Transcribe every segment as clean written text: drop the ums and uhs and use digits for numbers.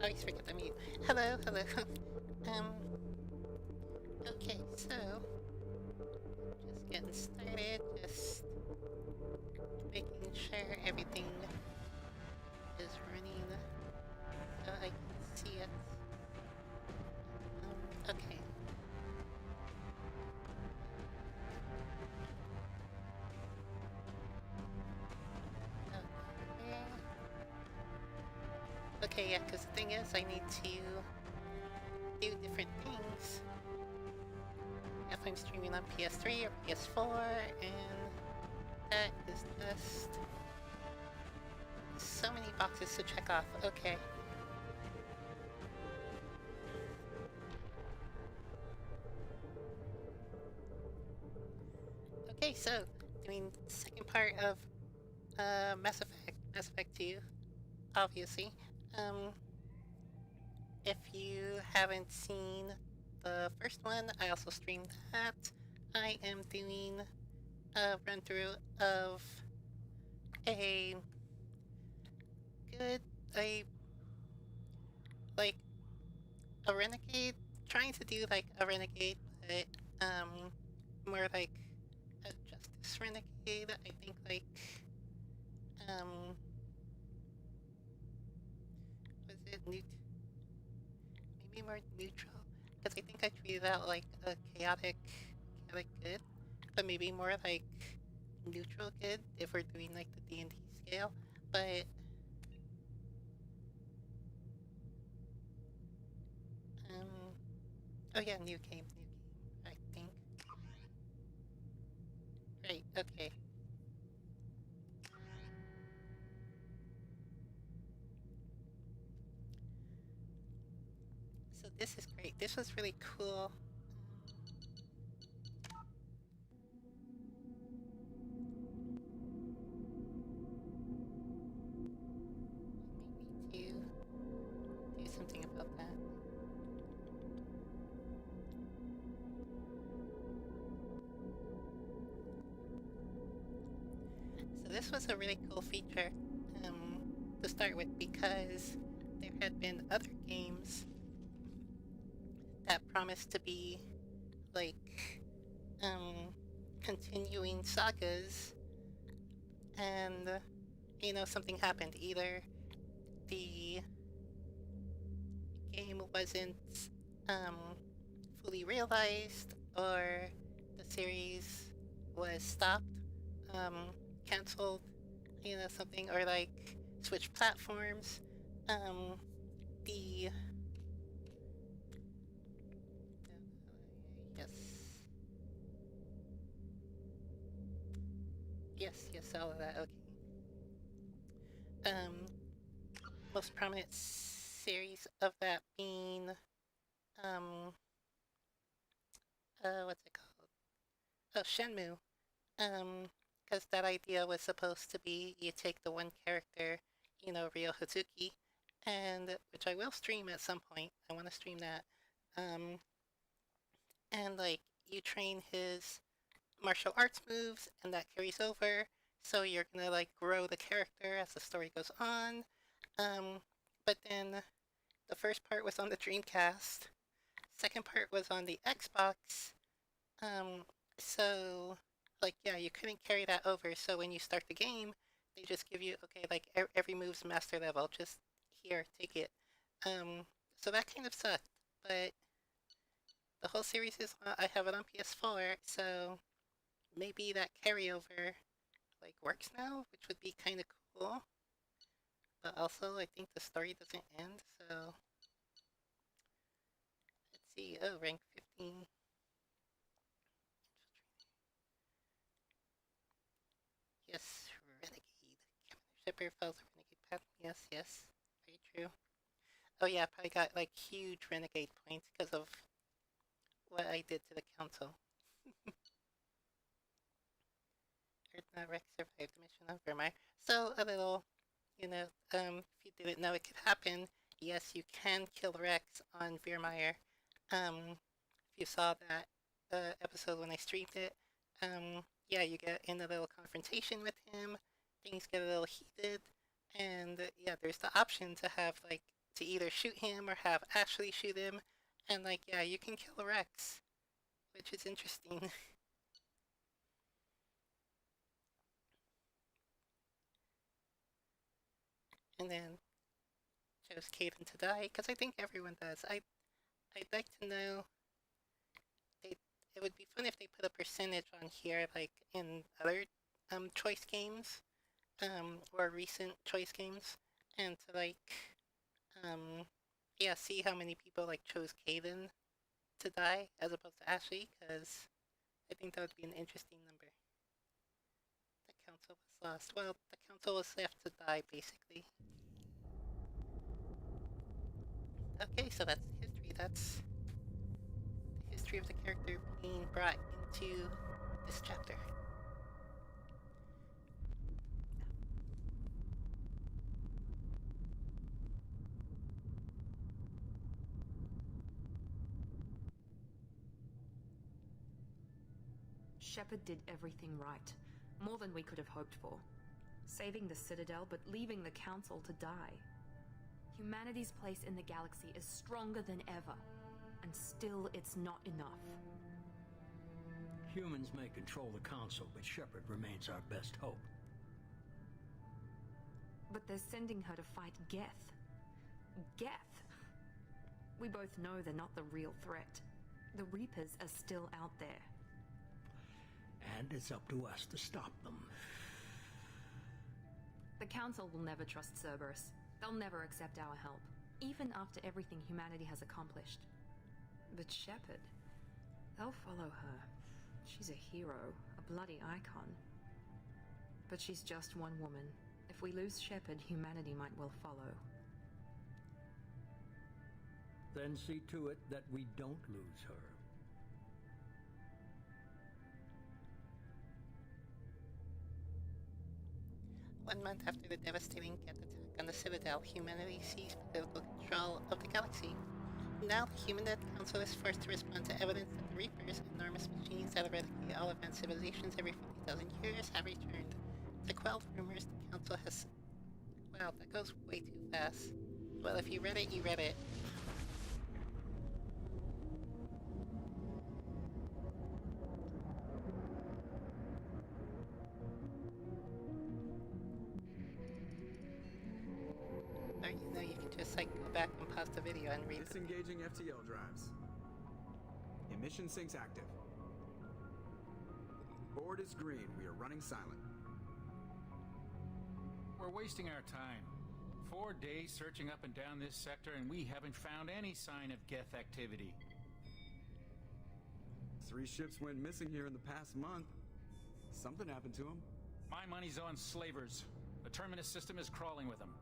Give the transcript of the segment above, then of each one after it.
Always forget to mute. Hello, hello. um, okay, so just getting started, just making sure everything is running so I can see it. Okay. Okay. Okay, yeah, because the thing is, I need to do different things if I'm streaming on PS3 or PS4, and that is just so many boxes to check off. Okay. Okay, so doing the second part of Mass Effect 2, obviously. Um, if you haven't seen the first one, I also streamed that. I am doing a run through of a good, a like a renegade, trying to do like a renegade, but more like a justice renegade. I think like was it maybe more neutral? Because I think I treated that like a chaotic good, but maybe more like neutral good if we're doing like the D&D scale. But um, oh yeah, new game, I think. Right, okay. So this is great. This was really cool. Maybe to do something about that. So this was a really cool feature to start with, because there had been other games that promised to be like continuing sagas, and something happened. Either the game wasn't fully realized, or the series was stopped, canceled, something, or like switched platforms. The yes, yes, all of that. Okay. Um, Most prominent series of that being what's it called? Oh, Shenmue. Because that idea was supposed to be you take the one character, Ryo Hazuki, and which I will stream at some point. I want to stream that. Um, and like you train his martial arts moves, and that carries over. So you're gonna like grow the character as the story goes on. Um, but then the first part was on the Dreamcast. Second part was on the Xbox. Um, so like yeah, you couldn't carry that over. So when you start the game, they just give you okay, like every move's master level. Just here, take it. Um, so that kind of sucked. But the whole series is I have it on PS4, so maybe that carryover like works now, which would be kind of cool. But also, I think the story doesn't end. So let's see. Oh, rank 15. Yes, Renegade. Commander Shepard follows the Renegade path. Yes. Very true. Oh yeah, I probably got like huge Renegade points because of what I did to the council. Earth Rex survived the mission on Vermeer. So a little, if you didn't know it could happen, yes, you can kill Rex on Vermeer. If you saw that episode when I streamed it, yeah, you get in a little confrontation with him. Things get a little heated, And yeah, there's the option to have like to either shoot him or have actually shoot him, and like yeah, you can kill Rex, which is interesting. And then chose Caden to die because I think everyone does. I'd like to know. They it would be fun if they put a percentage on here, like in other choice games, or recent choice games, and to like um yeah, see how many people like chose Caden to die as opposed to Ashley, because I think that would be an interesting number. The council was lost. Well, the council was left to die basically. Okay, so that's history. That's the history of the character being brought into this chapter. Shepard did everything right. More than we could have hoped for. Saving the Citadel, but leaving the Council to die. Humanity's place in the galaxy is stronger than ever. And still, it's not enough. Humans may control the Council, but Shepard remains our best hope. But they're sending her to fight Geth. Geth! We both know they're not the real threat. The Reapers are still out there. And it's up to us to stop them. The Council will never trust Cerberus. They'll never accept our help, even after everything humanity has accomplished. But Shepard, they'll follow her. She's a hero, a bloody icon. But she's just one woman. If we lose Shepard, humanity might well follow. Then see to it that we don't lose her. 1 month after the devastating Geth attack on the Citadel, humanity seized political control of the galaxy. Now the Human Council is forced to respond to evidence that the Reapers, enormous machines that eradicate all advanced civilizations every 50,000 years, have returned. To quell the rumors, the Council has... Wow, that goes way too fast. Well, if you read it, you read it. Or you know, you can just like go back and pause the video and read. Disengaging FTL drives. Emission sinks active. Board is green. We are running silent. We're wasting our time. 4 days searching up and down this sector, and we haven't found any sign of Geth activity. 3 ships went missing here in the past month. Something happened to them. My money's on slavers. The Terminus system is crawling with them.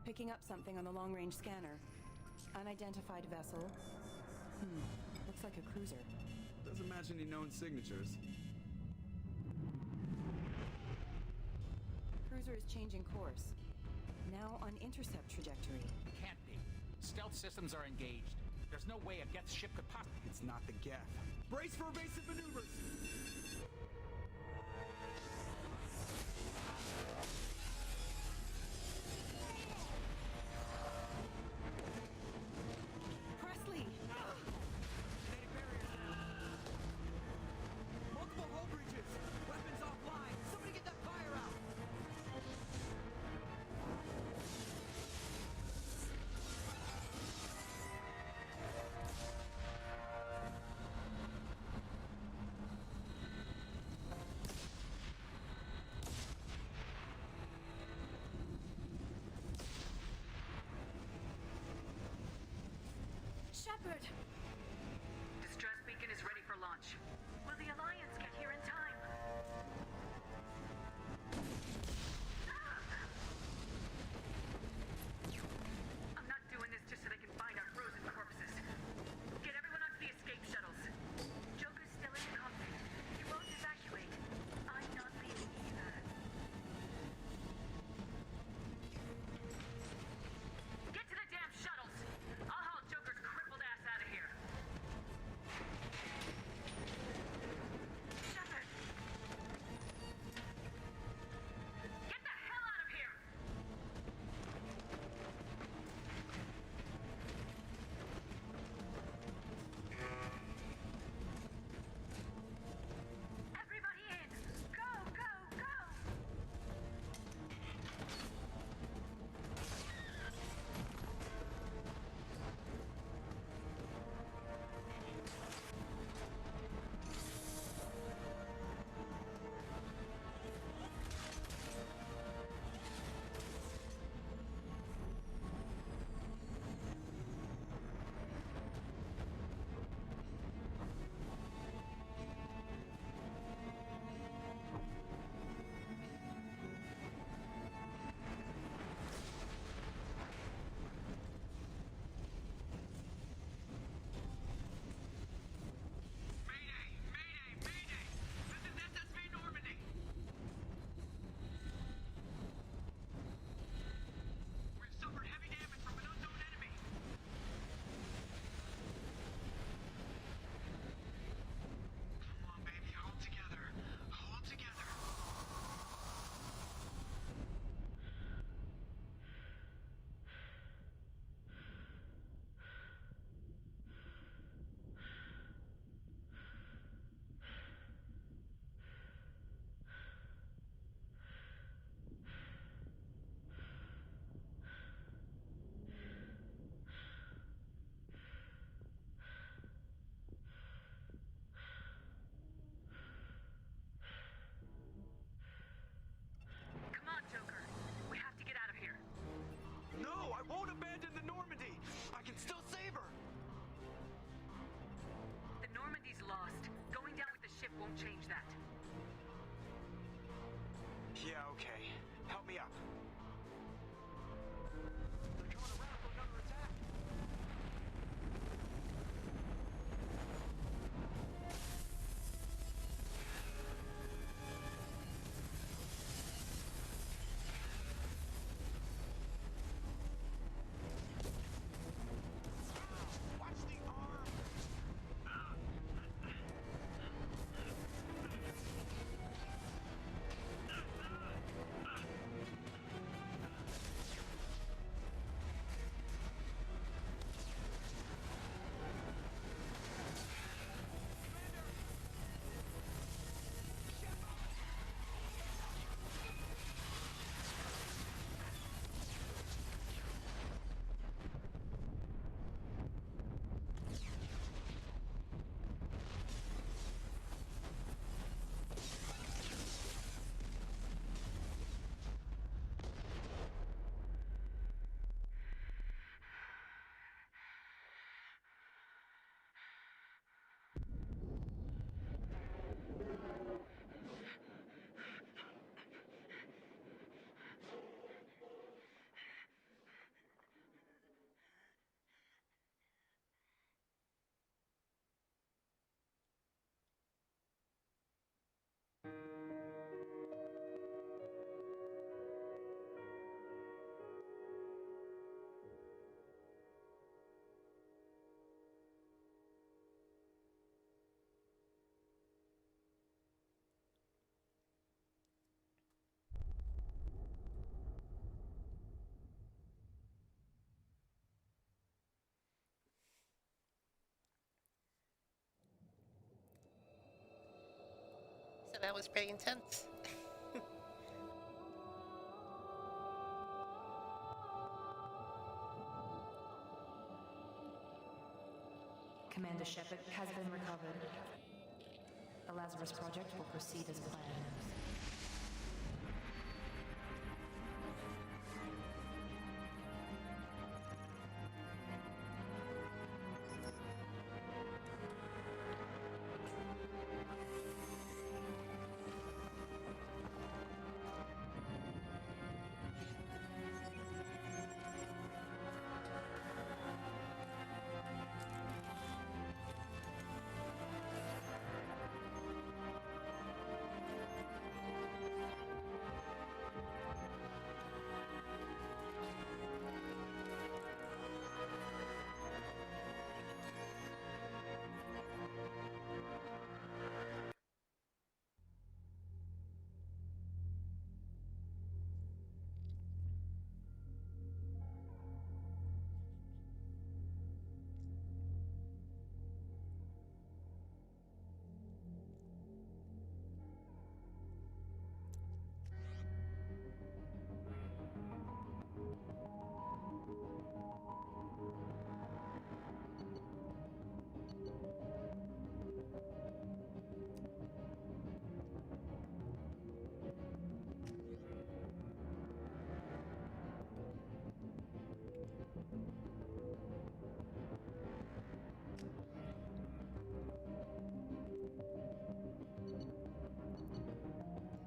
Picking up something on the long-range scanner. Unidentified vessel. Looks like a cruiser. Doesn't match any known signatures. Cruiser is changing course. Now on intercept trajectory. Can't be. Stealth systems are engaged. There's no way a Geth ship could possibly... It's not the Geth. Brace for evasive maneuvers! Presley! Multiple hull breaches! Weapons offline! Somebody get that fire out! Shepard! Distress beacon is ready for launch. Will the Alliance get here in time? I'm not doing this just so they can find our frozen corpses. Get everyone onto the escape shuttles. Joker's still in the cockpit. He won't evacuate. I'm not leaving either. Get to the damn shuttles! I'll haul Joker's crippled ass out of here. Yeah, okay. Help me up. They're coming around for another attack. Watch the arm! So that was pretty intense. Commander Shepard has been recovered. The Lazarus Project will proceed as planned.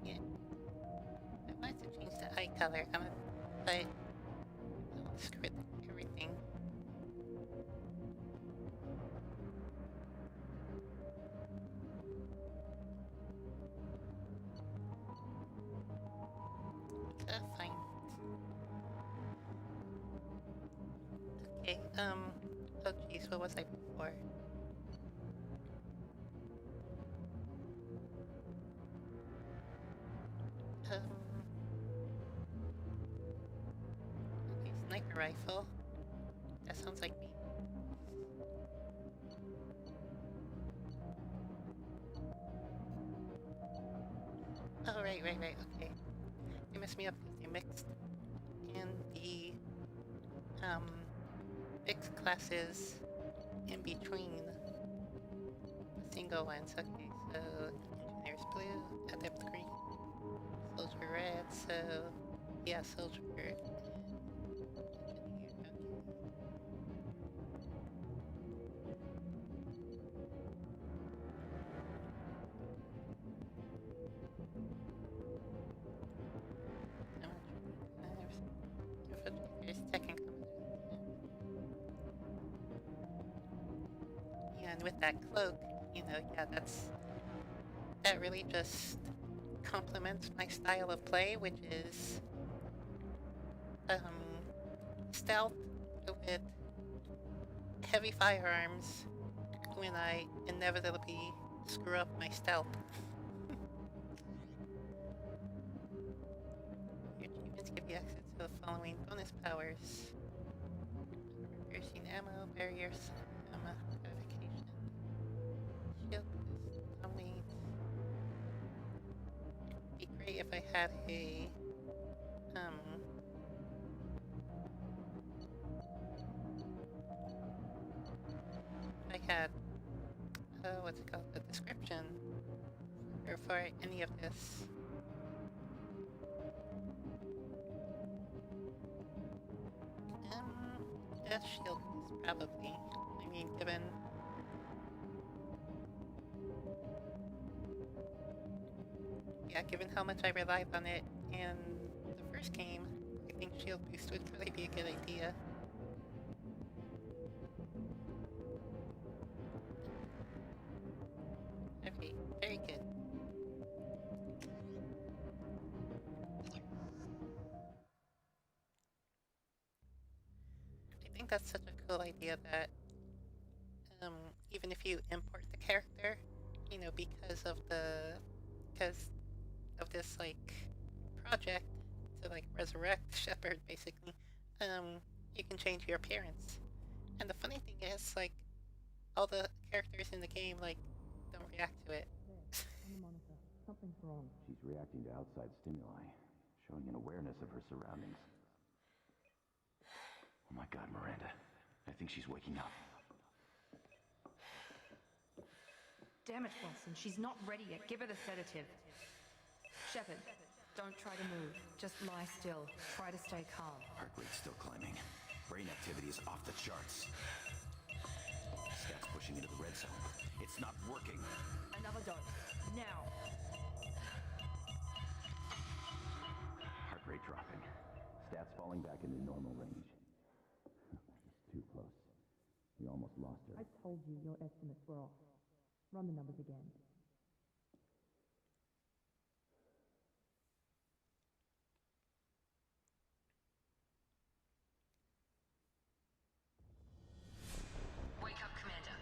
Yeah. I wanted to change the eye color, but I won't screw everything. Fine. Okay, oh geez, what was I before? Okay, sniper rifle. That sounds like me. Oh, right, okay. They messed me up because they mixed in the, mixed classes in between the single ones. Okay, so engineer's blue, adept green, soldier red, so yeah, soldier engineer, okay. there's tech and yeah, and with that cloak, you know, yeah, that really just complements my style of play, which is stealth with heavy firearms when I inevitably screw up my stealth. Your achievements give you access to the following bonus powers: piercing ammo, barriers, ammo, modification, shield boost, dominate. Be great if I had a what's it called? The description for any of this. Death shield is probably. I mean, given how much I relied on it in the first game, I think shield boost would probably be a good idea. Okay, very good. I think that's such a cool idea that even if you import the character, you know, because of this like project to like resurrect Shepard basically, you can change your appearance. And the funny thing is, like, all the characters in the game like don't react to it. On the monitor. Something's wrong. She's reacting to outside stimuli, showing an awareness of her surroundings. Oh my God, Miranda. I think she's waking up. Damn it, Watson. She's not ready yet. Give her the sedative. Shepard, don't try to move. Just lie still. Try to stay calm. Heart rate's still climbing. Brain activity is off the charts. Stats pushing into the red zone. It's not working. Another dose. Now. Heart rate dropping. Stats falling back into normal range. Too close. We almost lost her. I told you your estimates were off. Run the numbers again. Wake up, Commander.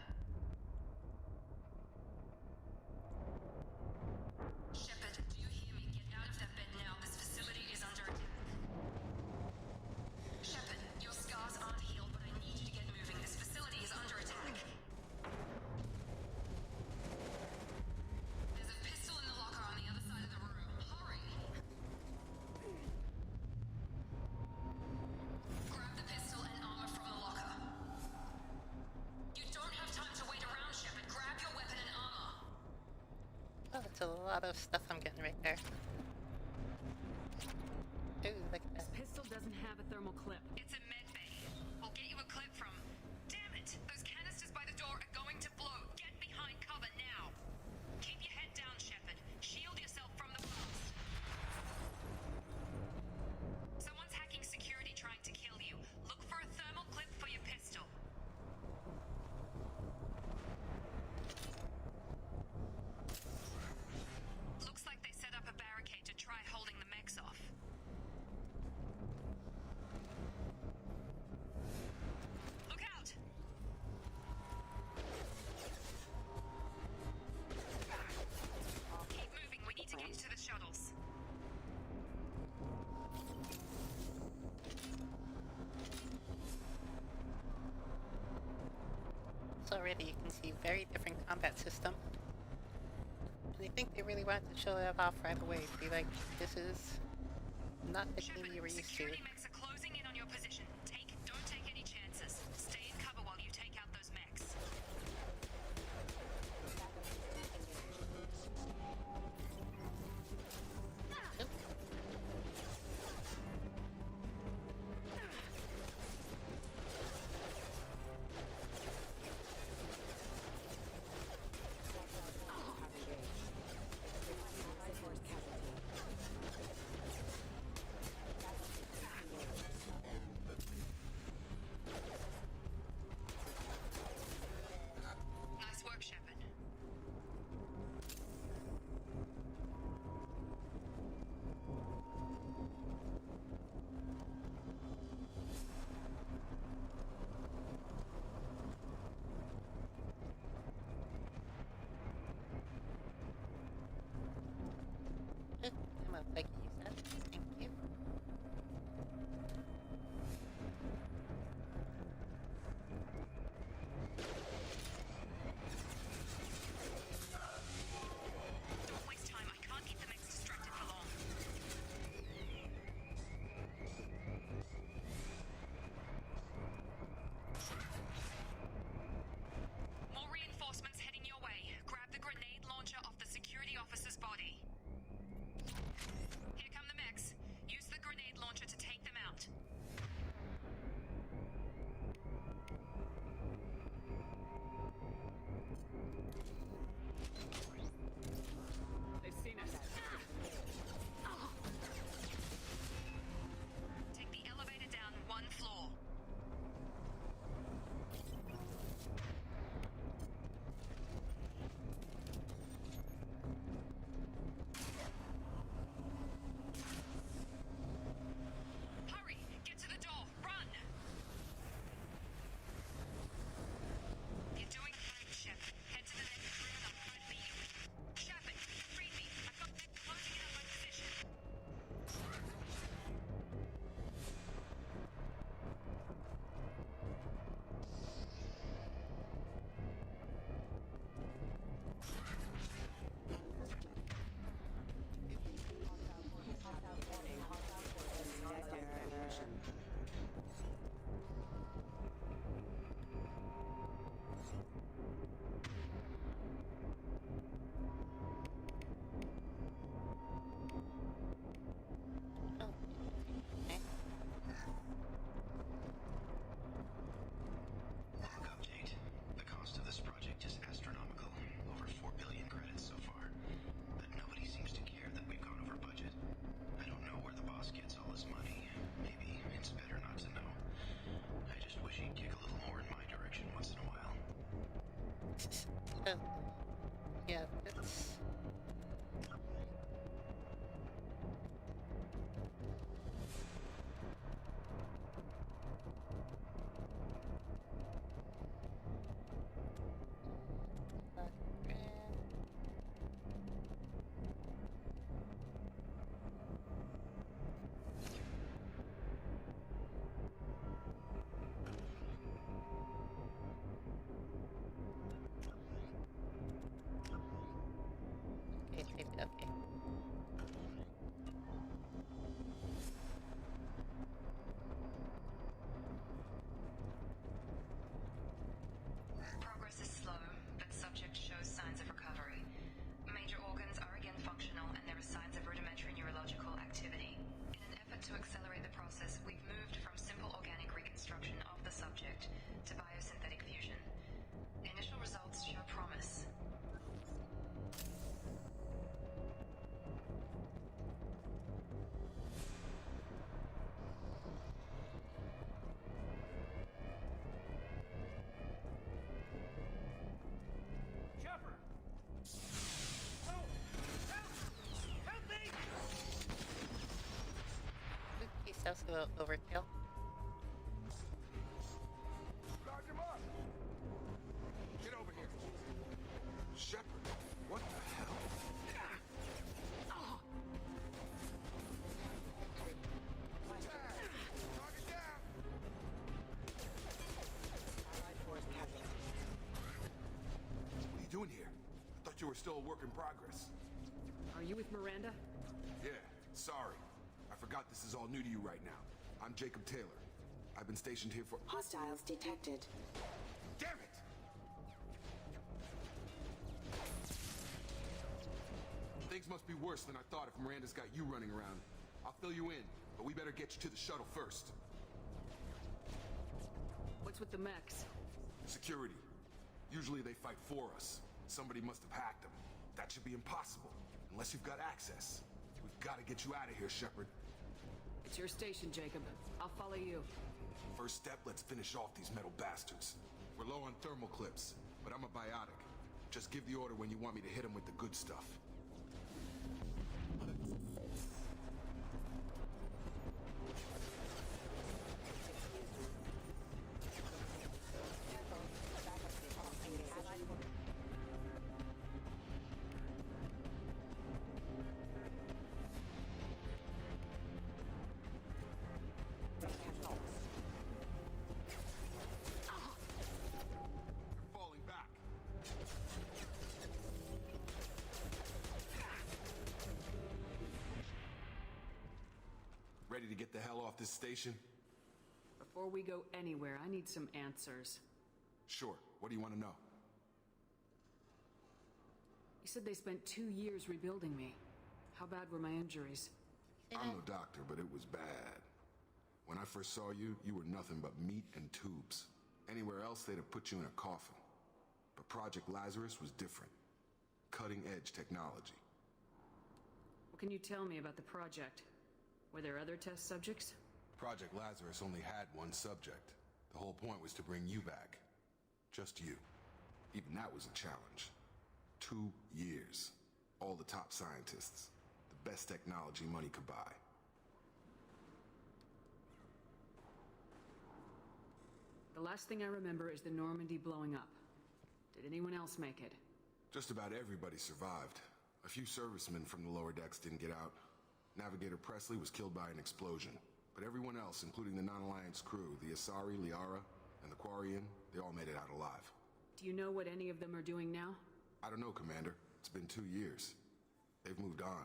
Shepard, do you hear me? Get out of that bed now. This facility is under attack. Shepard, your scars aren't healed, but I need you to get moving. This facility is under attack. There's a pistol in the locker on the other side of the room. Hurry! Grab the pistol and armor from the locker. You don't have time to wait around, Shepard. Grab your weapon and armor. Oh, that's a lot of stuff I'm getting right there. Ooh, look at that. This pistol doesn't have a thermal clip. It's a med bay. We'll get you a clip from. Damn it! Those canisters by the door are going to blow. Get behind cover now. Keep your head down, Shepard. Shield yourself from the blast. Someone's hacking security trying to kill you. Look for a thermal clip for your pistol. Looks like they set up a barricade to try holding the mechs off. Look out! Keep moving. We need to get to the shuttles. So already you can see very different combat system. And I think they really wanted to show that off right away. Be like, this is not the game Shepard, you were used to. security mechs are closing in on your position. Don't take any chances. Stay in cover while you take out those mechs. Oh, yeah, that's... Okay, okay. Progress is slow, but subject shows signs of recovery. Major organs are again functional, and there are signs of rudimentary neurological activity. In an effort to accelerate the process, we've moved from simple organic reconstruction of the subject to biosynthetic fusion. Initial results show promise. Shepard! Oh! Help! Help me! He sounds a little overkill. Lock him up! Get over here. Shepard, what the hell? Target down! What are you doing here? I thought you were still a work in progress. Are you with Miranda? Yeah, sorry. I forgot this is all new to you right now. I'm Jacob Taylor. I've been stationed here for... Hostiles detected. Damn it! Things must be worse than I thought if Miranda's got you running around. I'll fill you in, but we better get you to the shuttle first. What's with the mechs? Security. Usually they fight for us. Somebody must have hacked them. That should be impossible, unless you've got access. We've got to get you out of here, Shepard. It's your station, Jacob. I'll follow you. First step, let's finish off these metal bastards. We're low on thermal clips, but I'm a biotic. Just give the order when you want me to hit them with the good stuff. You're falling back. Ready to get the hell off this station? Before we go anywhere, I need some answers. Sure. What do you want to know? You said they spent 2 years rebuilding me. How bad were my injuries? I'm no doctor, but it was bad. When I first saw you, you were nothing but meat and tubes. Anywhere else, they'd have put you in a coffin. But Project Lazarus was different. Cutting-edge technology. What can you tell me about the project? Were there other test subjects? Project Lazarus only had one subject. The whole point was to bring you back. Just you. Even that was a challenge. 2 years. All the top scientists. The best technology money could buy. The last thing I remember is the Normandy blowing up. Did anyone else make it? Just about everybody survived. A few servicemen from the lower decks didn't get out. Navigator Presley was killed by an explosion. But everyone else, including the non-Alliance crew, the Asari, Liara, and the Quarian, they all made it out alive. Do you know what any of them are doing now? I don't know, Commander. It's been 2 years. They've moved on.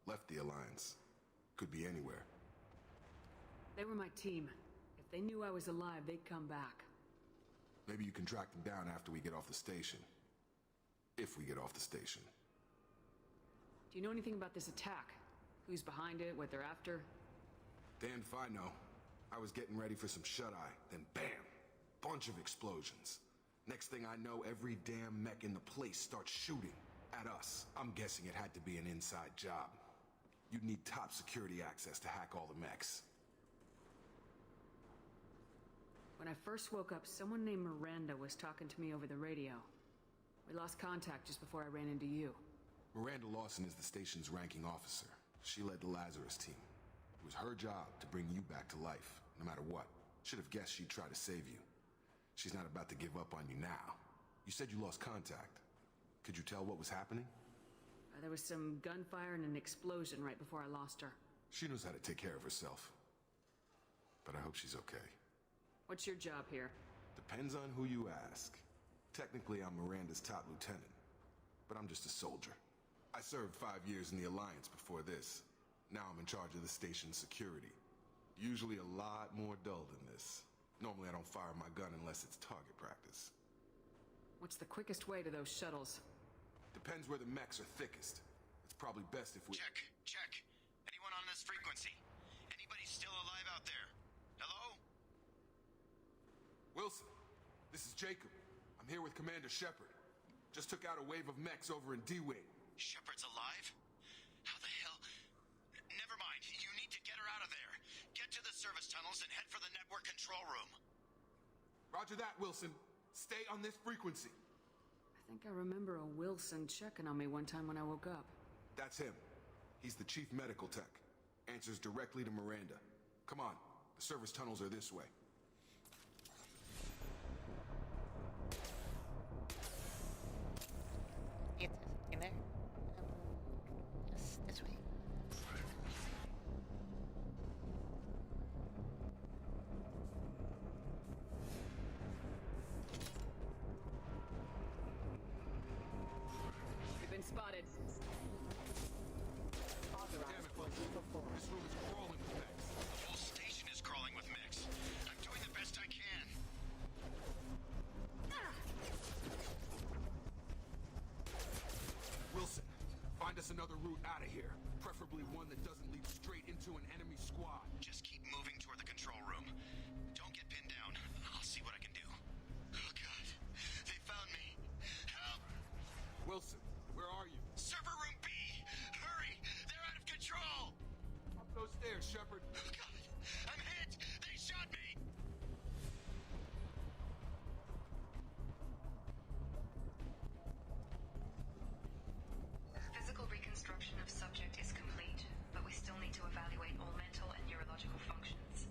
Left the Alliance. Could be anywhere. They were my team. If they knew I was alive, they'd come back. Maybe you can track them down after we get off the station. If we get off the station. Do you know anything about this attack? Who's behind it, what they're after? Damned if I know. I was getting ready for some shut-eye, then bam! Bunch of explosions. Next thing I know, every damn mech in the place starts shooting at us. I'm guessing it had to be an inside job. You'd need top security access to hack all the mechs. When I first woke up, someone named Miranda was talking to me over the radio. We lost contact just before I ran into you. Miranda Lawson is the station's ranking officer. She led the Lazarus team. It was her job to bring you back to life, no matter what. Should have guessed she'd try to save you. She's not about to give up on you now. You said you lost contact. Could you tell what was happening? There was some gunfire and an explosion right before I lost her. She knows how to take care of herself. But I hope she's okay. What's your job here? Depends on who you ask. Technically, I'm Miranda's top lieutenant. But I'm just a soldier. I served 5 years in the Alliance before this. Now I'm in charge of the station's security. Usually a lot more dull than this. Normally I don't fire my gun unless it's target practice. What's the quickest way to those shuttles? Depends where the mechs are thickest. It's probably best if we... Check. Anyone on this frequency? Anybody still alive out there? Hello? Wilson, this is Jacob. I'm here with Commander Shepard. Just took out a wave of mechs over in D-Wing. Shepard's alive? How the hell? Never mind. You need to get her out of there. Get to the service tunnels and head for the network control room. Roger that, Wilson. Stay on this frequency. I think I remember a Wilson checking on me one time when I woke up. That's him. He's the chief medical tech. Answers directly to Miranda. Come on. The service tunnels are this way. It's in there. Yes, this way. We've been spotted. Damn it, Wilson. This room is crawling with mechs. The whole station is crawling with mechs. I'm doing the best I can. Wilson, find us another route out of here. Preferably one that doesn't lead straight into an enemy squad. Just keep moving toward the control room. Don't get pinned down. I'll see what I can do. Oh, God. They found me. Help! Wilson, where are you? Server room B! Hurry! They're out of control! Up those stairs, Shepard. Oh, God! I'm hit! They shot me! Physical reconstruction of subject is complete, but we still need to evaluate all mental and neurological functions.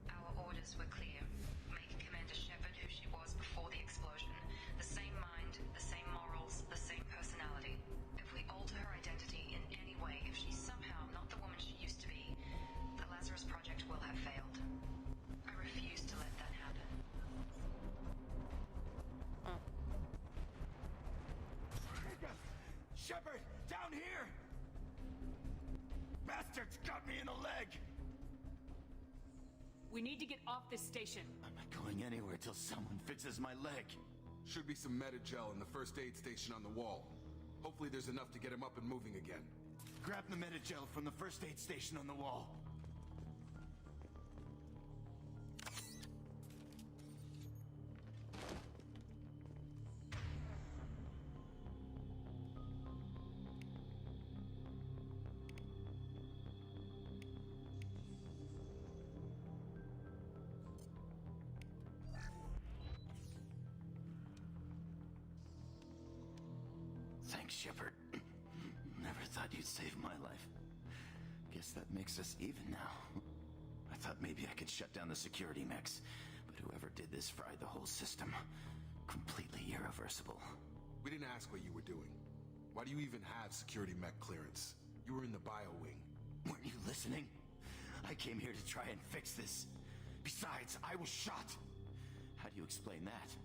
Our orders were clear. Make Commander Shepard who she was before the explosion. The same mind, the same morals, the same personality. If we alter her identity in any way, if she's somehow not the woman she used to be, the Lazarus Project will have failed. I refuse to let that happen. Shepard! Down here! Bastards got me in the leg! We need to get off this station. I'm not going anywhere till someone fixes my leg. Should be some Medi-gel in the first aid station on the wall. Hopefully there's enough to get him up and moving again. Grab the Medi-gel from the first aid station on the wall. Thanks, Shepard. Never thought you'd save my life. Guess that makes us even now. I thought maybe I could shut down the security mechs, but whoever did this fried the whole system. Completely irreversible. We didn't ask what you were doing. Why do you even have security mech clearance? You were in the bio wing. Weren't you listening? I came here to try and fix this. Besides, I was shot. How do you explain that?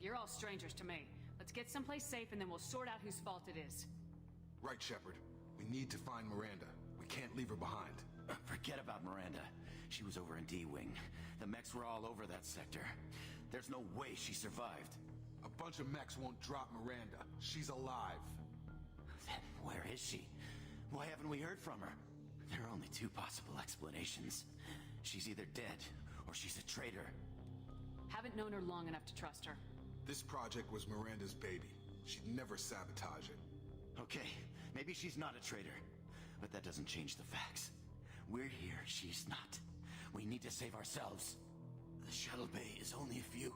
You're all strangers to me. Let's get someplace safe and then we'll sort out whose fault it is. Right, Shepard. We need to find Miranda. We can't leave her behind. Forget about Miranda. She was over in D-Wing. The mechs were all over that sector. There's no way she survived. A bunch of mechs won't drop Miranda. She's alive. Then where is she? Why haven't we heard from her? There are only two possible explanations. She's either dead or she's a traitor. Haven't known her long enough to trust her. This project was Miranda's baby. She'd never sabotage it. Okay, maybe she's not a traitor. But that doesn't change the facts. We're here, she's not. We need to save ourselves. The shuttle bay is only a few...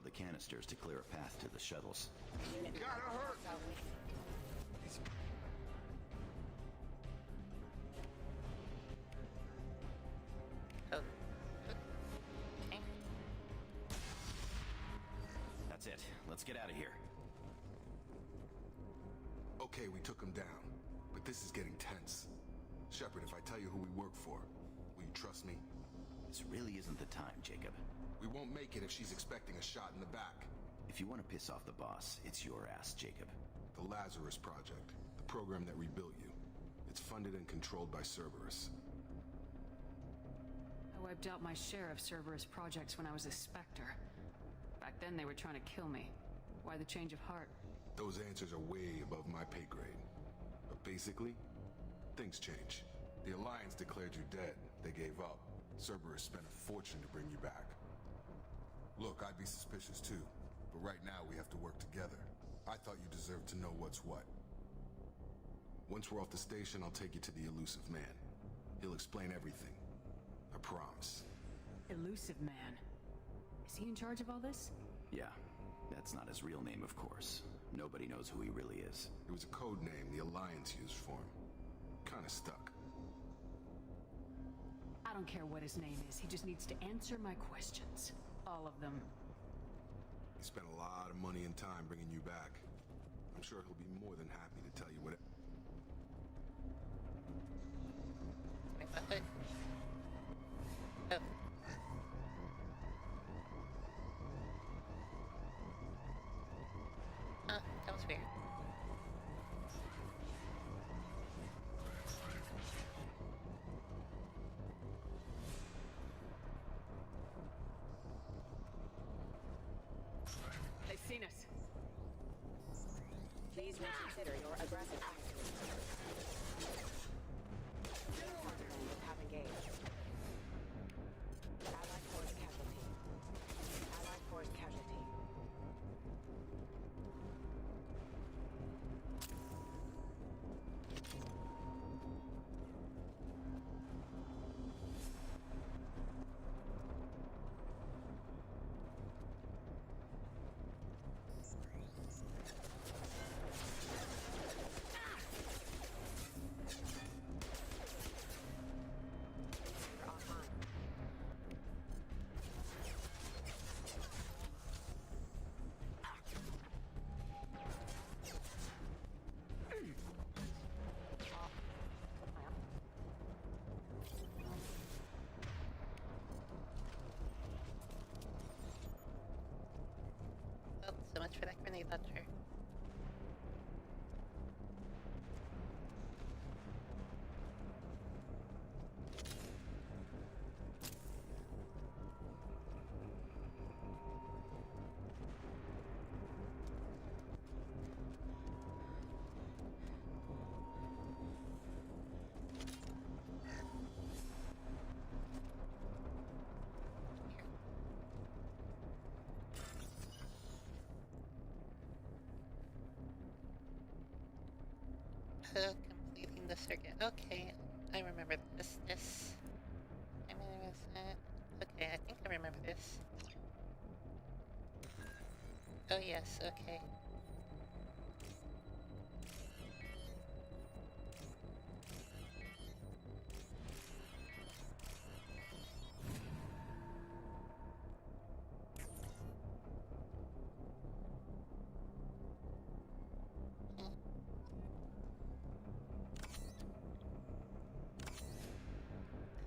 explode the canisters to clear a path to the shuttles. Gotta hurt! Oh. Okay. That's it. Let's get out of here. Okay, we took him down, but this is getting tense. Shepard, if I tell you who we work for, will you trust me? This really isn't the time, Jacob. We won't make it if she's expecting a shot in the back. If you want to piss off the boss, it's your ass, Jacob. The Lazarus Project, the program that rebuilt you. It's funded and controlled by Cerberus. I wiped out my share of Cerberus projects when I was a Spectre. Back then they were trying to kill me. Why the change of heart? Those answers are way above my pay grade. But basically, things change. The Alliance declared you dead. They gave up. Cerberus spent a fortune to bring you back. Look, I'd be suspicious too, but right now we have to work together. I thought you deserved to know what's what. Once we're off the station, I'll take you to the Elusive Man. He'll explain everything. I promise. Elusive Man. Is he in charge of all this? Yeah, that's not his real name, of course. Nobody knows who he really is. It was a code name the Alliance used for him. Kinda stuck. I don't care what his name is. He just needs to answer my questions. All of them. He spent a lot of money and time bringing you back. I'm sure he'll be more than happy to tell you what... Wait, what? Oh. Huh, that was weird. They've seen us. Please reconsider your aggressive attitude. Have engaged. Allied force casualty. Allied force casualty. Well, so much for that grenade launcher. Completing the circuit. Okay, I remember this. I remember this. Okay, I think I remember this. Oh yes, okay.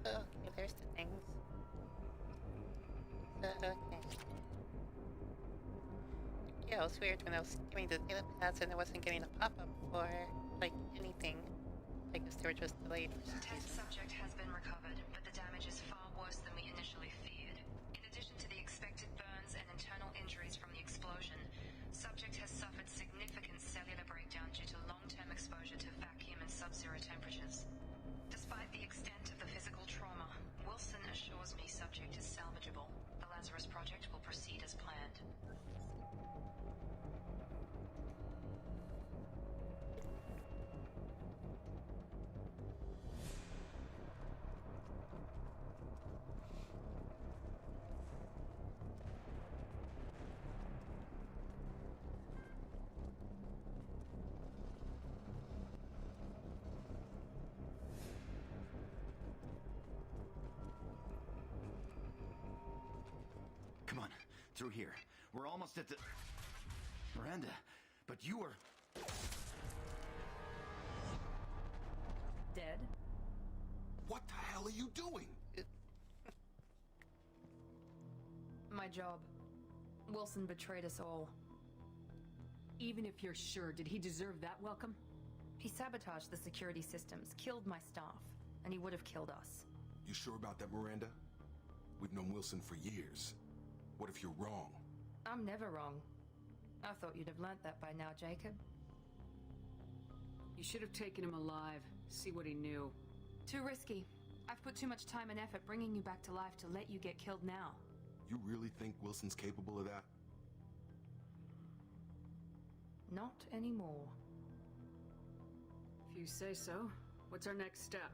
Okay, there's the things. Okay. Yeah, it was weird when I was getting the data pads and I wasn't getting a pop-up for, like, anything. I guess they were just delayed for some Test reason. subject has been recovered, but the damage is far worse than we initially feared. In addition to the expected burns and internal injuries from the explosion, subject has suffered significant cellular breakdown due to long-term exposure to vacuum and sub-zero temperatures. Despite the extent of the physical trauma, Wilson assures me subject is salvageable. The Lazarus Project will proceed as planned. Through here. We're almost at the... Miranda, but you are... Dead? What the hell are you doing? My job. Wilson betrayed us all. Even if you're sure, did he deserve that welcome? He sabotaged the security systems, killed my staff, and he would have killed us. You sure about that, Miranda? We've known Wilson for years. What if you're wrong? I'm never wrong. I thought you'd have learnt that by now, Jacob. You should have taken him alive, see what he knew. Too risky. I've put too much time and effort bringing you back to life to let you get killed now. You really think Wilson's capable of that? Not anymore. If you say so. What's our next step?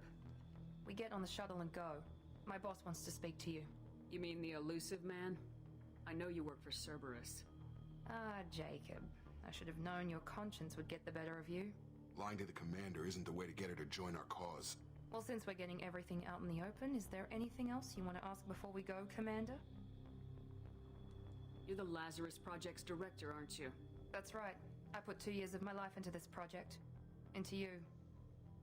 We get on the shuttle and go. My boss wants to speak to you. You mean the elusive man? I know you work for Cerberus. Ah, Jacob. I should have known your conscience would get the better of you. Lying to the commander isn't the way to get her to join our cause. Well, since we're getting everything out in the open, is there anything else you want to ask before we go, Commander? You're the Lazarus Project's director, aren't you? That's right. I put 2 years of my life into this project. Into you.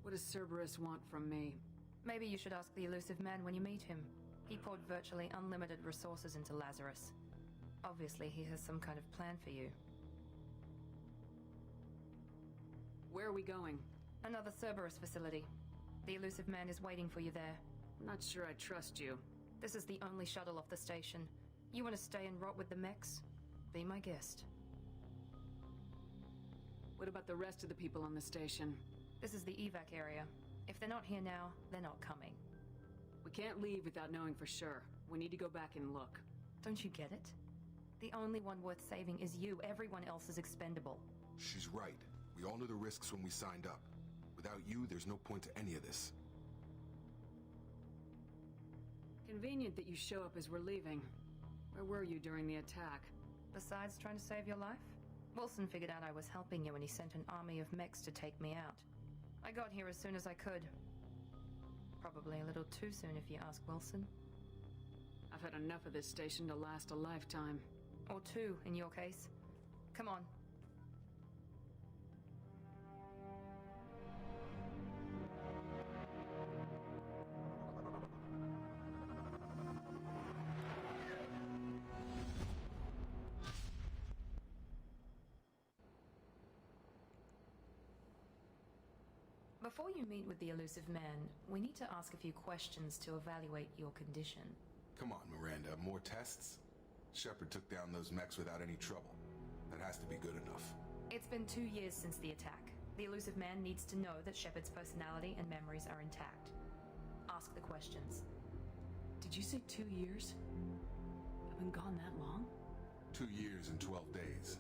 What does Cerberus want from me? Maybe you should ask the elusive man when you meet him. He poured virtually unlimited resources into Lazarus. Obviously, he has some kind of plan for you. Where are we going? Another Cerberus facility. The elusive man is waiting for you there. I'm not sure I trust you. This is the only shuttle off the station. You want to stay and rot with the mechs? Be my guest. What about the rest of the people on the station? This is the evac area. If they're not here now, they're not coming. We can't leave without knowing for sure. We need to go back and look. Don't you get it? The only one worth saving is you. Everyone else is expendable. She's right. We all knew the risks when we signed up. Without you, there's no point to any of this. Convenient that you show up as we're leaving. Where were you during the attack? Besides trying to save your life? Wilson figured out I was helping you when he sent an army of mechs to take me out. I got here as soon as I could. Probably a little too soon if you ask Wilson. I've had enough of this station to last a lifetime. Or two, in your case. Come on. Before you meet with the elusive man, we need to ask a few questions to evaluate your condition. Come on, Miranda, more tests? Shepard took down those mechs without any trouble. That has to be good enough. It's been 2 years since the attack. The elusive man needs to know that Shepard's personality and memories are intact. Ask the questions. Did you say 2 years? I've been gone that long? 2 years and 12 days.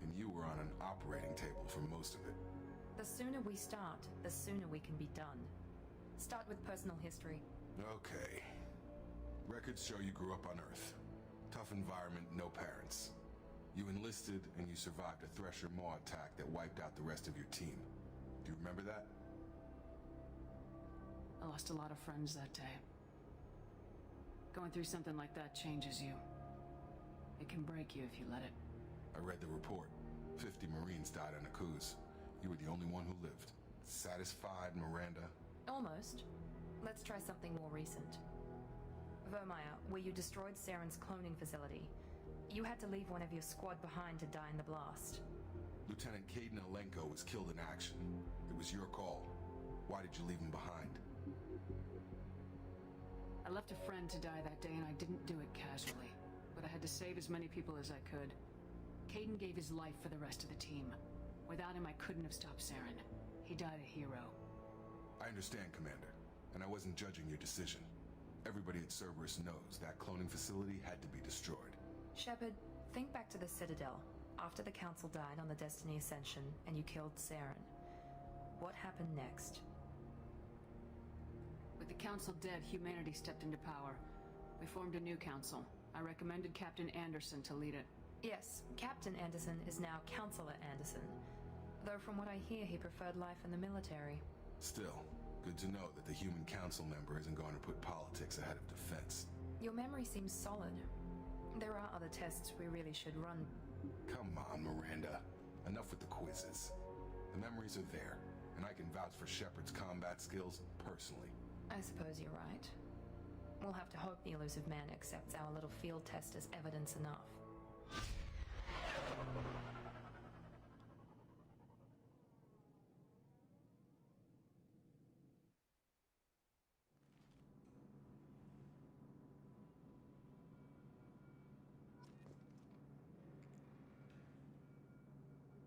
And you were on an operating table for most of it. The sooner we start, the sooner we can be done. Start with personal history. Okay. Records show you grew up on Earth. Tough environment, no parents. You enlisted and you survived a Thresher Maw attack that wiped out the rest of your team. Do you remember that? I lost a lot of friends that day. Going through something like that changes you. It can break you if you let it. I read the report. 50 Marines died on a cruise. You were the only one who lived. Satisfied, Miranda? Almost. Let's try something more recent. Vermeer, where you destroyed Saren's cloning facility. You had to leave one of your squad behind to die in the blast. Lieutenant Caden Alenko was killed in action. It was your call. Why did you leave him behind? I left a friend to die that day and I didn't do it casually. But I had to save as many people as I could. Caden gave his life for the rest of the team. Without him, I couldn't have stopped Saren. He died a hero. I understand, Commander. And I wasn't judging your decision. Everybody at Cerberus knows that cloning facility had to be destroyed. Shepard, think back to the Citadel, after the Council died on the Destiny Ascension and you killed Saren. What happened next? With the Council dead, humanity stepped into power. We formed a new council. I recommended Captain Anderson to lead it. Yes, Captain Anderson is now Counselor Anderson. Though from what I hear, he preferred life in the military. Still, good to know that the human council member isn't going to put politics ahead of defense. Your memory seems solid. There are other tests we really should run. Come on, Miranda. Enough with the quizzes. The memories are there, and I can vouch for Shepard's combat skills personally. I suppose you're right. We'll have to hope the elusive man accepts our little field test as evidence enough.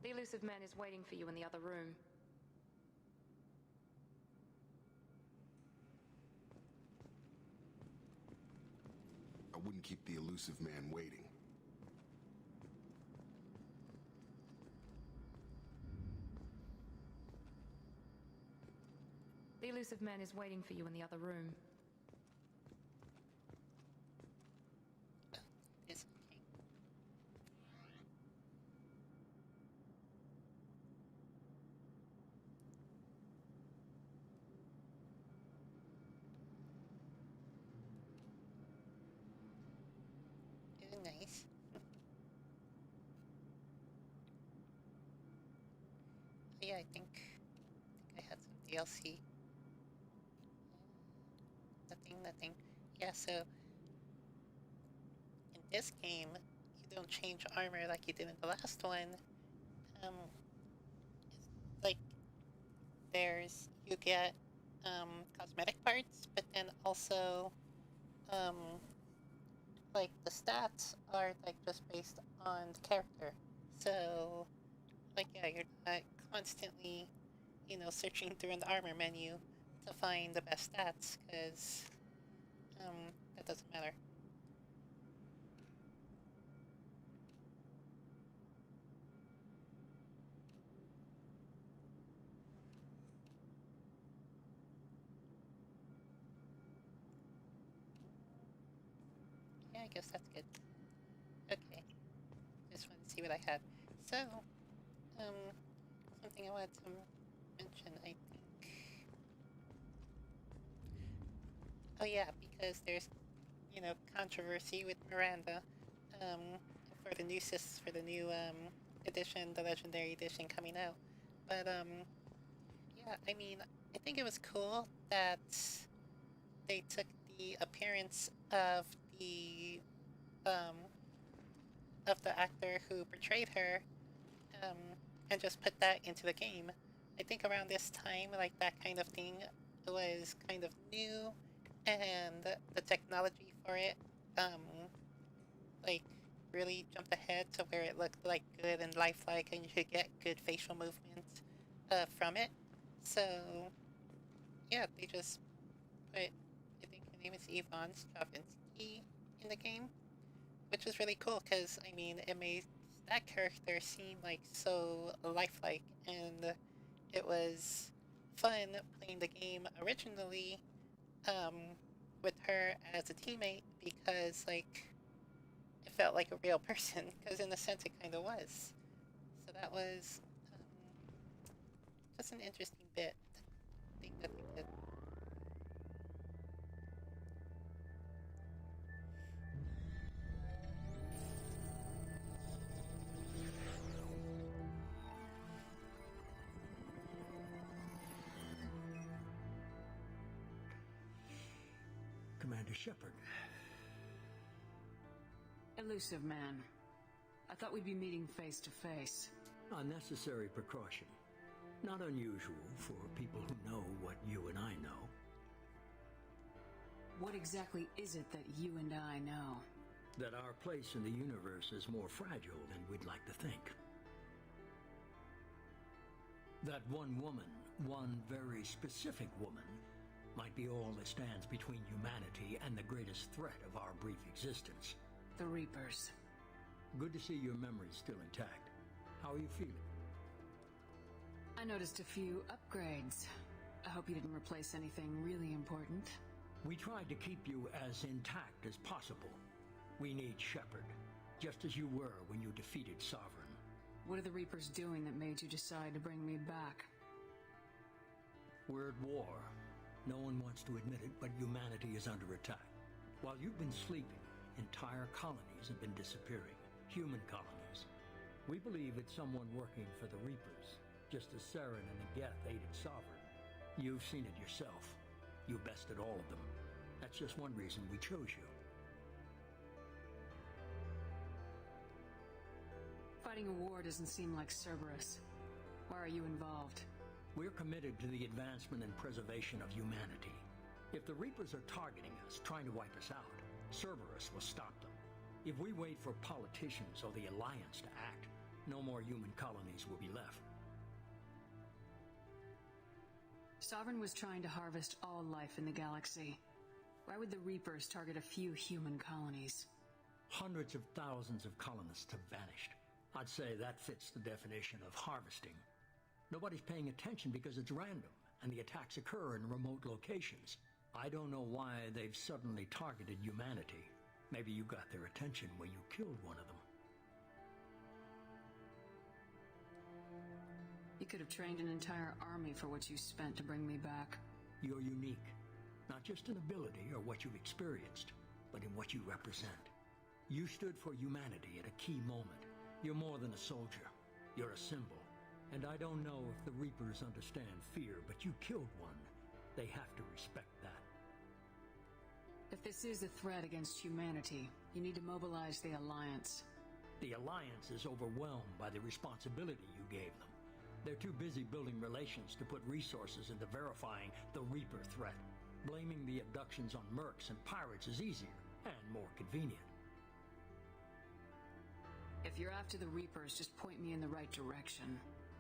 The elusive man is waiting for you in the other room. I wouldn't keep the elusive man waiting. The elusive man is waiting for you in the other room. It's okay. Nice. Yeah, I think I had some DLC. Nothing. Yeah, so in this game, you don't change armor like you did in the last one. It's like you get cosmetic parts, but then also like the stats are like just based on the character. So like yeah, you're not constantly, searching through an armor menu to find the best stats, because that doesn't matter. Yeah, I guess that's good. Okay. Just wanted to see what I had. So, something I wanted to mention, I think. Oh yeah, because there's, controversy with Miranda, for the new edition, the Legendary Edition coming out. But yeah, I mean, I think it was cool that they took the appearance um, of the actor who portrayed her, um, and just put that into the game. I think around this time, like that kind of thing was kind of new, and the technology for it, like really jumped ahead to where it looked like good and lifelike, and you could get good facial movement from it. So yeah, they just put, I think her name is Yvonne Stravinsky in the game, which was really cool because I mean it made that character seem like so lifelike, and it was fun playing the game originally, um, with her as a teammate, because like it felt like a real person, because in a sense it kind of was. So that was just an interesting bit. I think that they did. Commander Shepard. Elusive man. I thought we'd be meeting face to face. A necessary precaution. Not unusual for people who know what you and I know. What exactly is it that you and I know? That our place in the universe is more fragile than we'd like to think. That one woman, one very specific woman, might be all that stands between humanity and the greatest threat of our brief existence. The Reapers. Good to see your memory's still intact. How are you feeling? I noticed a few upgrades. I hope you didn't replace anything really important. We tried to keep you as intact as possible. We need Shepard, just as you were when you defeated Sovereign. What are the Reapers doing that made you decide to bring me back? We're at war. No one wants to admit it, but humanity is under attack. While you've been sleeping, entire colonies have been disappearing. Human colonies. We believe it's someone working for the Reapers, just as Saren and the Geth aided Sovereign. You've seen it yourself. You bested all of them. That's just one reason we chose you. Fighting a war doesn't seem like Cerberus. Why are you involved? We're committed to the advancement and preservation of humanity. If the Reapers are targeting us, trying to wipe us out, Cerberus will stop them. If we wait for politicians or the Alliance to act, no more human colonies will be left. Sovereign was trying to harvest all life in the galaxy. Why would the Reapers target a few human colonies? Hundreds of thousands of colonists have vanished. I'd say that fits the definition of harvesting. Nobody's paying attention because it's random, and the attacks occur in remote locations. I don't know why they've suddenly targeted humanity. Maybe you got their attention when you killed one of them. You could have trained an entire army for what you spent to bring me back. You're unique. Not just in ability or what you've experienced, but in what you represent. You stood for humanity at a key moment. You're more than a soldier. You're a symbol. And I don't know if the Reapers understand fear, but you killed one. They have to respect that. If this is a threat against humanity, you need to mobilize the Alliance. The Alliance is overwhelmed by the responsibility you gave them. They're too busy building relations to put resources into verifying the Reaper threat. Blaming the abductions on mercs and pirates is easier and more convenient. If you're after the Reapers, just point me in the right direction.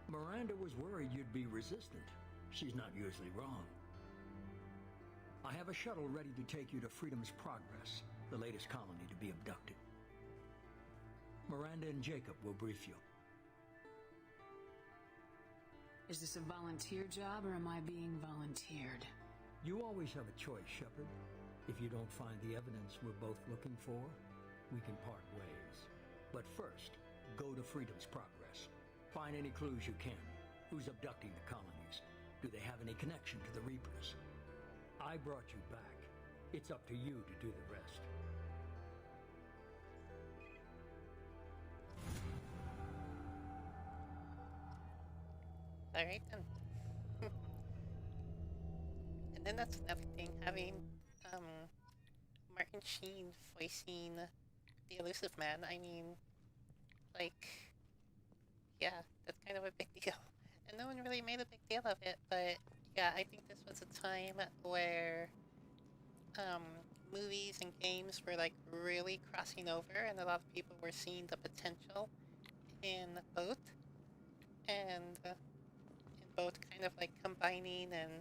Miranda was worried you'd be resistant. She's not usually wrong. I have a shuttle ready to take you to Freedom's Progress, the latest colony to be abducted. Miranda and Jacob will brief you. Is this a volunteer job, or am I being volunteered? You always have a choice, Shepard. If you don't find the evidence we're both looking for, we can part ways. But first, go to Freedom's Progress. Find any clues you can. Who's abducting the colonies? Do they have any connection to the Reapers? I brought you back. It's up to you to do the rest. Alright then. And then that's another thing, having Martin Sheen voicing the Elusive Man. I mean, like, yeah, that's kind of a big deal. And no one really made a big deal of it, but yeah, I think this was a time where movies and games were like really crossing over, and a lot of people were seeing the potential in both, and in both kind of like combining and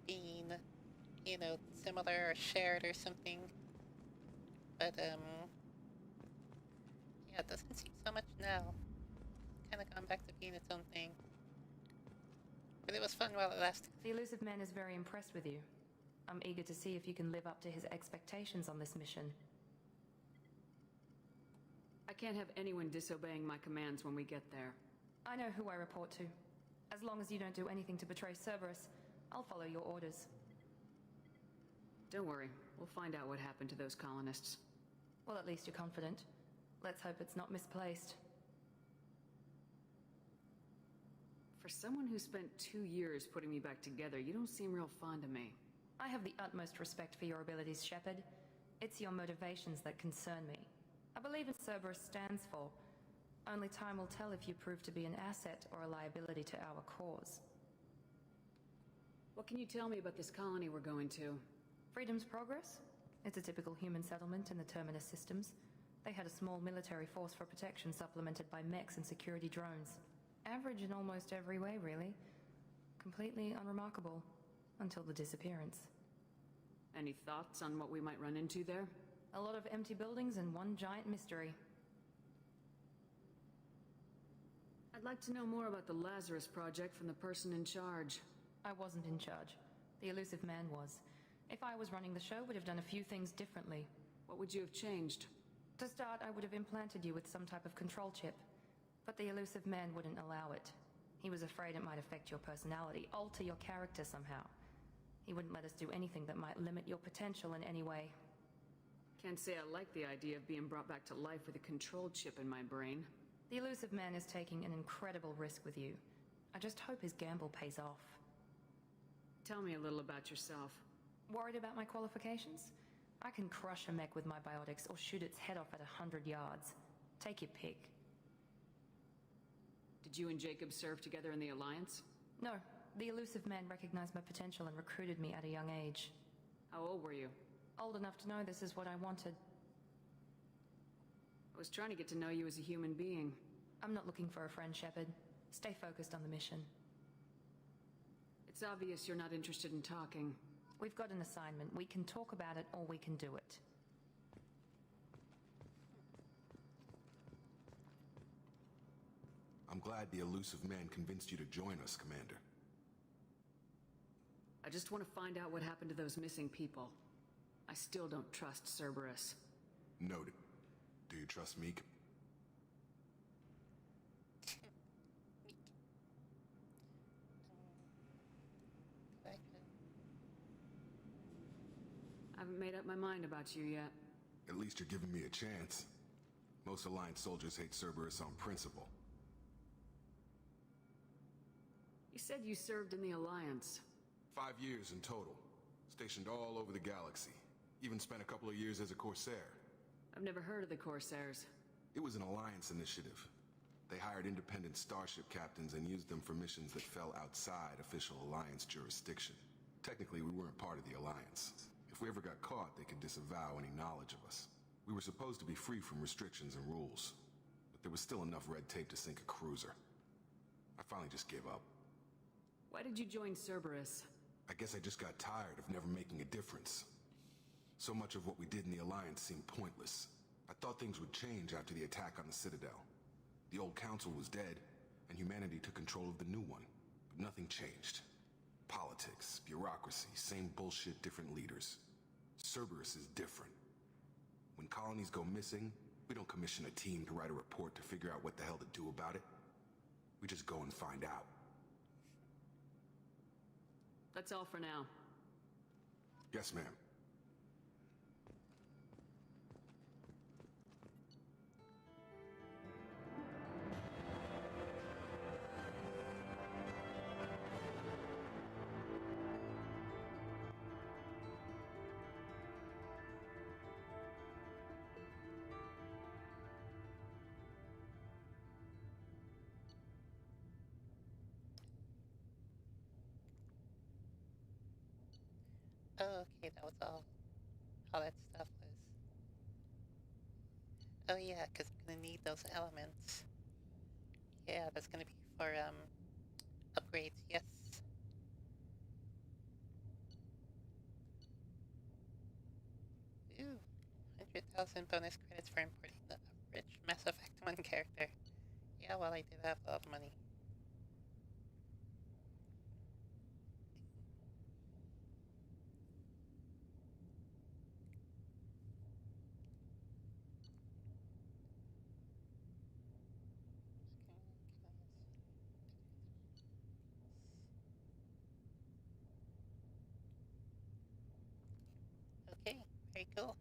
being, you know, similar or shared or something. But yeah, it doesn't seem so much now. Kind of gone back to being its own thing. But it was fun while it lasted. The Elusive Man is very impressed with you. I'm eager to see if you can live up to his expectations on this mission. I can't have anyone disobeying my commands when we get there. I know who I report to. As long as you don't do anything to betray Cerberus, I'll follow your orders. Don't worry, we'll find out what happened to those colonists. Well, at least you're confident. Let's hope it's not misplaced. For someone who spent 2 years putting me back together, you don't seem real fond of me. I have the utmost respect for your abilities, Shepard. It's your motivations that concern me. I believe in Cerberus stands for. Only time will tell if you prove to be an asset or a liability to our cause. What can you tell me about this colony we're going to? Freedom's Progress? It's a typical human settlement in the Terminus systems. They had a small military force for protection supplemented by mechs and security drones. Average in almost every way, really. Completely unremarkable. Until the disappearance. Any thoughts on what we might run into there? A lot of empty buildings and one giant mystery. I'd like to know more about the Lazarus Project from the person in charge. I wasn't in charge. The Elusive Man was. If I was running the show, would have done a few things differently. What would you have changed? To start, I would have implanted you with some type of control chip. But the Elusive Man wouldn't allow it. He was afraid it might affect your personality, alter your character somehow. He wouldn't let us do anything that might limit your potential in any way. Can't say I like the idea of being brought back to life with a control chip in my brain. The elusive man is taking an incredible risk with you. I just hope his gamble pays off. Tell me a little about yourself. Worried about my qualifications? I can crush a mech with my biotics or shoot its head off at 100 yards. Take your pick. Did you and Jacob serve together in the Alliance? No, the elusive man recognized my potential and recruited me at a young age. How old were you? Old enough to know this is what I wanted. I was trying to get to know you as a human being. I'm not looking for a friend, Shepard. Stay focused on the mission. It's obvious you're not interested in talking. We've got an assignment. We can talk about it or we can do it. I'm glad the elusive man convinced you to join us, Commander. I just want to find out what happened to those missing people. I still don't trust Cerberus. Noted. Do you trust Meek? I haven't made up my mind about you yet. At least you're giving me a chance. Most Alliance soldiers hate Cerberus on principle. You said you served in the Alliance. 5 years in total. Stationed all over the galaxy. Even spent a couple of years as a Corsair. I've never heard of the Corsairs. It was an Alliance initiative. They hired independent starship captains and used them for missions that fell outside official Alliance jurisdiction. Technically, we weren't part of the Alliance. If we ever got caught, they could disavow any knowledge of us. We were supposed to be free from restrictions and rules, but there was still enough red tape to sink a cruiser. I finally just gave up. Why did you join Cerberus? I guess I just got tired of never making a difference. So much of what we did in the Alliance seemed pointless. I thought things would change after the attack on the Citadel. The old council was dead, and humanity took control of the new one. But nothing changed. Politics, bureaucracy, same bullshit, different leaders. Cerberus is different. When colonies go missing, we don't commission a team to write a report to figure out what the hell to do about it. We just go and find out. That's all for now. Yes, ma'am. Oh, okay, that was all that stuff was. Oh yeah, because I'm gonna need those elements. Yeah, that's gonna be for, upgrades, yes. Ooh, 100,000 bonus credits for importing the rich Mass Effect 1 character. Yeah, well, I do have a lot of money. Okay, very cool.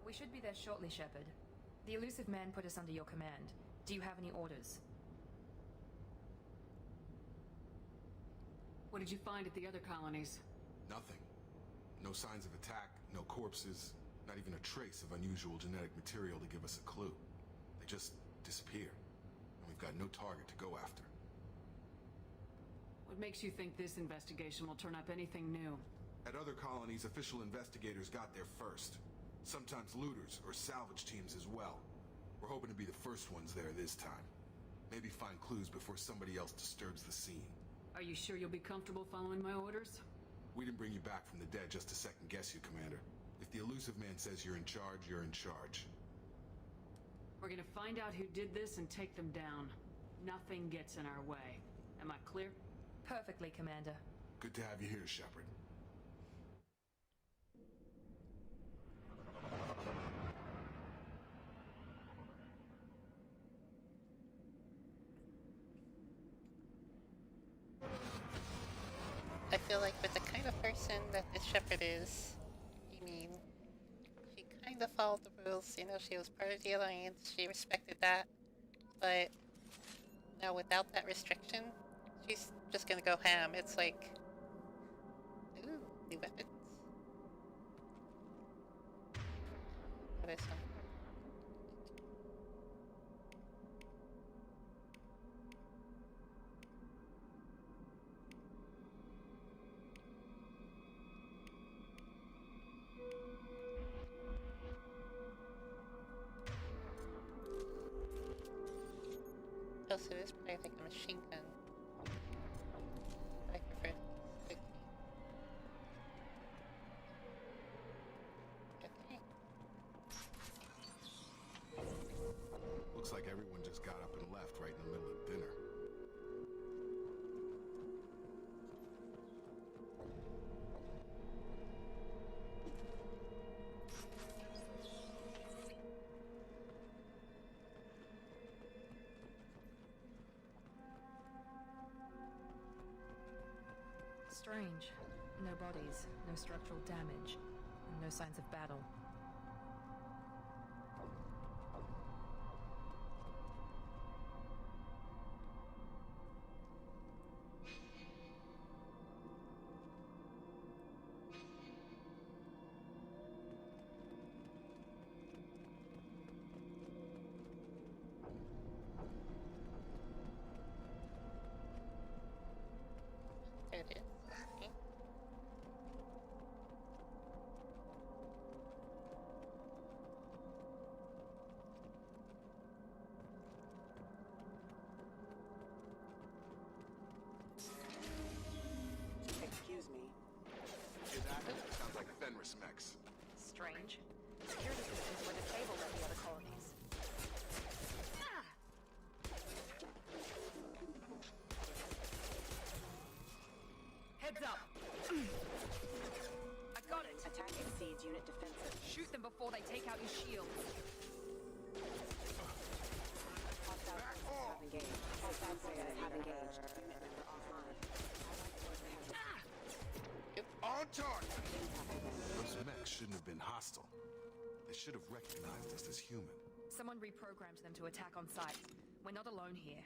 We should be there shortly, Shepard. The elusive man put us under your command. Do you have any orders? What did you find at the other colonies? Nothing. No signs of attack, no corpses, not even a trace of unusual genetic material to give us a clue. They just disappear, and we've got no target to go after. What makes you think this investigation will turn up anything new? At other colonies, official investigators got there first. Sometimes looters or salvage teams as well. We're hoping to be the first ones there this time. Maybe find clues before somebody else disturbs the scene. Are you sure you'll be comfortable following my orders? We didn't bring you back from the dead just to second guess you, Commander. If the elusive man says you're in charge, you're in charge. We're gonna find out who did this and take them down. Nothing gets in our way. Am I clear? Perfectly, Commander. Good to have you here, Shepard. I feel like with the kind of person that this Shepard is, she kind of followed the rules, she was part of the Alliance, she respected that, but now without that restriction, she's just gonna go ham. It's like, ooh, new weapons. What is one? Oh, so it is probably like a machine gun. I prefer quick. Okay. Looks like everyone just got up and left right in the middle of dinner. Strange. No bodies, no structural damage, and no signs of battle. There it is. Okay. Excuse me. Hear that? Sounds like Fenris mechs. Strange. Security systems were disabled at the other colonies. Heads up! I got it! Attack exceeds unit defensive. Shoot them before they take out your shields. Hostile have engaged. Hostile forces have engaged. Unit member offline. On target! Those mechs shouldn't have been hostile. They should have recognized us as human. Someone reprogrammed them to attack on sight. We're not alone here.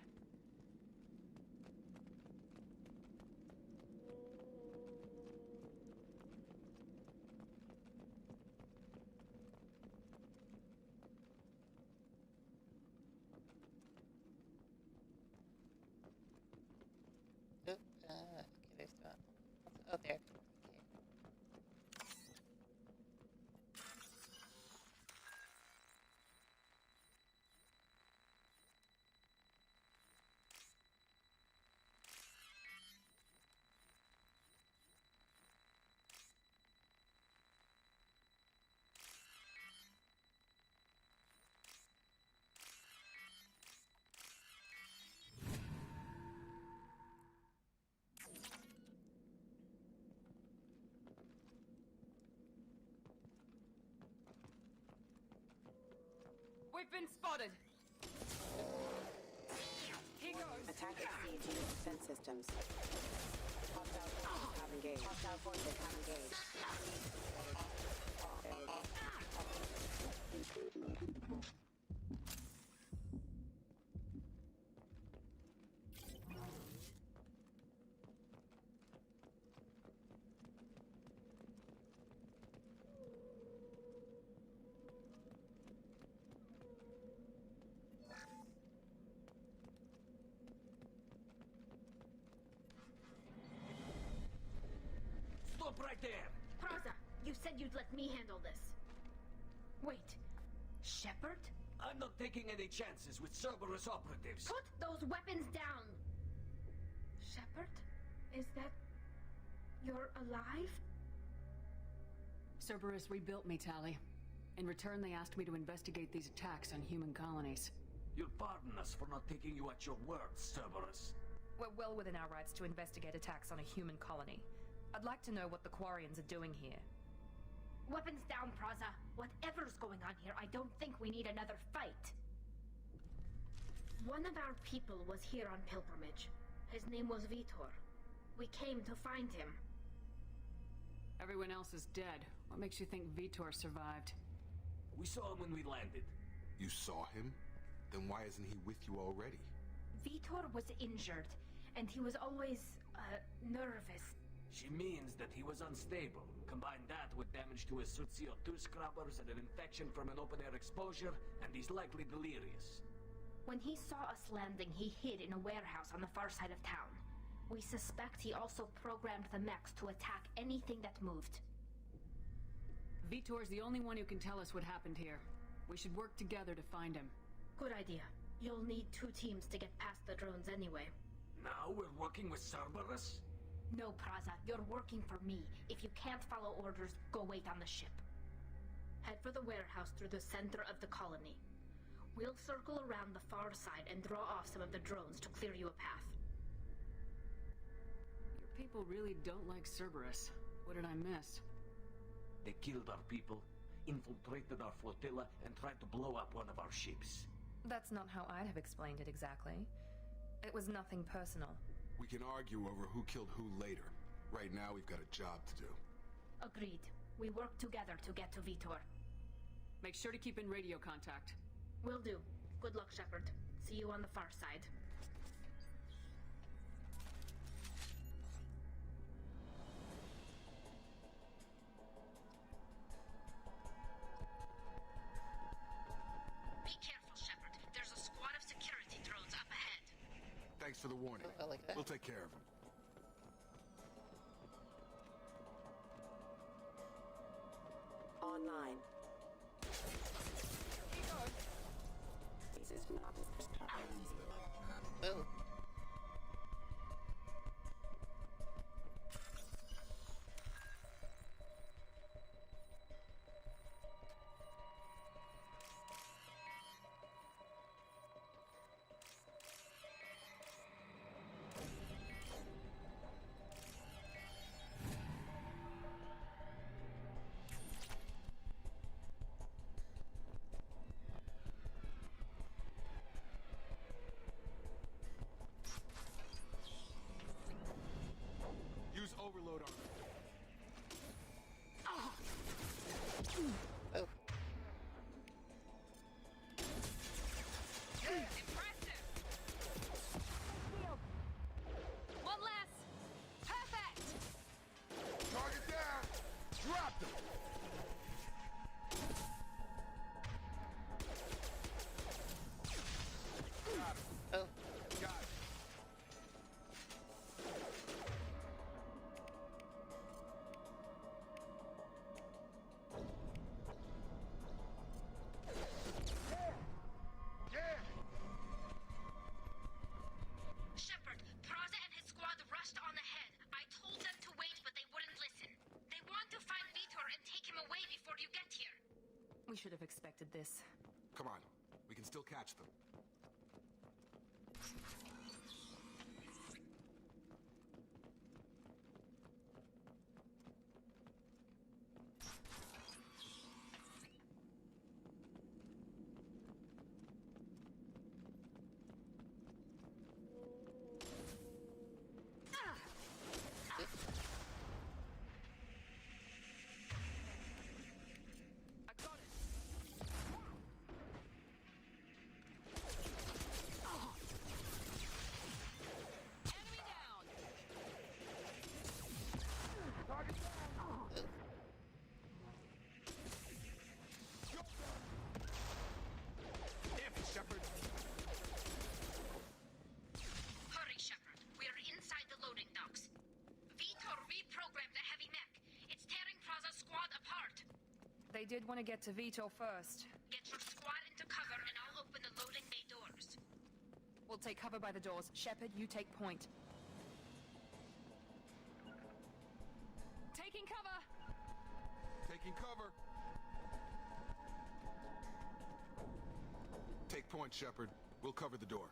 Oop, okay, there's one. Oh, there. Okay. We've been spotted! Here goes! Attack exceeds unit defense systems. Hostile forces have engaged. Hostile forces have engaged. Stop right there! Praza, you said you'd let me handle this. Wait, Shepard? I'm not taking any chances with Cerberus operatives. Put those weapons down! Shepard? Is that... you're alive? Cerberus rebuilt me, Tali. In return, they asked me to investigate these attacks on human colonies. You'll pardon us for not taking you at your word, Cerberus. We're well within our rights to investigate attacks on a human colony. I'd like to know what the Quarians are doing here. Weapons down, Praza. Whatever's going on here, I don't think we need another fight. One of our people was here on pilgrimage. His name was Vitor. We came to find him. Everyone else is dead. What makes you think Vitor survived? We saw him when we landed. You saw him? Then why isn't he with you already? Vitor was injured, and he was always, nervous. She means that he was unstable. Combine that with damage to his suit CO2 scrubbers and an infection from an open-air exposure, and he's likely delirious. When he saw us landing, he hid in a warehouse on the far side of town. We suspect he also programmed the mechs to attack anything that moved. Vitor's the only one who can tell us what happened here. We should work together to find him. Good idea. You'll need 2 teams to get past the drones anyway. Now we're working with Cerberus? No, Praza, you're working for me. If you can't follow orders, go wait on the ship. Head for the warehouse through the center of the colony. We'll circle around the far side and draw off some of the drones to clear you a path. Your people really don't like Cerberus. What did I miss? They killed our people, infiltrated our flotilla, and tried to blow up one of our ships. That's not how I'd have explained it exactly. It was nothing personal. We can argue over who killed who later. Right now, we've got a job to do. Agreed. We work together to get to Vitor. Make sure to keep in radio contact. Will do. Good luck, Shepard. See you on the far side. Be careful, Shepard. There's a squad of security drones up ahead. Thanks for the warning. I like that. We'll take care of them. Online. Oh. Use overload on them. Oh. Impressive! One less! Perfect! Target down! Drop them! Got him. Oh. Got it. Shepard, Praza and his squad rushed on ahead. I told them to wait, but they wouldn't listen. They want to find Vitor and take him away before you get here. We should have expected this. Come on. We can still catch them. I got it! Enemy down! Target down! Damn it, Shepard! Hurry, Shepard. We're inside the loading docks. Vitor reprogrammed the heavy mech. It's tearing Praza's squad apart. They did want to get to Vitor first. Get your squad into cover and I'll open the loading bay doors. We'll take cover by the doors. Shepard, you take point. Taking cover! Taking cover. point, Shepard. We'll cover the door.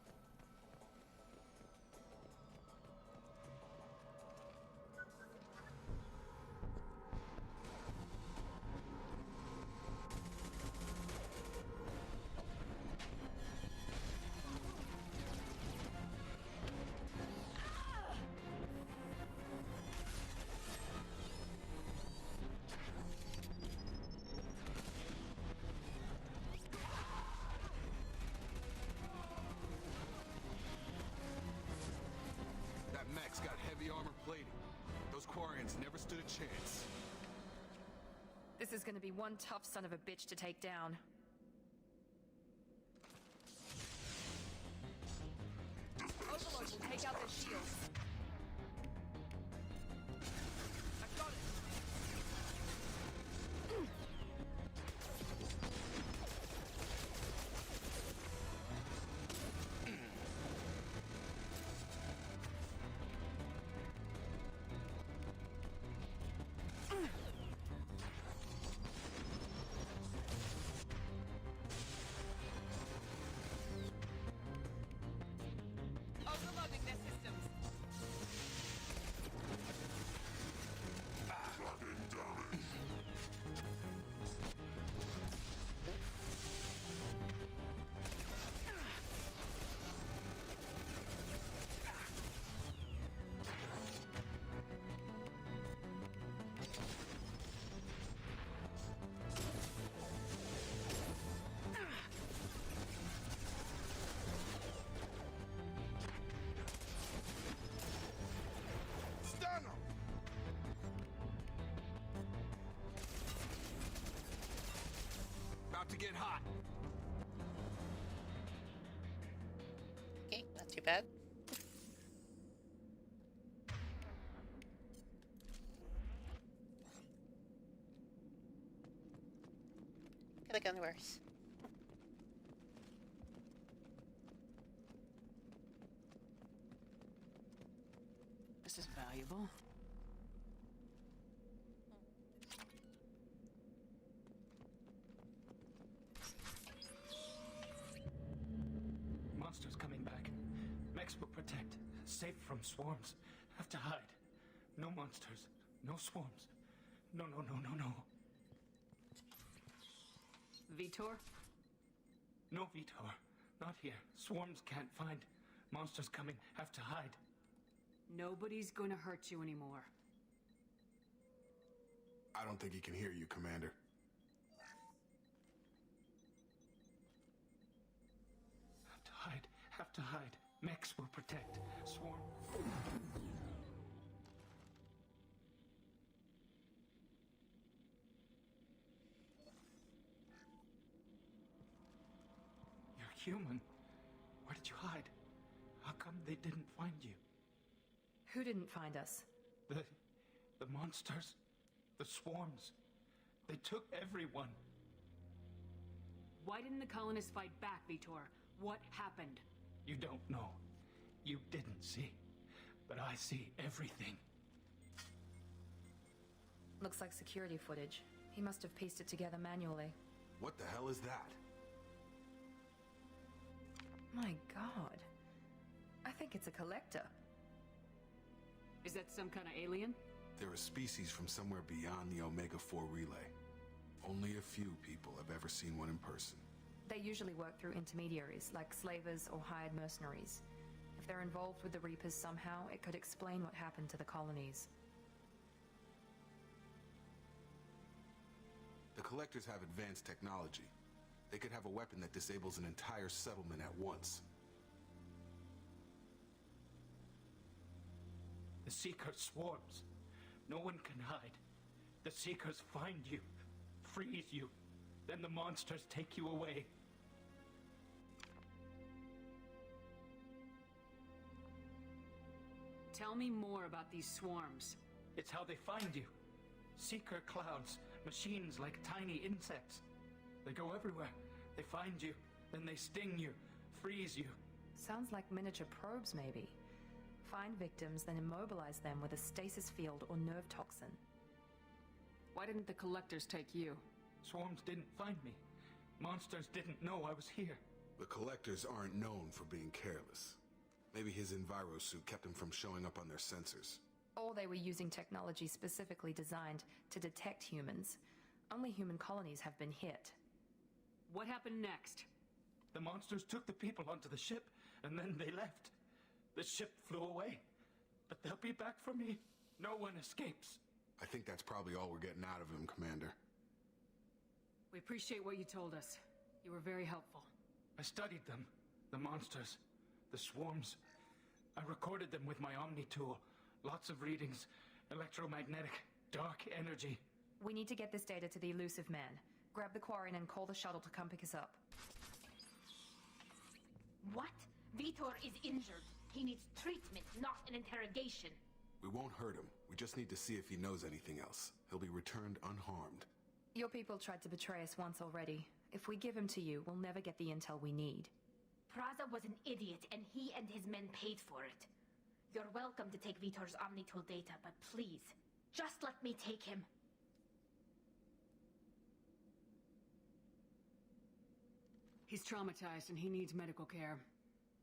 Mech's got heavy armor plating. Those Quarians never stood a chance. This is gonna be one tough son of a bitch to take down. Overlord will take out their shields. I've got it! Overloading their systems. Stun him! About to get hot. Okay, not too bad. Could have gone worse. This is valuable. Monsters coming back. Mechs will protect. Safe from swarms. Have to hide. No monsters. No swarms. No, no, no, no, no. Vitor? No, Vitor. Not here. Swarms can't find. Monsters coming. Have to hide. Nobody's gonna hurt you anymore. I don't think he can hear you, Commander. Have to hide. Have to hide. Mechs will protect. Swarm. You're human. Where did you hide? How come they didn't find you? Who didn't find us? The monsters. The swarms. They took everyone. Why didn't the colonists fight back, Vitor? What happened? You don't know. You didn't see. But I see everything. Looks like security footage. He must have pieced it together manually. What the hell is that? My god. I think it's a collector. Is that some kind of alien? They're a species from somewhere beyond the Omega-4 relay. Only a few people have ever seen one in person. They usually work through intermediaries, like slavers or hired mercenaries. If they're involved with the Reapers somehow, it could explain what happened to the colonies. The Collectors have advanced technology. They could have a weapon that disables an entire settlement at once. The Seeker swarms. No one can hide. The Seekers find you, freeze you, then the monsters take you away. Tell me more about these swarms. It's how they find you. Seeker clouds, machines like tiny insects. They go everywhere. They find you, then they sting you, freeze you. Sounds like miniature probes, maybe. Find victims, then immobilize them with a stasis field or nerve toxin. Why didn't the Collectors take you? Swarms didn't find me. Monsters didn't know I was here. The Collectors aren't known for being careless. Maybe his enviro suit kept him from showing up on their sensors. Or they were using technology specifically designed to detect humans. Only human colonies have been hit. What happened next? The monsters took the people onto the ship, and then they left. The ship flew away. But they'll be back for me. No one escapes. I think that's probably all we're getting out of him, Commander. We appreciate what you told us. You were very helpful. I studied them. The monsters. The swarms. I recorded them with my Omni tool. Lots of readings. Electromagnetic. Dark energy. We need to get this data to the elusive man. Grab the Quarren and call the shuttle to come pick us up. What? Vitor is injured. He needs treatment, not an interrogation. We won't hurt him. We just need to see if he knows anything else. He'll be returned unharmed. Your people tried to betray us once already. If we give him to you, we'll never get the intel we need. Praza was an idiot, and he and his men paid for it. You're welcome to take Vitor's Omnitool data, but please, just let me take him. He's traumatized and he needs medical care.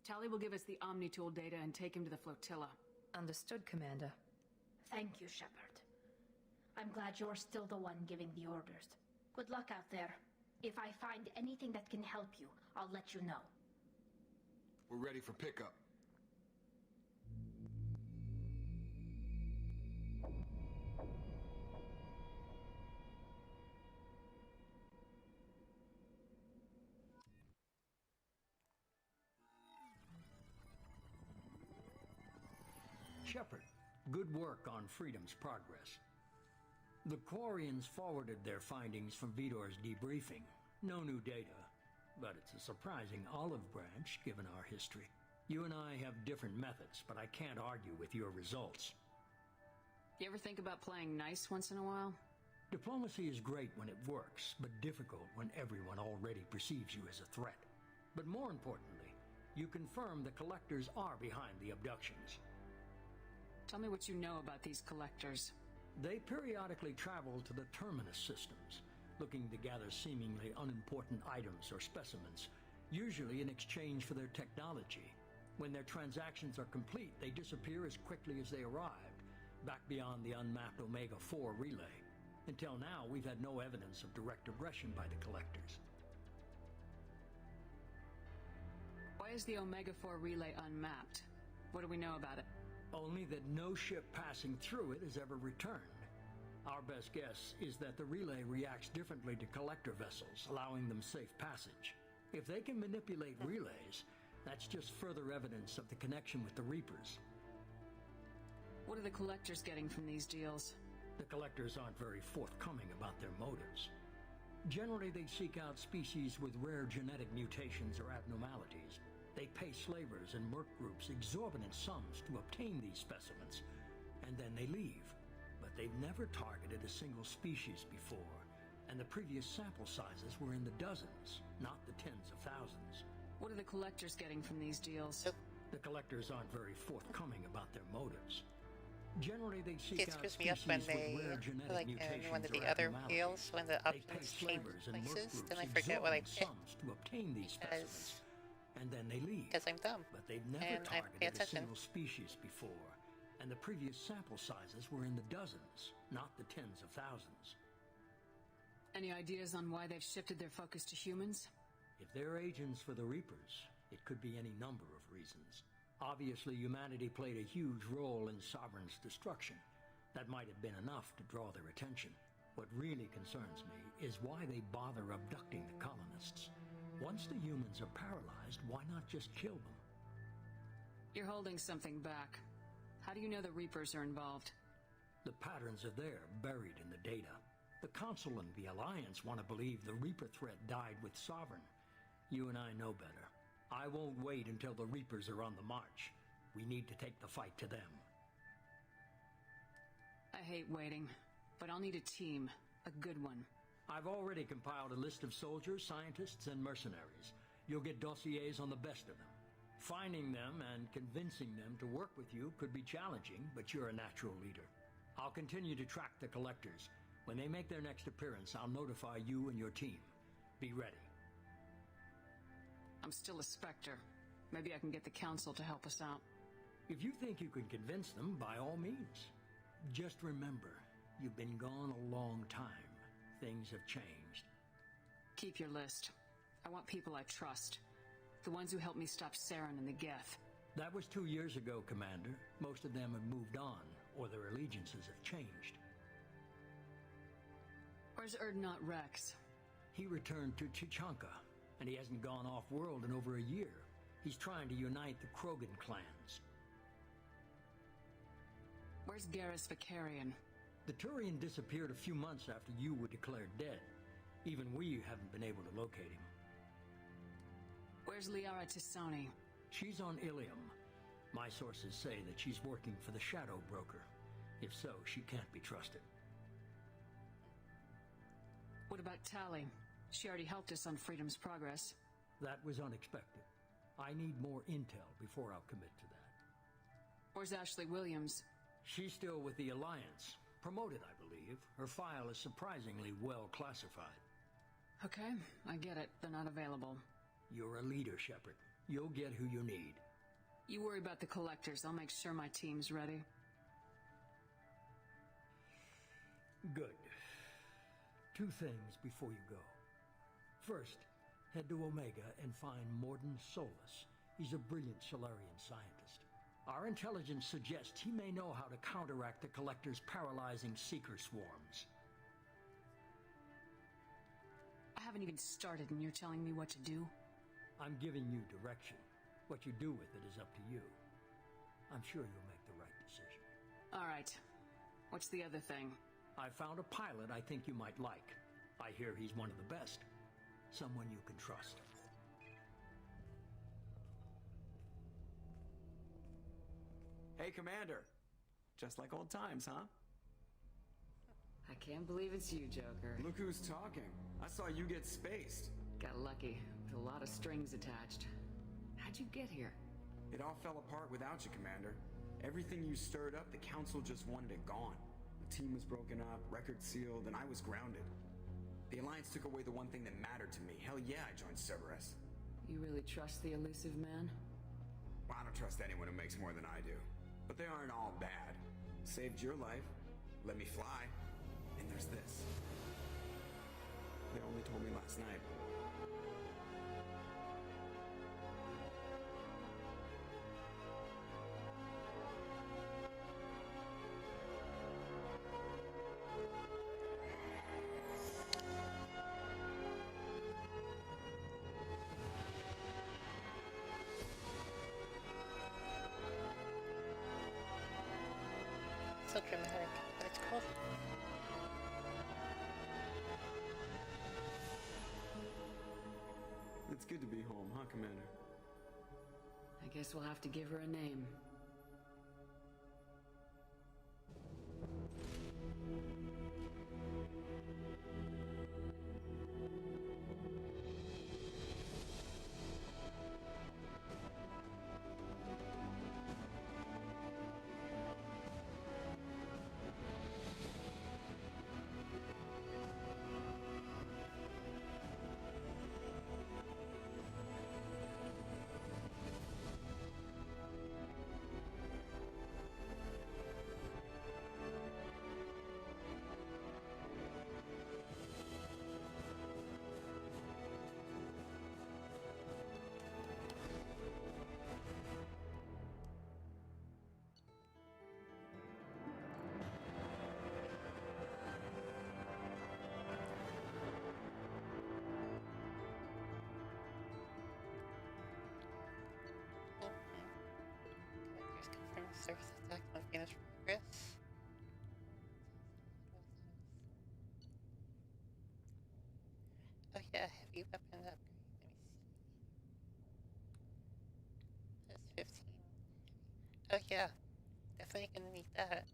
Tali will give us the Omnitool data and take him to the flotilla. Understood, Commander. Thank you, Shepard. I'm glad you're still the one giving the orders. Good luck out there. If I find anything that can help you, I'll let you know. We're ready for pickup. Shepard, good work on Freedom's progress. The Quarians forwarded their findings from Vitor's debriefing. No new data, but it's a surprising olive branch given our history. You and I have different methods, but I can't argue with your results. You ever think about playing nice once in a while? Diplomacy is great when it works, but difficult when everyone already perceives you as a threat. But more importantly, you confirm the Collectors are behind the abductions. Tell me what you know about these Collectors. They periodically travel to the Terminus systems, looking to gather seemingly unimportant items or specimens, usually in exchange for their technology. When their transactions are complete, they disappear as quickly as they arrived, back beyond the unmapped Omega-4 relay. Until now, we've had no evidence of direct aggression by the Collectors. Why is the Omega-4 relay unmapped? What do we know about it? Only that no ship passing through it has ever returned. Our best guess is that the relay reacts differently to Collector vessels, allowing them safe passage. If they can manipulate relays, that's just further evidence of the connection with the Reapers. What are the Collectors getting from these deals? The Collectors aren't very forthcoming about their motives. Generally, they seek out species with rare genetic mutations or abnormalities. They pay slavers and merc groups exorbitant sums to obtain these specimens, and then they leave. But they've never targeted a single species before, and the previous sample sizes were in the dozens, not the tens of thousands. What are the Collectors getting from these deals? The Collectors aren't very forthcoming about their motives. Generally, they seek It out screws me up when species with they, rare genetic like mutations in one of or the other abnormalities. wheels, when the They pay options change slavers and merc places, groups then I forget what I exorbitant picked. sums to obtain these specimens, and then they leave. Because I'm dumb. But they've never And I pay targeted a attention. single species before, and the previous sample sizes were in the dozens, not the tens of thousands. Any ideas on why they've shifted their focus to humans? If they're agents for the Reapers, it could be any number of reasons. Obviously, humanity played a huge role in Sovereign's destruction. That might have been enough to draw their attention. What really concerns me is why they bother abducting the colonists. Once the humans are paralyzed, why not just kill them? You're holding something back. How do you know the Reapers are involved? The patterns are there, buried in the data. The Council and the Alliance want to believe the Reaper threat died with Sovereign. You and I know better. I won't wait until the Reapers are on the march. We need to take the fight to them. I hate waiting, but I'll need a team. A good one. I've already compiled a list of soldiers, scientists, and mercenaries. You'll get dossiers on the best of them. Finding them and convincing them to work with you could be challenging, but you're a natural leader. I'll continue to track the Collectors. When they make their next appearance, I'll notify you and your team. Be ready. I'm still a Spectre. Maybe I can get the Council to help us out. If you think you can convince them, by all means. Just remember, you've been gone a long time. Things have changed. Keep your list. I want people I trust. The ones who helped me stop Saren and the Geth. That was 2 years ago, Commander. Most of them have moved on, or their allegiances have changed. Where's Erdnot Rex? He returned to Chichanka, and he hasn't gone off-world in over a year. He's trying to unite the Krogan clans. Where's Garrus Vicarian? The Turian disappeared a few months after you were declared dead. Even we haven't been able to locate him. Where's Liara Tisoni? She's on Ilium. My sources say that she's working for the Shadow Broker. If so, she can't be trusted. What about Tali? She already helped us on Freedom's Progress. That was unexpected. I need more intel before I'll commit to that. Where's Ashley Williams? She's still with the Alliance. Promoted, I believe. Her file is surprisingly well classified. Okay, I get it. They're not available. You're a leader, Shepard. You'll get who you need. You worry about the collectors. I'll make sure my team's ready. Good. 2 things before you go. First, head to Omega and find Morden Solus. He's a brilliant Solarian scientist. Our intelligence suggests he may know how to counteract the Collector's paralyzing Seeker swarms. I haven't even started and you're telling me what to do? I'm giving you direction. What you do with it is up to you. I'm sure you'll make the right decision. All right. What's the other thing? I found a pilot I think you might like. I hear he's one of the best. Someone you can trust. Hey, Commander. Just like old times, huh? I can't believe it's you, Joker. Look who's talking. I saw you get spaced. Got lucky, with a lot of strings attached. How'd you get here? It all fell apart without you, Commander. Everything you stirred up, the Council just wanted it gone. The team was broken up, records sealed, and I was grounded. The Alliance took away the one thing that mattered to me. Hell yeah, I joined Cerberus. You really trust the elusive man? Well, I don't trust anyone who makes more than I do. But they aren't all bad. Saved your life, let me fly, and there's this. They only told me last night. So dramatic, but it's cool. It's good to be home, huh, Commander? I guess we'll have to give her a name. Surface attack on finished progress. Oh yeah, heavy weapon upgrade. Let me see. That's 15. Oh yeah, definitely gonna need that.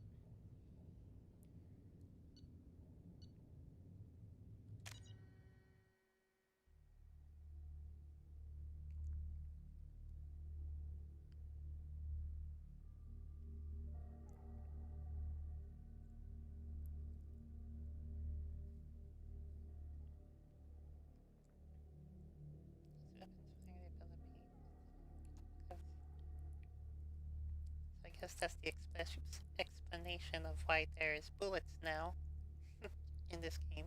guess that's the explanation of why there's bullets now in this game.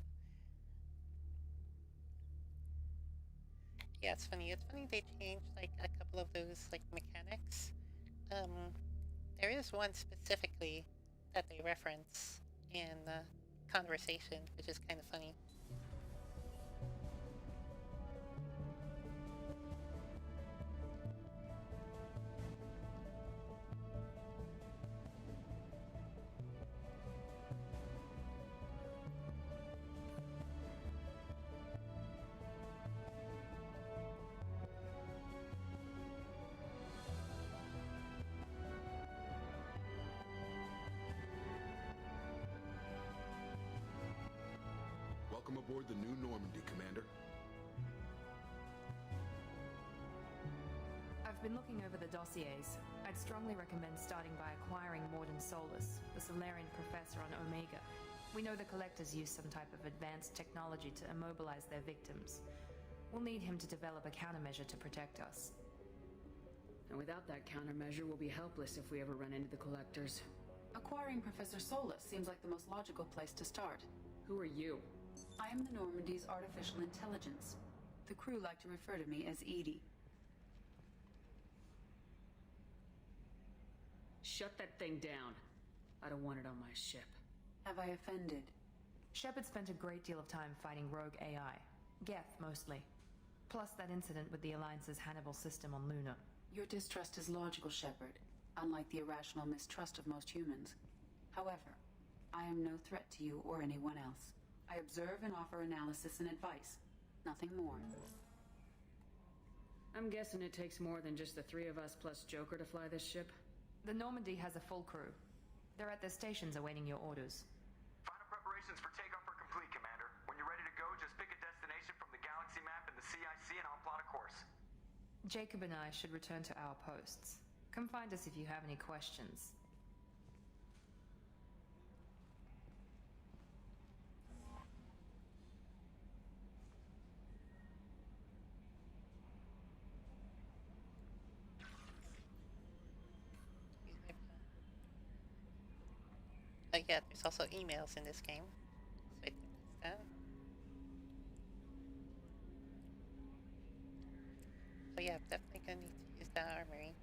Yeah, it's funny. It's funny they changed like a couple of those like mechanics. There is one specifically that they reference in conversation, which is kind of funny. Welcome aboard the new Normandy, Commander. I've been looking over the dossiers. I'd strongly recommend starting by acquiring Morden Solus, the Solarian professor on Omega. We know the Collectors use some type of advanced technology to immobilize their victims. We'll need him to develop a countermeasure to protect us. And without that countermeasure, we'll be helpless if we ever run into the Collectors. Acquiring Professor Solus seems like the most logical place to start. Who are you? I am the Normandy's artificial intelligence. The crew like to refer to me as Edie. Shut that thing down. I don't want it on my ship. Have I offended? Shepard spent a great deal of time fighting rogue AI. Geth, mostly. Plus that incident with the Alliance's Hannibal system on Luna. Your distrust is logical, Shepard, unlike the irrational mistrust of most humans. However, I am no threat to you or anyone else. I observe and offer analysis and advice. Nothing more. I'm guessing it takes more than just the three of us plus Joker to fly this ship? The Normandy has a full crew. They're at their stations awaiting your orders. Final preparations for takeoff are complete, Commander. When you're ready to go, just pick a destination from the galaxy map and the CIC and I'll plot a course. Jacob and I should return to our posts. Come find us if you have any questions. Oh yeah, there's also emails in this game. So I think that's that. Oh yeah, definitely gonna need to use the armory.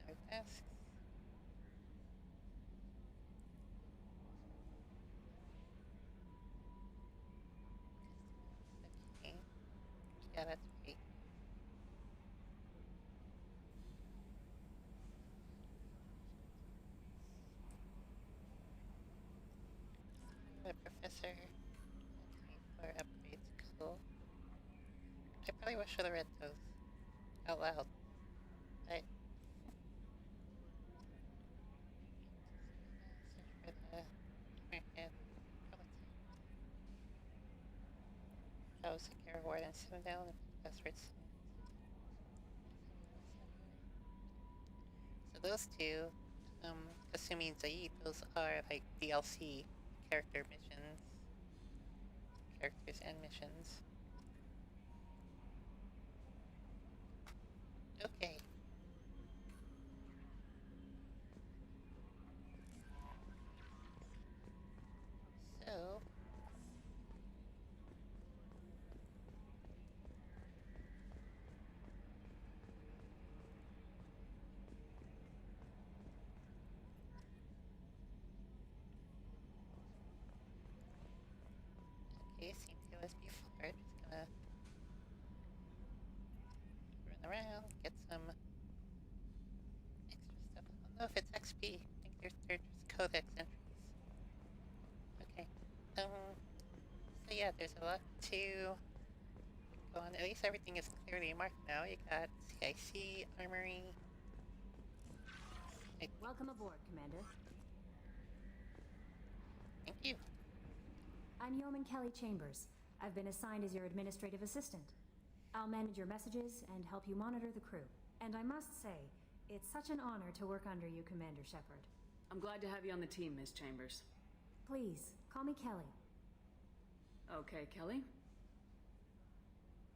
No tasks. Okay. Yeah, that's great. The professor for upgrades, cool. I probably should have read those out loud. Right. Search for the American Oh, secure ward and sim down passwords. So those two, assuming Zaid, those are like DLC characters and missions. Okay. So okay, same deal as before. Just gonna run around, get some extra stuff. I don't know if it's XP. I think they're just codex entries. Okay. So yeah, there's a lot to go on. At least everything is clearly marked now. You got CIC, armory. Welcome aboard, Commander. Thank you. I'm Yeoman Kelly Chambers. I've been assigned as your administrative assistant. I'll manage your messages and help you monitor the crew. And I must say, it's such an honor to work under you, Commander Shepard. I'm glad to have you on the team, Miss Chambers. Please, call me Kelly. Okay, Kelly?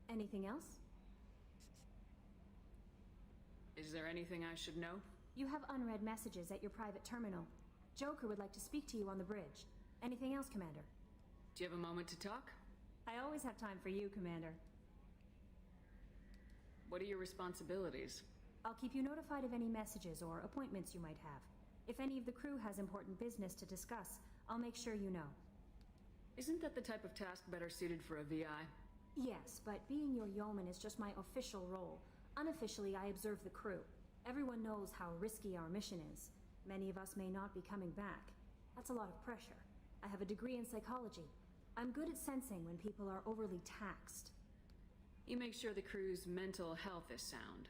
Anything else? Is there anything I should know? You have unread messages at your private terminal. Joker would like to speak to you on the bridge. Anything else, Commander? Do you have a moment to talk? I always have time for you, Commander. What are your responsibilities? I'll keep you notified of any messages or appointments you might have. If any of the crew has important business to discuss, I'll make sure you know. Isn't that the type of task better suited for a VI? Yes, but being your yeoman is just my official role. Unofficially, I observe the crew. Everyone knows how risky our mission is. Many of us may not be coming back. That's a lot of pressure. I have a degree in psychology. I'm good at sensing when people are overly taxed. You make sure the crew's mental health is sound.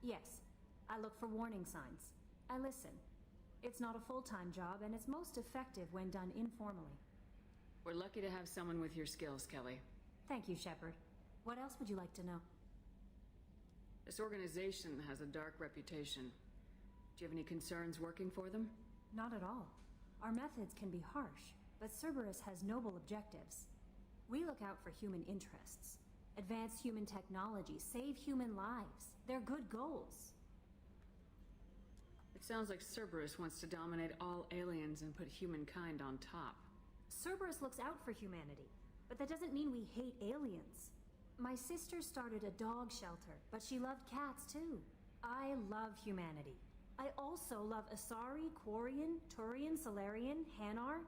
Yes. I look for warning signs. I listen. It's not a full-time job, and it's most effective when done informally. We're lucky to have someone with your skills, Kelly. Thank you, Shepard. What else would you like to know? This organization has a dark reputation. Do you have any concerns working for them? Not at all. Our methods can be harsh, but Cerberus has noble objectives. We look out for human interests. Advance human technology, save human lives. They're good goals. It sounds like Cerberus wants to dominate all aliens and put humankind on top. Cerberus looks out for humanity, but that doesn't mean we hate aliens. My sister started a dog shelter, but she loved cats too. I love humanity. I also love Asari, Quarian, Turian, Solarian, Hanar.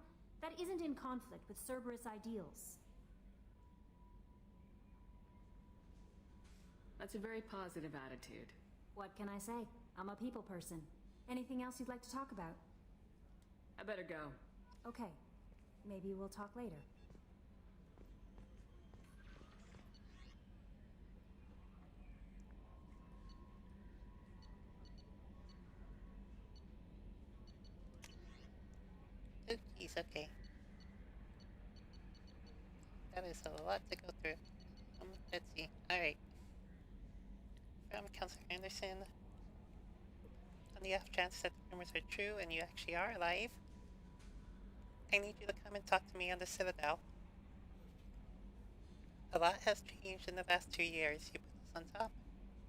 That isn't in conflict with Cerberus ideals. That's a very positive attitude. What can I say? I'm a people person. Anything else you'd like to talk about? I better go. Okay. Maybe we'll talk later. He's okay. That is a lot to go through. Let's see. Alright. From Counselor Anderson. On the off chance that the rumors are true and you actually are alive, I need you to come and talk to me on the Citadel. A lot has changed in the last 2 years. You put us on top,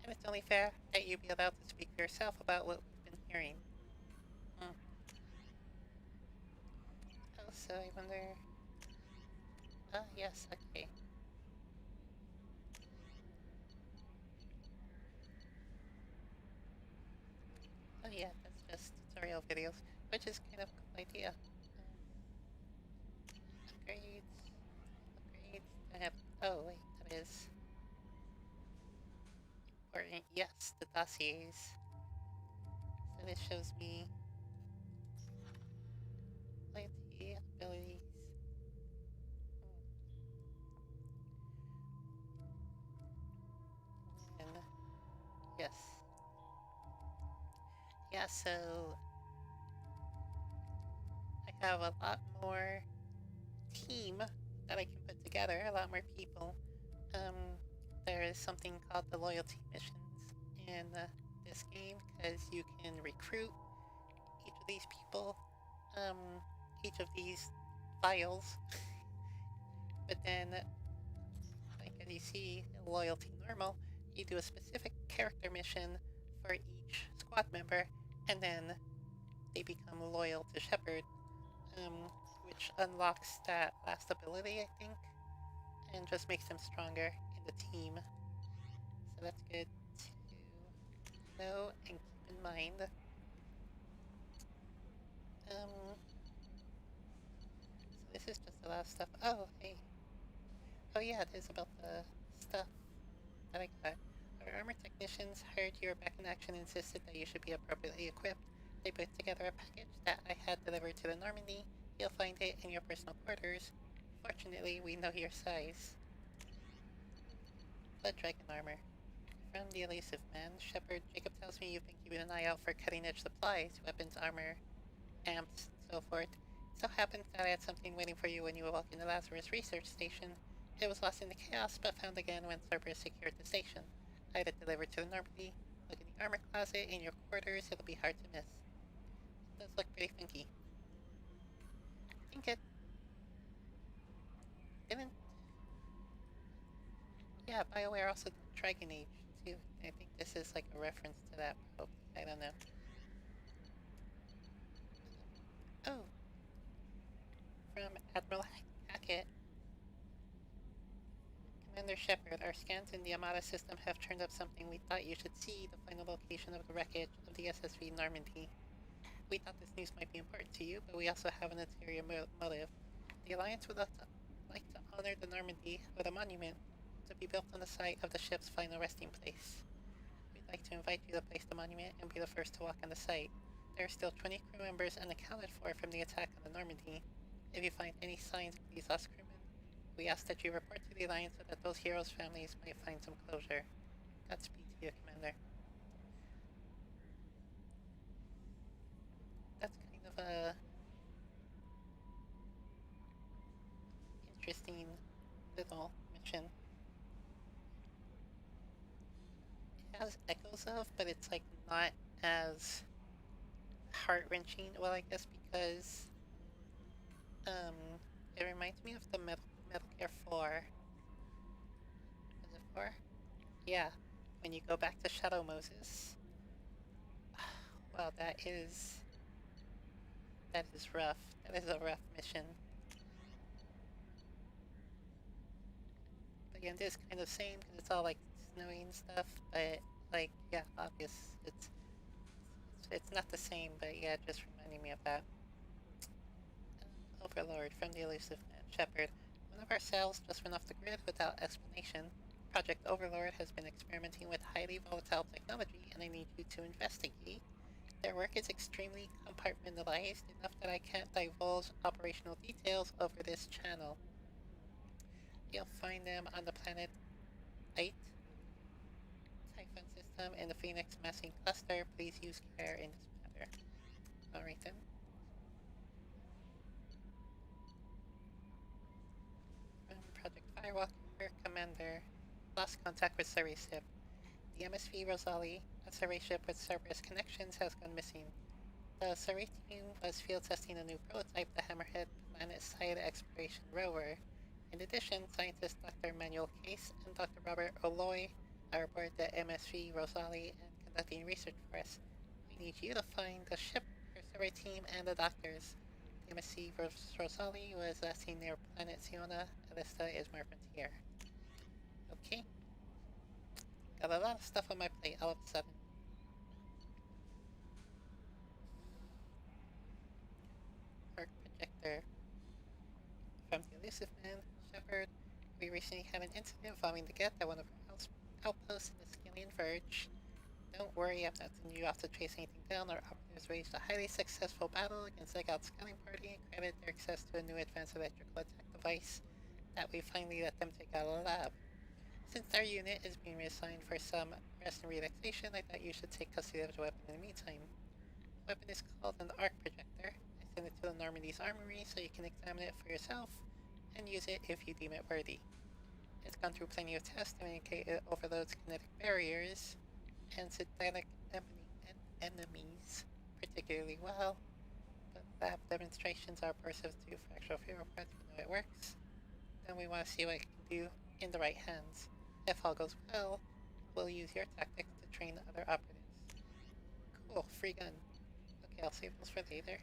and it's only fair that you be allowed to speak for yourself about what we've been hearing. So I wonder... Ah, yes, okay. Oh yeah, that's just tutorial videos, which is kind of a cool idea. Upgrades, I have... Oh wait, that is... Or, yes, the dossiers. So this shows me... Loyalty, abilities... And... Yes. Yeah, so... I have a lot more team that I can put together, a lot more people. There is something called the loyalty missions in this game, because you can recruit each of these people, each of these files, but then, like as you see, loyalty normal, you do a specific character mission for each squad member, and then they become loyal to Shepard, which unlocks that last ability, I think, and just makes them stronger in the team. So that's good to know and keep in mind. So this is just a lot of stuff. Oh, hey. Oh yeah, it is about the stuff that I got. Our armor technicians heard you were back in action and insisted that you should be appropriately equipped. They put together a package that I had delivered to the Normandy. You'll find it in your personal quarters. Fortunately, we know your size. Blood Dragon armor. From the elusive man, Shepard, Jacob tells me you've been keeping an eye out for cutting-edge supplies, weapons, armor, amps, so forth. It so happens that I had something waiting for you when you walked in the Lazarus research station. It was lost in the chaos, but found again when Cerberus secured the station. I had it delivered to the Normandy. Look in the armor closet in your quarters, it'll be hard to miss. It does look pretty funky. I think it... didn't... Yeah, BioWare also did Dragon Age, too. I think this is like a reference to that, probably. I don't know. Oh, from Admiral Hackett. Commander Shepard, our scans in the Armada system have turned up something we thought you should see, the final location of the wreckage of the SSV Normandy. We thought this news might be important to you, but we also have an ulterior motive. The Alliance would like to honor the Normandy with a monument to be built on the site of the ship's final resting place. We'd like to invite you to place the monument and be the first to walk on the site. There are still 20 crew members unaccounted for from the attack on the Normandy. If you find any signs of these lost crewmen, we ask that you report to the Alliance so that those heroes' families might find some closure. Godspeed to you, Commander. That's kind of a interesting little mission. It has echoes of, but it's like not as heart-wrenching. Well, I guess because it reminds me of the Metal Gear 4. Is it 4? Yeah. When you go back to Shadow Moses. Well, that is rough. That is a rough mission. But yeah, it is kind of same because it's all like snowy and stuff. But like, yeah, obvious. It's not the same. But yeah, just reminding me of that. Overlord from the elusive man Shepard. One of our cells just went off the grid without explanation. Project Overlord has been experimenting with highly volatile technology, and I need you to investigate. Their work is extremely compartmentalized, enough that I can't divulge operational details over this channel. You'll find them on the planet 8 Typhon system in the Phoenix Massing Cluster. Please use care in this matter. Alright then. Project Firewalker, Commander. Lost contact with Surrey ship. The MSV Rosali, a Surrey ship with Cerberus connections, has gone missing. The Surrey team was field testing a new prototype, the Hammerhead Planet-Side Exploration Rover. In addition, scientists Dr. Manuel Case and Dr. Robert Oloy are aboard the MSV Rosali and conducting research for us. We need you to find the ship, her Surrey team, and the doctors. The MSC Rosali was last seen near planet Siona. Alista is my frontier. Okay. Got a lot of stuff on my plate all of a sudden. Arc projector. From the elusive man, Shepard, we recently had an incident involving the Geth at one of our outposts in the Skillian Verge. Don't worry, I'm not sending you off to chase anything down. Our operatives waged a highly successful battle against the Gout scouting party and granted their access to a new advanced electrical attack device that we finally let them take out of the lab. Since our unit is being reassigned for some rest and relaxation, I thought you should take custody of the weapon in the meantime. The weapon is called an arc projector. I sent it to the Normandy's armory so you can examine it for yourself and use it if you deem it worthy. It's gone through plenty of tests to indicate it overloads kinetic barriers and synthetic enemies particularly well, but lab demonstrations are positive to fractional hero parts. We know it works. Then we want to see what it can do in the right hands. If all goes well, we'll use your tactics to train other operatives. Cool, free gun. Okay, I'll save those for later.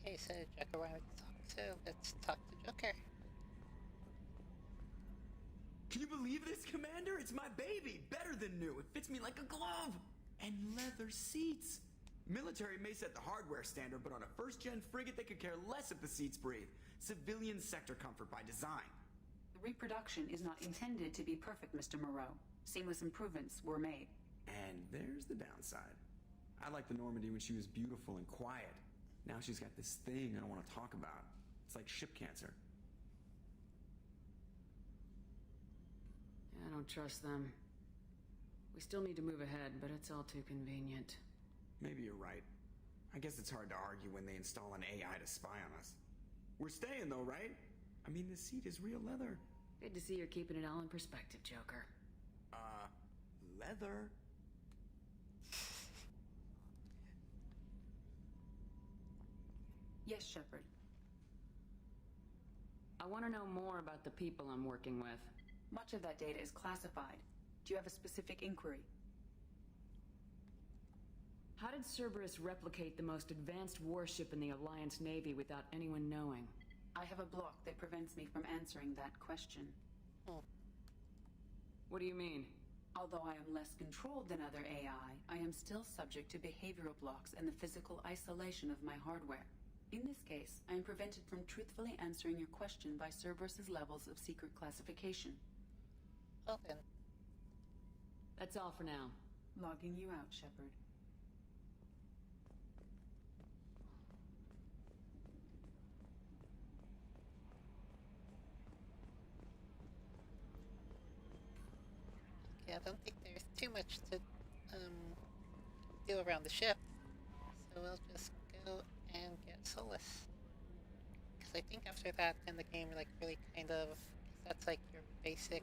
Okay, so Joker wanted to talk, so let's talk to Joker. Can you believe this, Commander? It's my baby! Better than new! It fits me like a glove! And leather seats! Military may set the hardware standard, but on a first-gen frigate they could care less if the seats breathe. Civilian sector comfort by design. The reproduction is not intended to be perfect, Mr. Moreau. Seamless improvements were made. And there's the downside. I liked the Normandy when she was beautiful and quiet. Now she's got this thing I don't want to talk about. It's like ship cancer. I don't trust them. We still need to move ahead, but it's all too convenient. Maybe you're right. I guess it's hard to argue when they install an AI to spy on us. We're staying though, right? I mean, this seat is real leather. Good to see you're keeping it all in perspective, Joker. Leather? Yes, Shepard. I want to know more about the people I'm working with. Much of that data is classified. Do you have a specific inquiry? How did Cerberus replicate the most advanced warship in the Alliance Navy without anyone knowing? I have a block that prevents me from answering that question. What do you mean? Although I am less controlled than other AI, I am still subject to behavioral blocks and the physical isolation of my hardware. In this case, I am prevented from truthfully answering your question by Cerberus's levels of secret classification. Well then. That's all for now. Logging you out, Shepard. Yeah, I don't think there's too much to do around the ship, so we'll just go and get Solus. Because I think after that, then the game like really kind of, that's like your basic.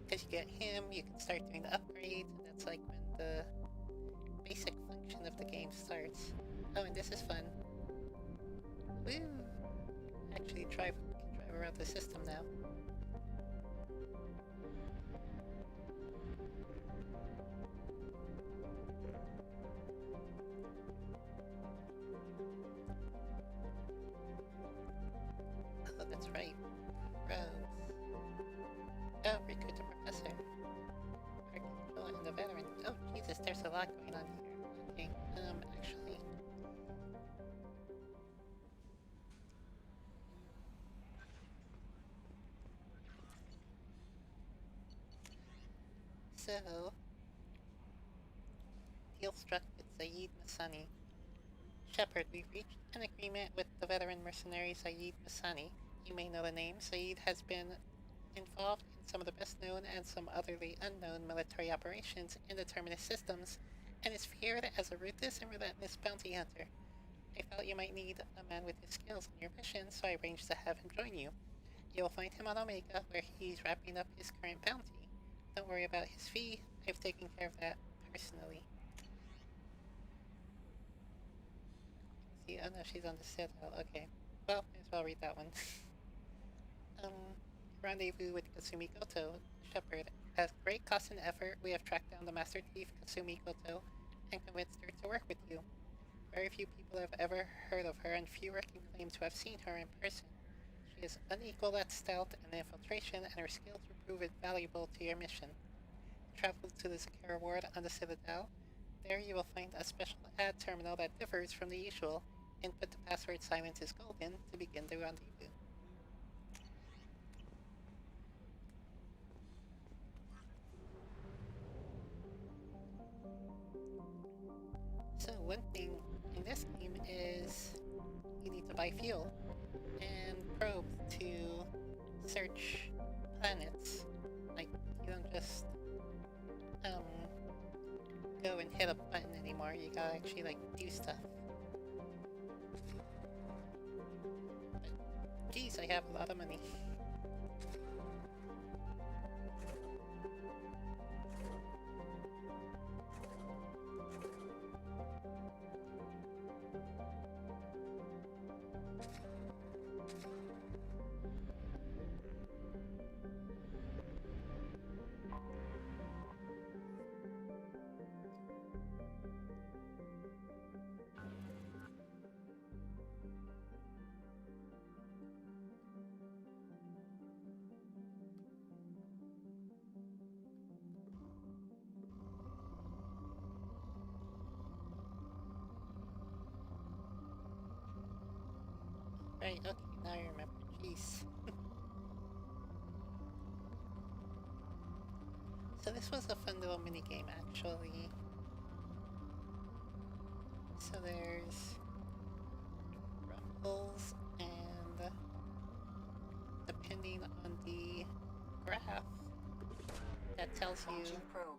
Because you get him, you can start doing the upgrades, and that's like when the basic function of the game starts. Oh, and this is fun. Woo! Actually, can drive around the system now. Oh, that's right. Rose. Oh, recruit the professor. Archangel and the veteran. Oh, Jesus, there's a lot going on here. Okay, actually. So, deal struck with Zaid Masani. Shepard, we've reached an agreement with the veteran mercenary Zaid Masani. You may know the name. Zaid has been involved in some of the best known and some otherly unknown military operations in the Terminus systems, and is feared as a ruthless and relentless bounty hunter. I felt you might need a man with his skills in your mission, so I arranged to have him join you. You'll find him on Omega, where he's wrapping up his current bounty. Don't worry about his fee, I've taken care of that personally. See, oh no, she's on the Citadel, okay. Well, might as well read that one. Rendezvous with Kasumi Goto. Shepard. At great cost and effort, we have tracked down the Master Thief Kasumi Goto and convinced her to work with you. Very few people have ever heard of her, and fewer can claim to have seen her in person. She is unequal at stealth and infiltration, and her skills will prove invaluable to your mission. Travel to the Zakara ward on the Citadel. There you will find a special ad terminal that differs from the usual. Input the password Silence is Golden to begin the rendezvous. So one thing in this game is you need to buy fuel and probe to search planets. Like, you don't just go and hit a button anymore, you gotta actually like do stuff. But, geez, I have a lot of money. Right, okay, now I remember. Jeez. So this was a fun little mini game, actually. So there's rumbles, and depending on the graph, that tells you. Launching probe.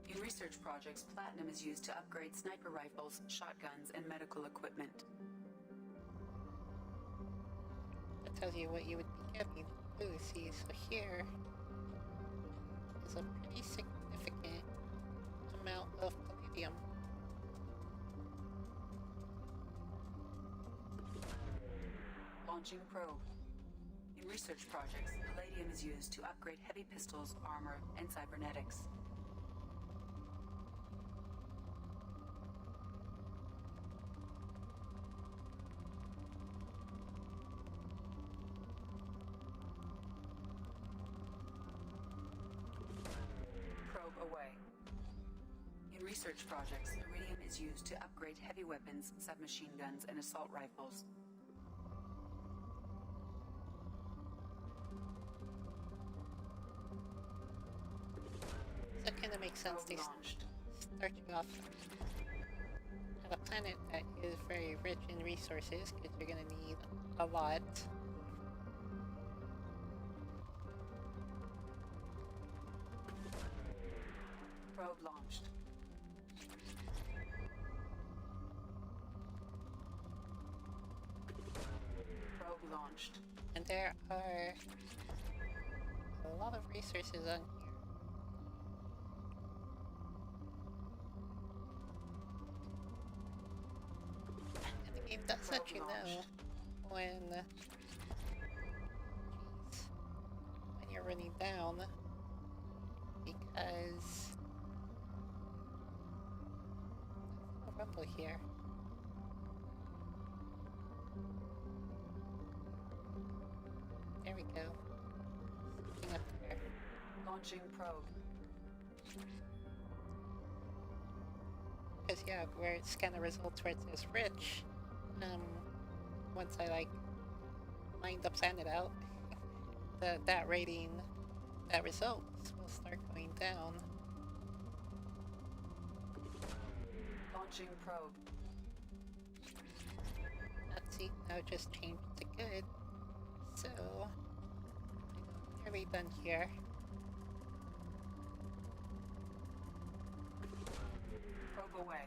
In research projects, platinum is used to upgrade sniper rifles, shotguns, and medical equipment. That tells you what you would be getting. Ooh, see, so here is a pretty significant amount of palladium. Launching probe. In research projects, palladium is used to upgrade heavy pistols, armor, and cybernetics. Probe away. In research projects, iridium is used to upgrade heavy weapons, submachine guns, and assault rifles. So it kind of makes sense they start you off at a planet that is very rich in resources, because you're going to need a lot. Probe launched. Probe launched. And there are a lot of resources on here. And the game does let you know when you're running down, because a rumble here. There we go. Something up there. Launching probe. Because yeah, where it's kind of results where it says rich, once I like mind the planet out, that rating, that results will start going down. Launching probe. Let's see, now it just changed to good. So, nearly done here. Probe away.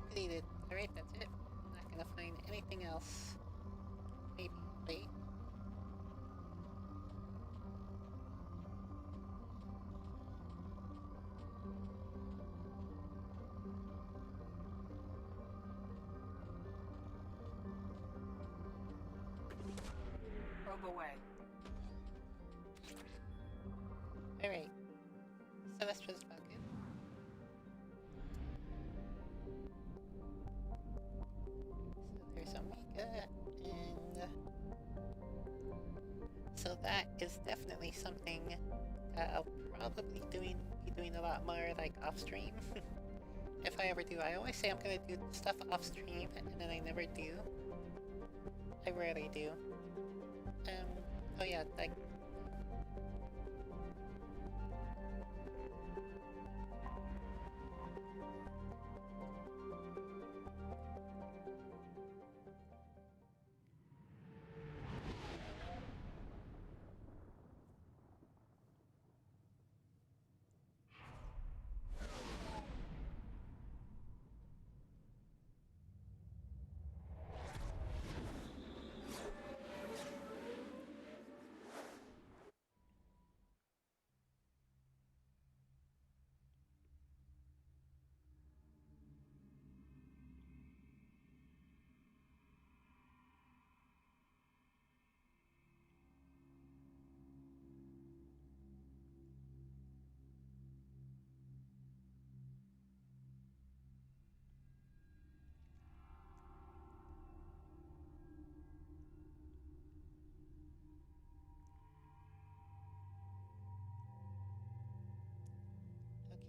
Completed. Alright, that's it. I'm not gonna find anything else. Maybe. Wait. Probe away. Alright. So that's just about good. So there's Omega, and so that is definitely something that I'll probably be doing a lot more like off stream. If I ever do. I always say I'm gonna do stuff off stream, and then I never do. I rarely do. Oh yeah, like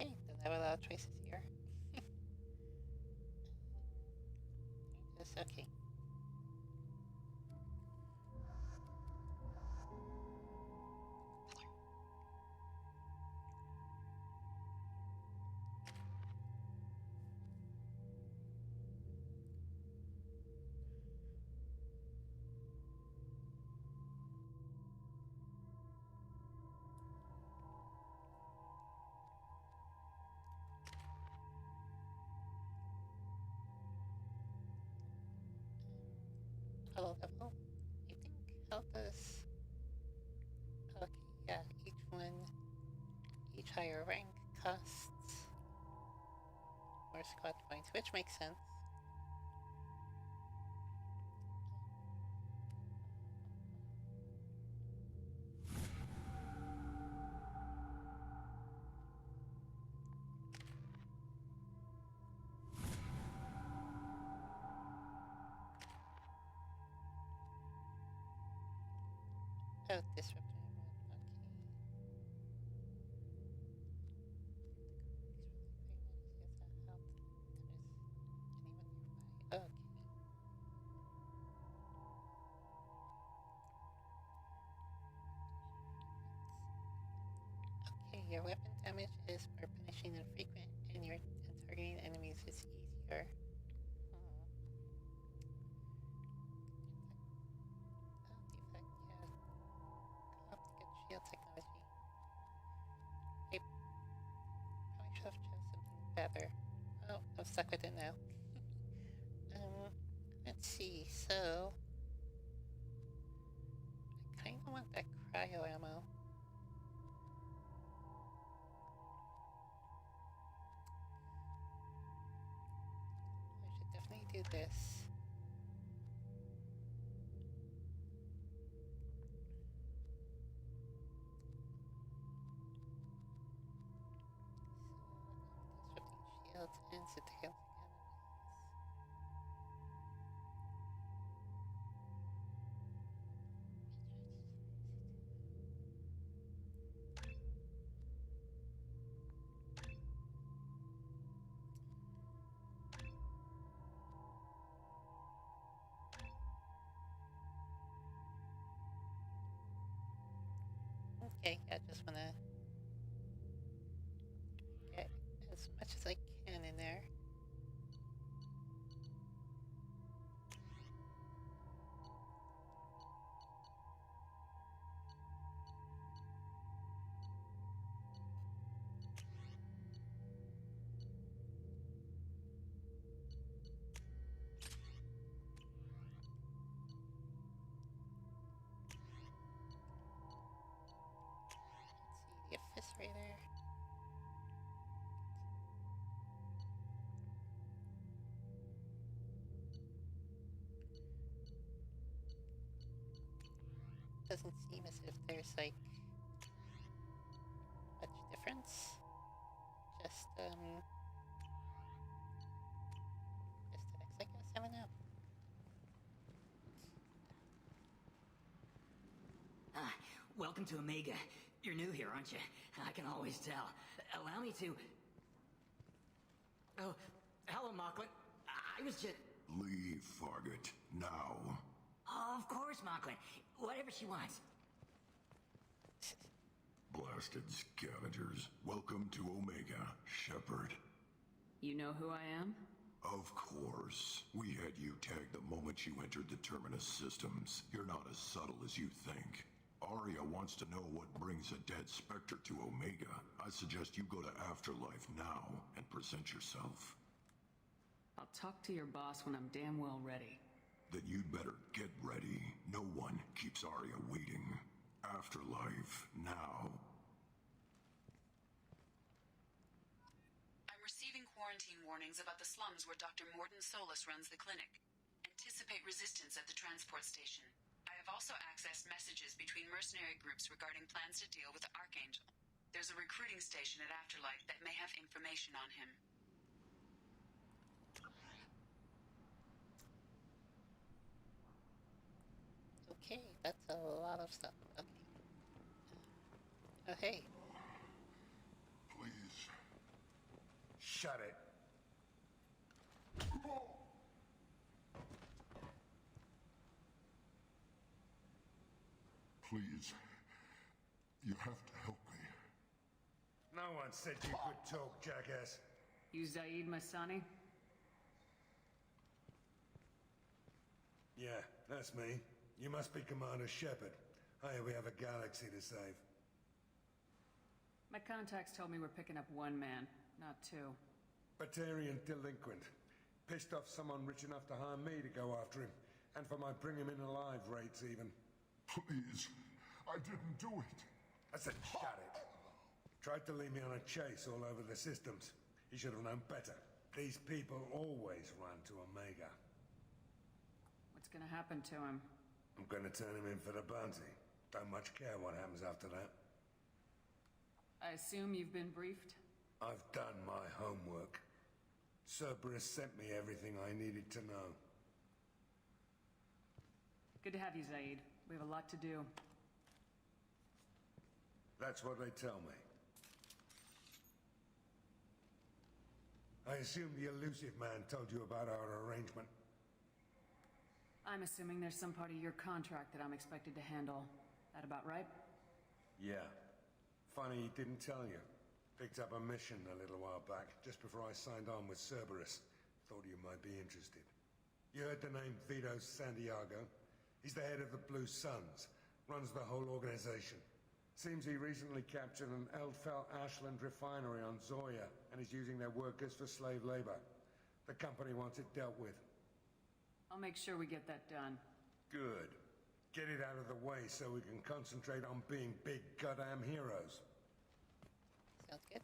okay, then I have a lot of choices here. It's okay. total level. I think how does... Okay, yeah, each higher rank costs more squad points, which makes sense. Oh, disruptor. Okay. Okay, your weapon damage is more punishing and frequent, and targeting enemies is easier. Defect, yeah. Optic and shield technology. I probably should have chosen something better. Oh, I'm stuck with it now. Let's see, so... I kinda want that cryo ammo. I should definitely do this. So, disrupting shields and statistical Okay, I just want to get as much as I can in there. Let's see, the Eviscerator. Doesn't seem as if there's like much difference. Just aesthetics, I guess. I don't know. Welcome to Omega. You're new here, aren't you? I can always tell. Allow me to... Oh, hello, Mocklin. I was just... Leave, Fargate. Now. Oh, of course, Mocklin. Whatever she wants. Blasted scavengers. Welcome to Omega, Shepard. You know who I am? Of course. We had you tagged the moment you entered the Terminus systems. You're not as subtle as you think. Arya wants to know what brings a dead Spectre to Omega. I suggest you go to Afterlife now and present yourself. I'll talk to your boss when I'm damn well ready. Then you'd better get ready. No one keeps Arya waiting. Afterlife now. I'm receiving quarantine warnings about the slums where Dr. Morden Solus runs the clinic. Anticipate resistance at the transport station. I have also accessed messages between mercenary groups regarding plans to deal with the Archangel. There's a recruiting station at Afterlife that may have information on him. Okay, that's a lot of stuff. Okay. Oh, hey. Please. Shut it. Please. You have to help me. No one said you could talk, jackass. You Zaid Masani? Yeah, that's me. You must be Commander Shepard. Hey, we have a galaxy to save. My contacts told me we're picking up one man, not two. Batarian delinquent. Pissed off someone rich enough to hire me to go after him. And for my bring him in alive rates even. Please, I didn't do it. I said shut it. Tried to lead me on a chase all over the systems. He should have known better. These people always run to Omega. What's gonna happen to him? I'm gonna turn him in for the bounty. Don't much care what happens after that. I assume you've been briefed? I've done my homework. Cerberus sent me everything I needed to know. Good to have you, Zaid. We have a lot to do. That's what they tell me. I assume the elusive man told you about our arrangement. I'm assuming there's some part of your contract that I'm expected to handle. That about right? Yeah. Funny he didn't tell you. Picked up a mission a little while back, just before I signed on with Cerberus. Thought you might be interested. You heard the name Vito Santiago? He's the head of the Blue Suns. Runs the whole organization. Seems he recently captured an Eldfell Ashland refinery on Zoya and is using their workers for slave labor. The company wants it dealt with. I'll make sure we get that done. Good. Get it out of the way so we can concentrate on being big goddamn heroes. Sounds good.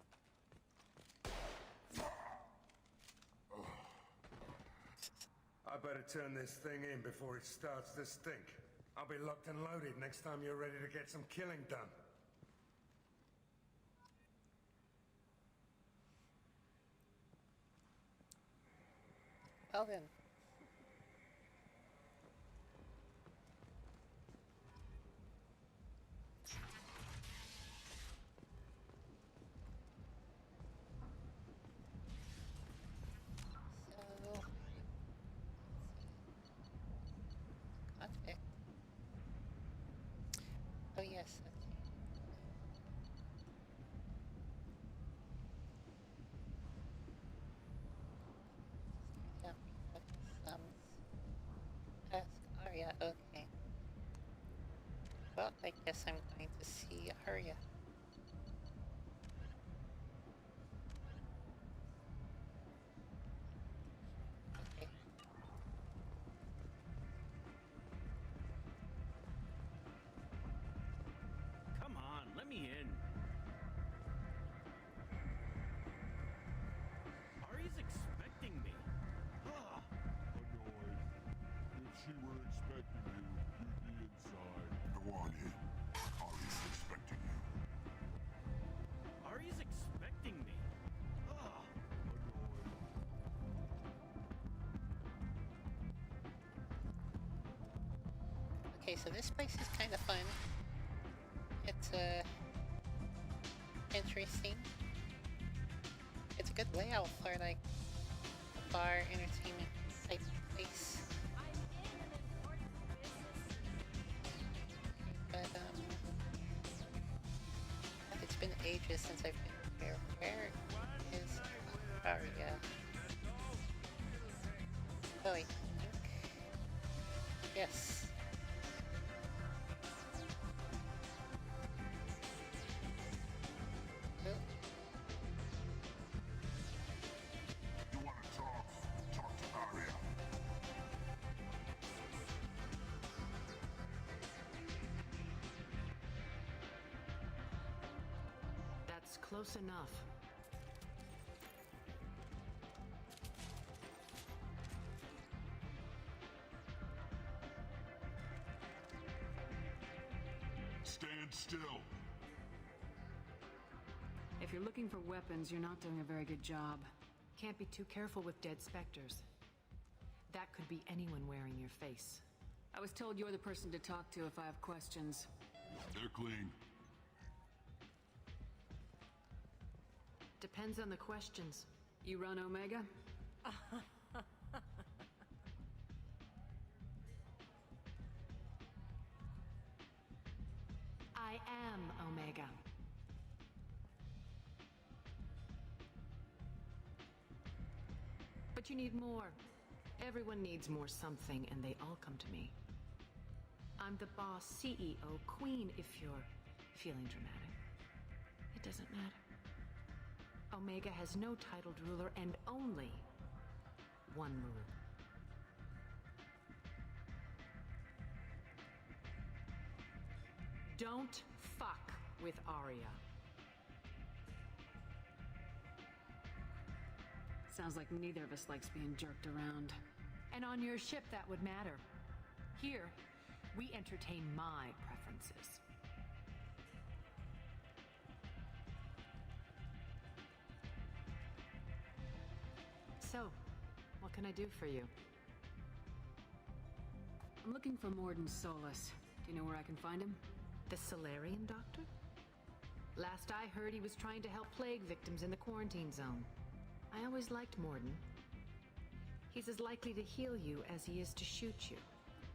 I better turn this thing in before it starts to stink. I'll be locked and loaded next time you're ready to get some killing done. Well then. So, convict. Oh yes. Arya, okay. Well, I guess I'm going to see Arya. Okay. Come on, let me in. Ari's expecting me. Ah. Annoyed. If she were expecting you, you'd be inside. Go on in. Ari's expecting you. Ari's expecting me. Ah. Annoyed. Okay, so this place is kind of fun. It's interesting. It's a good layout for like a bar entertainment type place. But it's been ages since I've been here. Where is Arya? Oh, I think. Yes. You want to talk? Talk to Aria. That's close enough. Stand still. If you're looking for weapons, you're not doing a very good job. Can't be too careful with dead specters. That could be anyone wearing your face. I was told you're the person to talk to if I have questions. They're clean. Depends on the questions. You run Omega? I am Omega. But you need more. Everyone needs more something, and they all come to me. I'm the boss, CEO, queen, if you're feeling dramatic. It doesn't matter. Omega has no titled ruler and only one rule. Don't fuck with Arya. Sounds like neither of us likes being jerked around. And on your ship, that would matter. Here, we entertain my preferences. So, what can I do for you? I'm looking for Morden Solus. Do you know where I can find him? The Solarian doctor? Last I heard, he was trying to help plague victims in the quarantine zone. I always liked Morden. He's as likely to heal you as he is to shoot you.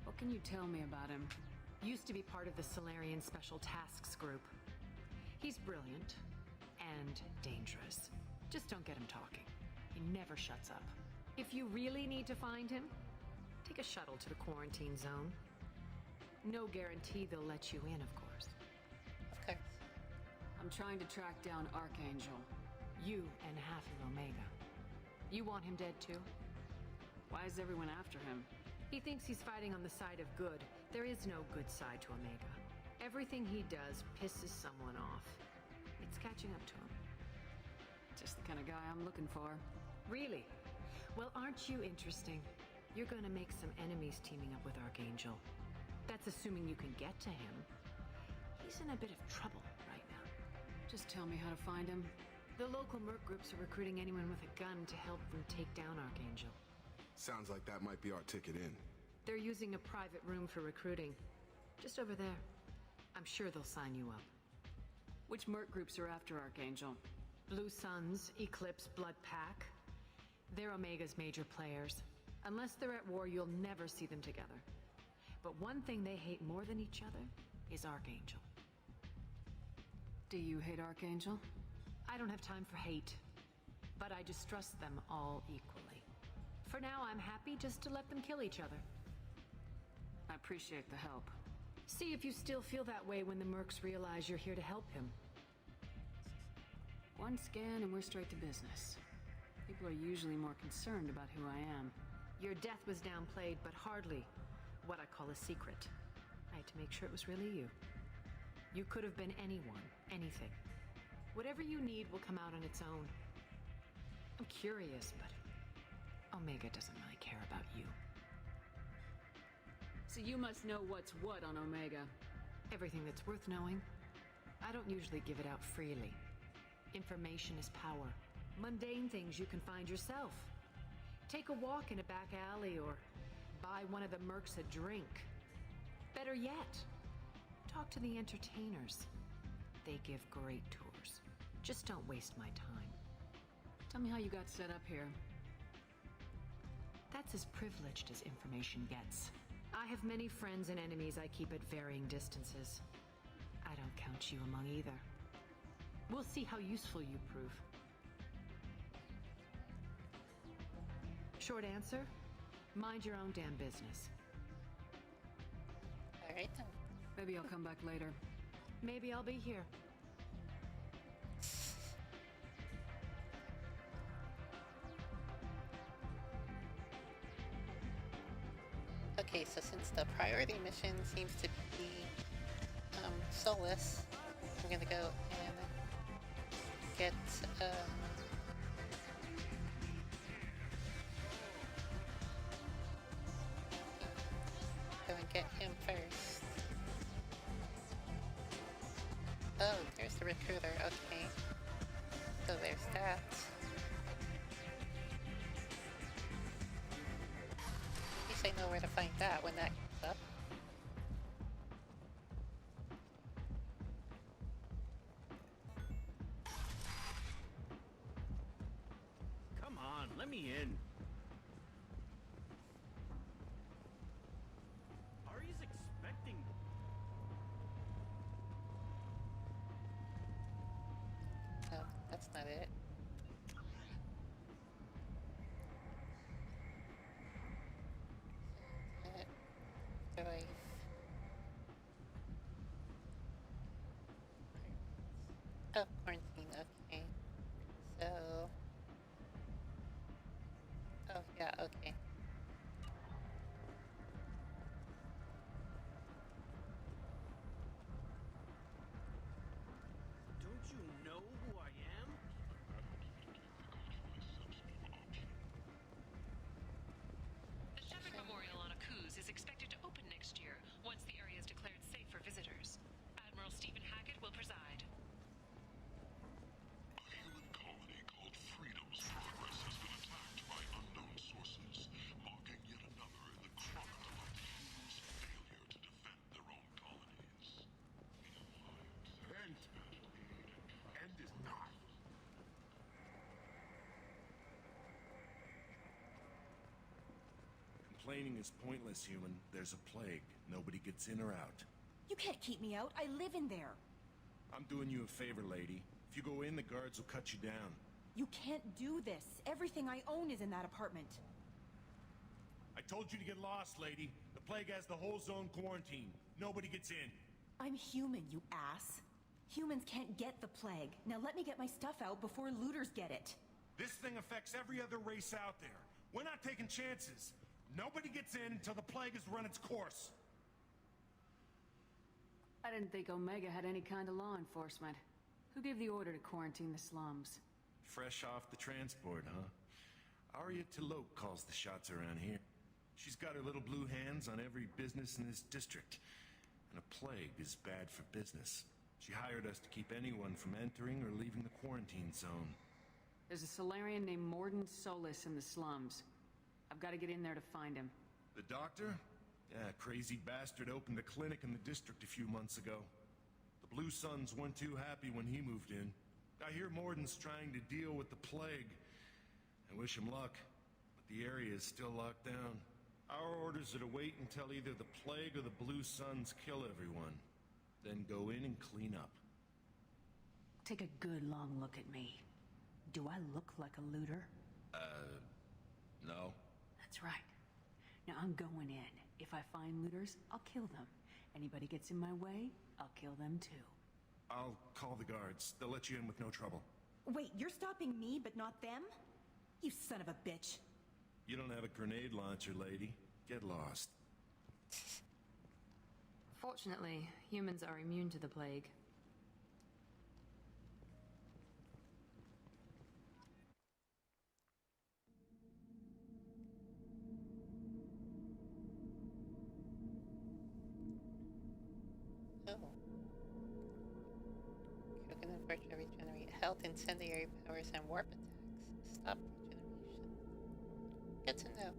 What can you tell me about him? Used to be part of the Solarian Special Tasks Group. He's brilliant and dangerous. Just don't get him talking. He never shuts up. If you really need to find him, take a shuttle to the quarantine zone. No guarantee they'll let you in, of course. Of course. I'm trying to track down Archangel. You and half of Omega. You want him dead too? Why is everyone after him? He thinks he's fighting on the side of good. There is no good side to Omega. Everything he does pisses someone off. It's catching up to him. Just the kind of guy I'm looking for. Really? Well, aren't you interesting? You're gonna make some enemies teaming up with Archangel. That's assuming you can get to him. He's in a bit of trouble right now. Just tell me how to find him. The local merc groups are recruiting anyone with a gun to help them take down Archangel. Sounds like that might be our ticket in. They're using a private room for recruiting. Just over there. I'm sure they'll sign you up. Which merc groups are after Archangel? Blue Suns, Eclipse, Blood Pack. They're Omega's major players. Unless they're at war, you'll never see them together. But one thing they hate more than each other is Archangel. Do you hate Archangel? I don't have time for hate, but I distrust them all equally. For now, I'm happy just to let them kill each other. I appreciate the help. See if you still feel that way when the mercs realize you're here to help him. One scan and we're straight to business. People are usually more concerned about who I am. Your death was downplayed, but hardly what I call a secret. I had to make sure it was really you. You could have been anyone, anything. Whatever you need will come out on its own. I'm curious, but Omega doesn't really care about you. So you must know what's what on Omega. Everything that's worth knowing. I don't usually give it out freely. Information is power. Mundane things you can find yourself. Take a walk in a back alley or buy one of the mercs a drink. Better yet, talk to the entertainers. They give great tours. Just don't waste my time. Tell me how you got set up here. That's as privileged as information gets. I have many friends and enemies I keep at varying distances. I don't count you among either. We'll see how useful you prove. Short answer, mind your own damn business. All right then. Maybe I'll come back later. Maybe I'll be here. Okay, so since the priority mission seems to be Solus, I'm gonna go and get go and get him first. Oh, there's the recruiter, okay. So there's that. At least I know where to find that when that comes up. Come on, let me in. Ari's expecting. No, that's not it. Life. Oh, quarantine, okay. So... Oh, yeah, okay. Complaining is pointless, human. There's a plague. Nobody gets in or out. You can't keep me out. I live in there. I'm doing you a favor, lady. If you go in, the guards will cut you down. You can't do this. Everything I own is in that apartment. I told you to get lost, lady. The plague has the whole zone quarantined. Nobody gets in. I'm human, you ass. Humans can't get the plague. Now let me get my stuff out before looters get it. This thing affects every other race out there. We're not taking chances. Nobody gets in until the plague has run its course. I didn't think Omega had any kind of law enforcement. Who gave the order to quarantine the slums? Fresh off the transport, huh? Arya Tilok calls the shots around here. She's got her little blue hands on every business in this district. And a plague is bad for business. She hired us to keep anyone from entering or leaving the quarantine zone. There's a Solarian named Morden Solis in the slums. I've got to get in there to find him. The doctor? Yeah, crazy bastard opened a clinic in the district a few months ago. The Blue Suns weren't too happy when he moved in. I hear Morden's trying to deal with the plague. I wish him luck, but the area is still locked down. Our orders are to wait until either the plague or the Blue Suns kill everyone. Then go in and clean up. Take a good long look at me. Do I look like a looter? No. That's right. Now I'm going in. If I find looters, I'll kill them. Anybody gets in my way, I'll kill them too. I'll call the guards. They'll let you in with no trouble. Wait, you're stopping me, but not them? You son of a bitch. You don't have a grenade launcher, lady. Get lost. Fortunately, humans are immune to the plague. Oh. You can unfortunately regenerate health, incendiary powers, and warp attacks. Stop regeneration. Good to know.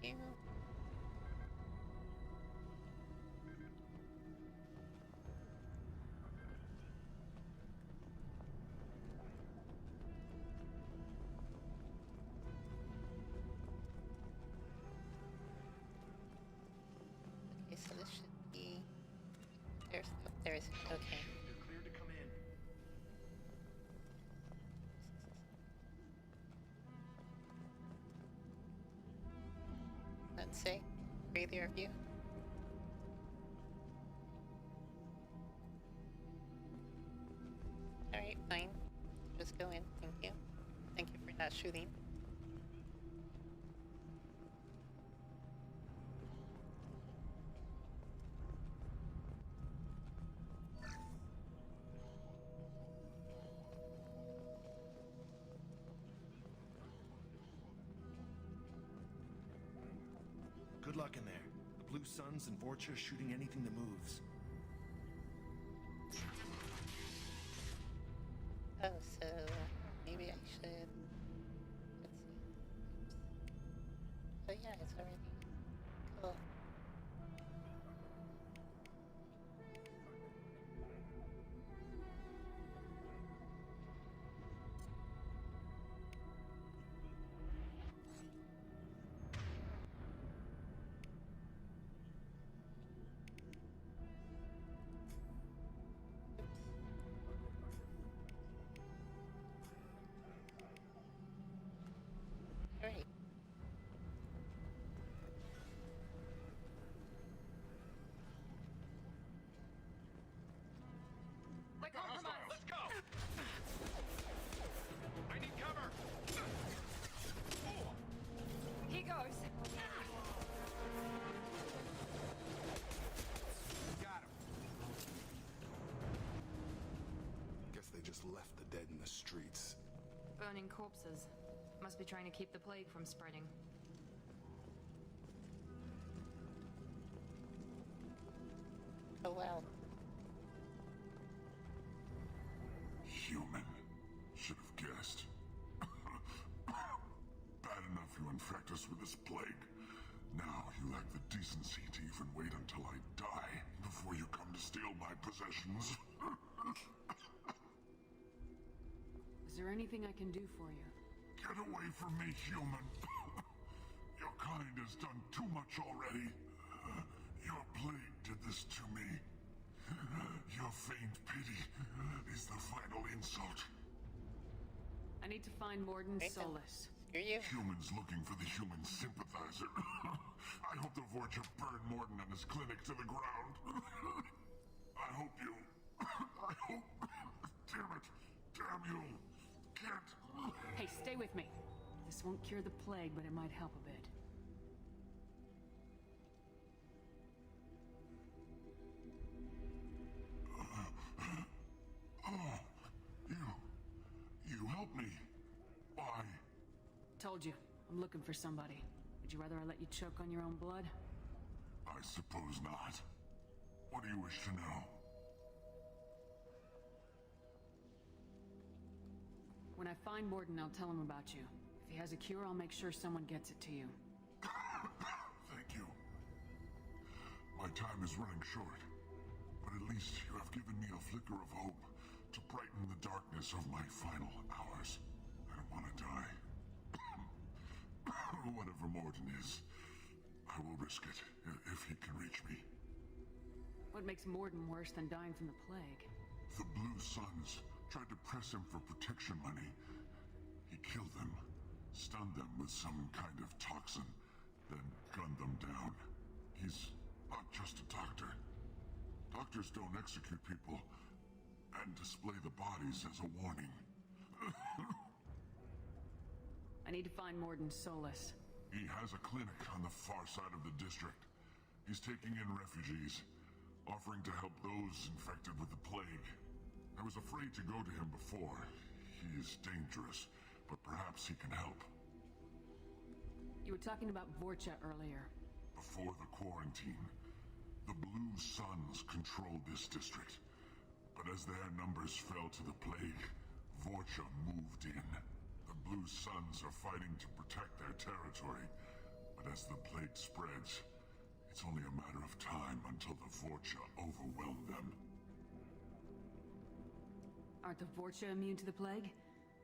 You. Okay, so this should be. There's. Oh, there is. Okay. You're cleared to come in. Let's say, for either of you. Alright, fine. Just go in. Thank you. Thank you for not shooting. Good luck in there. The Blue Suns and Vorcha are shooting anything that moves. Oh, so maybe I should. Let's see. Oh yeah, it's already cool. Great. Like compromise. Let's go. I need cover. He goes. the streets. Burning corpses. Must be trying to keep the plague from spreading. Oh well. Human. Should have guessed. Bad enough you infect us with this plague. Now you lack the decency to even wait until I die before you come to steal my possessions. Is there anything I can do for you? Get away from me, human. Your kind has done too much already. Your plague did this to me. Your feigned pity is the final insult. I need to find Morden Solus. Humans looking for the human sympathizer. I hope the Vorcha burned Morden and his clinic to the ground. I hope you... I hope... Damn it. Damn you. Can't... Hey, stay with me. This won't cure the plague, but it might help a bit. You helped me. Why? Told you, I'm looking for somebody. Would you rather I let you choke on your own blood? I suppose not. What do you wish to know? When I find Morden, I'll tell him about you. If he has a cure, I'll make sure someone gets it to you. Thank you. My time is running short, but at least you have given me a flicker of hope to brighten the darkness of my final hours. I don't want to die. Whatever Morden is, I will risk it if he can reach me. What makes Morden worse than dying from the plague? The Blue Suns tried to press him for protection money. He killed them, stunned them with some kind of toxin, then gunned them down. He's not just a doctor. Doctors don't execute people and display the bodies as a warning. I need to find Morden Solus. He has a clinic on the far side of the district. He's taking in refugees, offering to help those infected with the plague. I was afraid to go to him before. He is dangerous, but perhaps he can help. You were talking about Vorcha earlier. Before the quarantine, the Blue Suns controlled this district. But as their numbers fell to the plague, Vorcha moved in. The Blue Suns are fighting to protect their territory, but as the plague spreads, it's only a matter of time until the Vorcha overwhelm them. Aren't the Vorcha immune to the plague?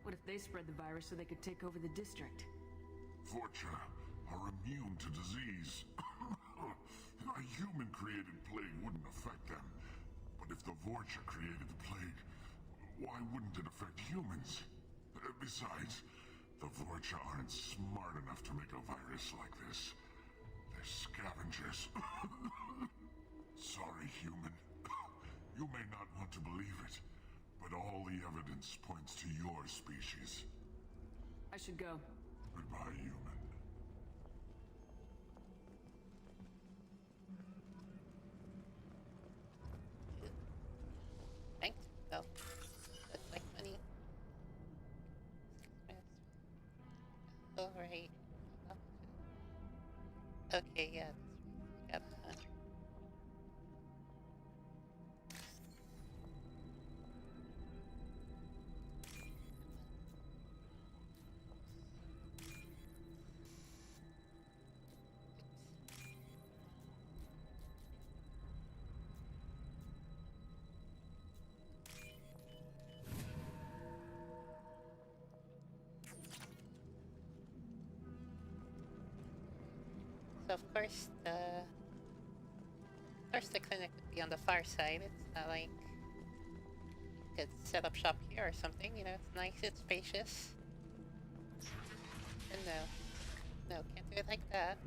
What if they spread the virus so they could take over the district? Vorcha are immune to disease. A human-created plague wouldn't affect them. But if the Vorcha created the plague, why wouldn't it affect humans? Besides, the Vorcha aren't smart enough to make a virus like this. They're scavengers. Sorry, human. You may not want to believe it, but all the evidence points to your species. I should go. Goodbye, human. Thanks. Oh, that's like money. All right. Okay, yeah. Got that. So of course the clinic would be on the far side. It's not like you could set up shop here or something, you know, it's nice, it's spacious. And no, can't do it like that.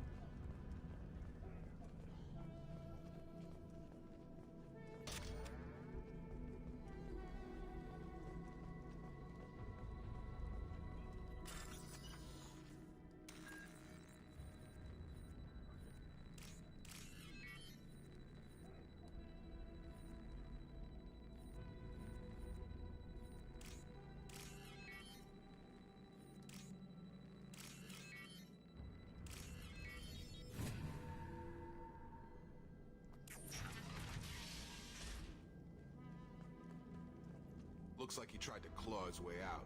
Looks like he tried to claw his way out.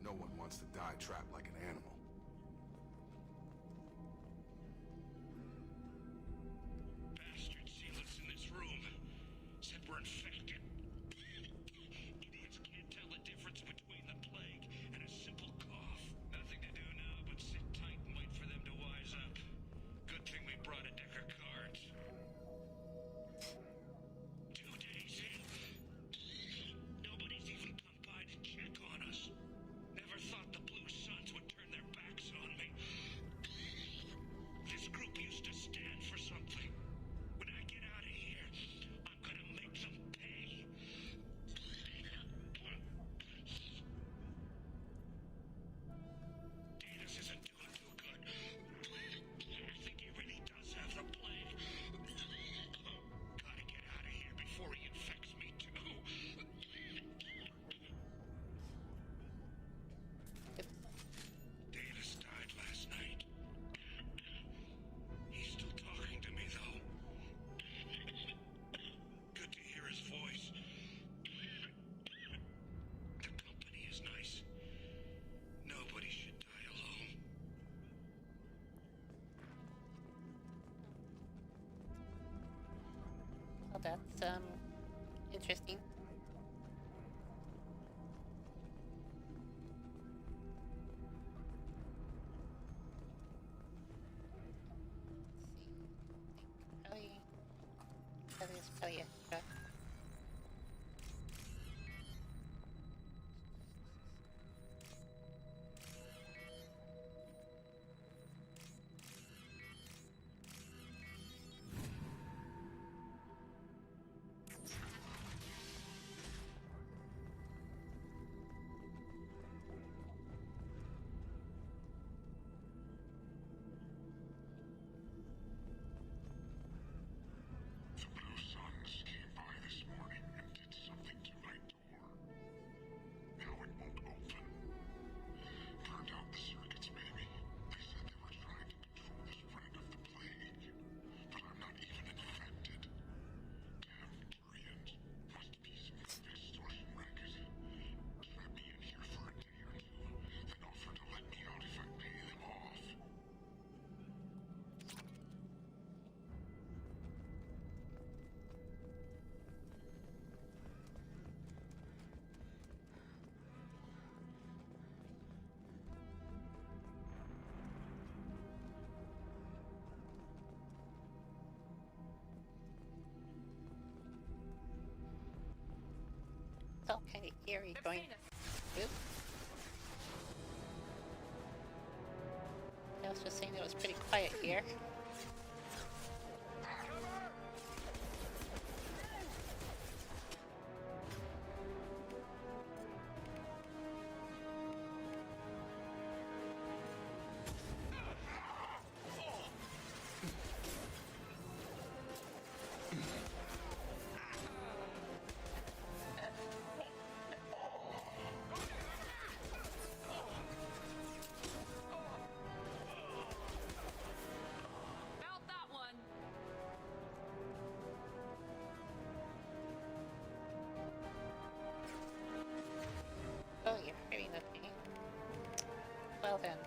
No one wants to die trapped like an animal. Bastard seal us in this room. Said we're infected. Idiots can't tell the difference between the plague and a simple cough. Nothing to do now but sit tight and wait for them to wise up. Good thing we brought a deck of cards. 2 days in. Nobody's even come by to check on us. Never thought the Blue Suns would turn their backs on me. This group used to stand for something. When I get out of here, I'm gonna make them pay. Datus isn't doing too good. I think he really does have the plague. Gotta get out of here before he infects me too. Davis died last night. He's still talking to me, though. Good to hear his voice. The company is nice. Nobody should die alone. Well, that's, interesting. Probably is probably extra. The Blue Suns came by this morning and did something to my door. Now it won't open. Turned out the circuits, maybe. They said they were trying to control the spread of the plague. But I'm not even infected. Damn Turians. Must be some kind of extortion racket. Trap me in here for a day or two, then offer to let me out if I pay them off. It's all kind of eerie going. Oop. I was just saying it was pretty quiet here. Felt that one! Oh, you're hurting me. Well then.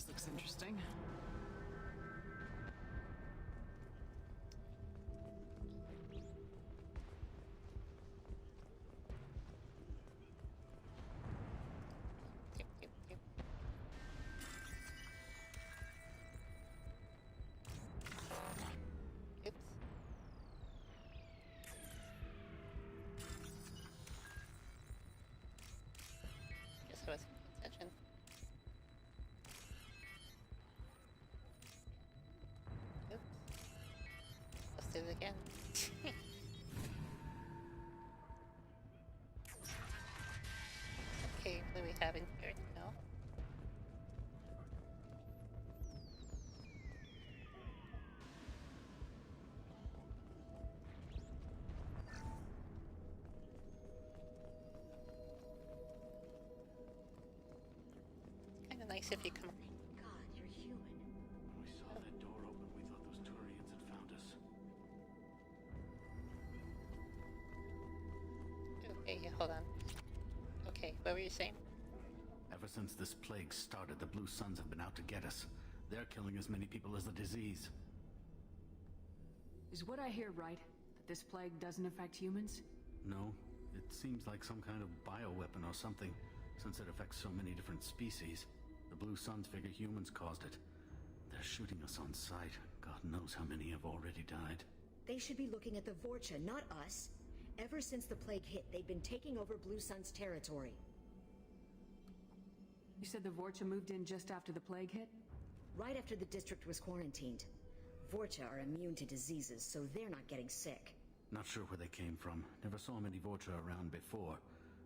This looks interesting. Guess I wasn't paying attention. Oops. Let's do it again. Okay, what do we have in here now? Kinda nice if you come. God, you're human. When we saw that door open, we thought those Turians had found us. Okay, yeah, hold on. Okay, what were you saying? Ever since this plague started, the Blue Suns have been out to get us. They're killing as many people as the disease. Is what I hear right? That this plague doesn't affect humans? No, it seems like some kind of bioweapon or something, since it affects so many different species. The Blue Suns figure humans caused it. They're shooting us on sight. God knows how many have already died. They should be looking at the Vorcha, not us. Ever since the plague hit, they've been taking over Blue Sun's territory. You said the Vorcha moved in just after the plague hit? Right after the district was quarantined. Vorcha are immune to diseases, so they're not getting sick. Not sure where they came from. Never saw many Vorcha around before.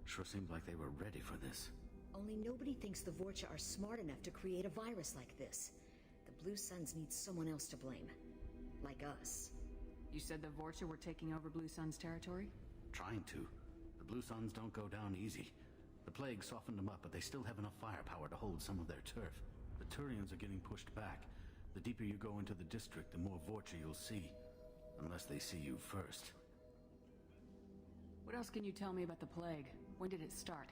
Sure seemed like they were ready for this. Only nobody thinks the Vorcha are smart enough to create a virus like this. The Blue Suns need someone else to blame. Like us. You said the Vorcha were taking over Blue Sun's territory? Trying to. The Blue Suns don't go down easy. The plague softened them up, but they still have enough firepower to hold some of their turf. The Turians are getting pushed back. The deeper you go into the district, the more Vorcha you'll see. Unless they see you first. What else can you tell me about the plague? When did it start?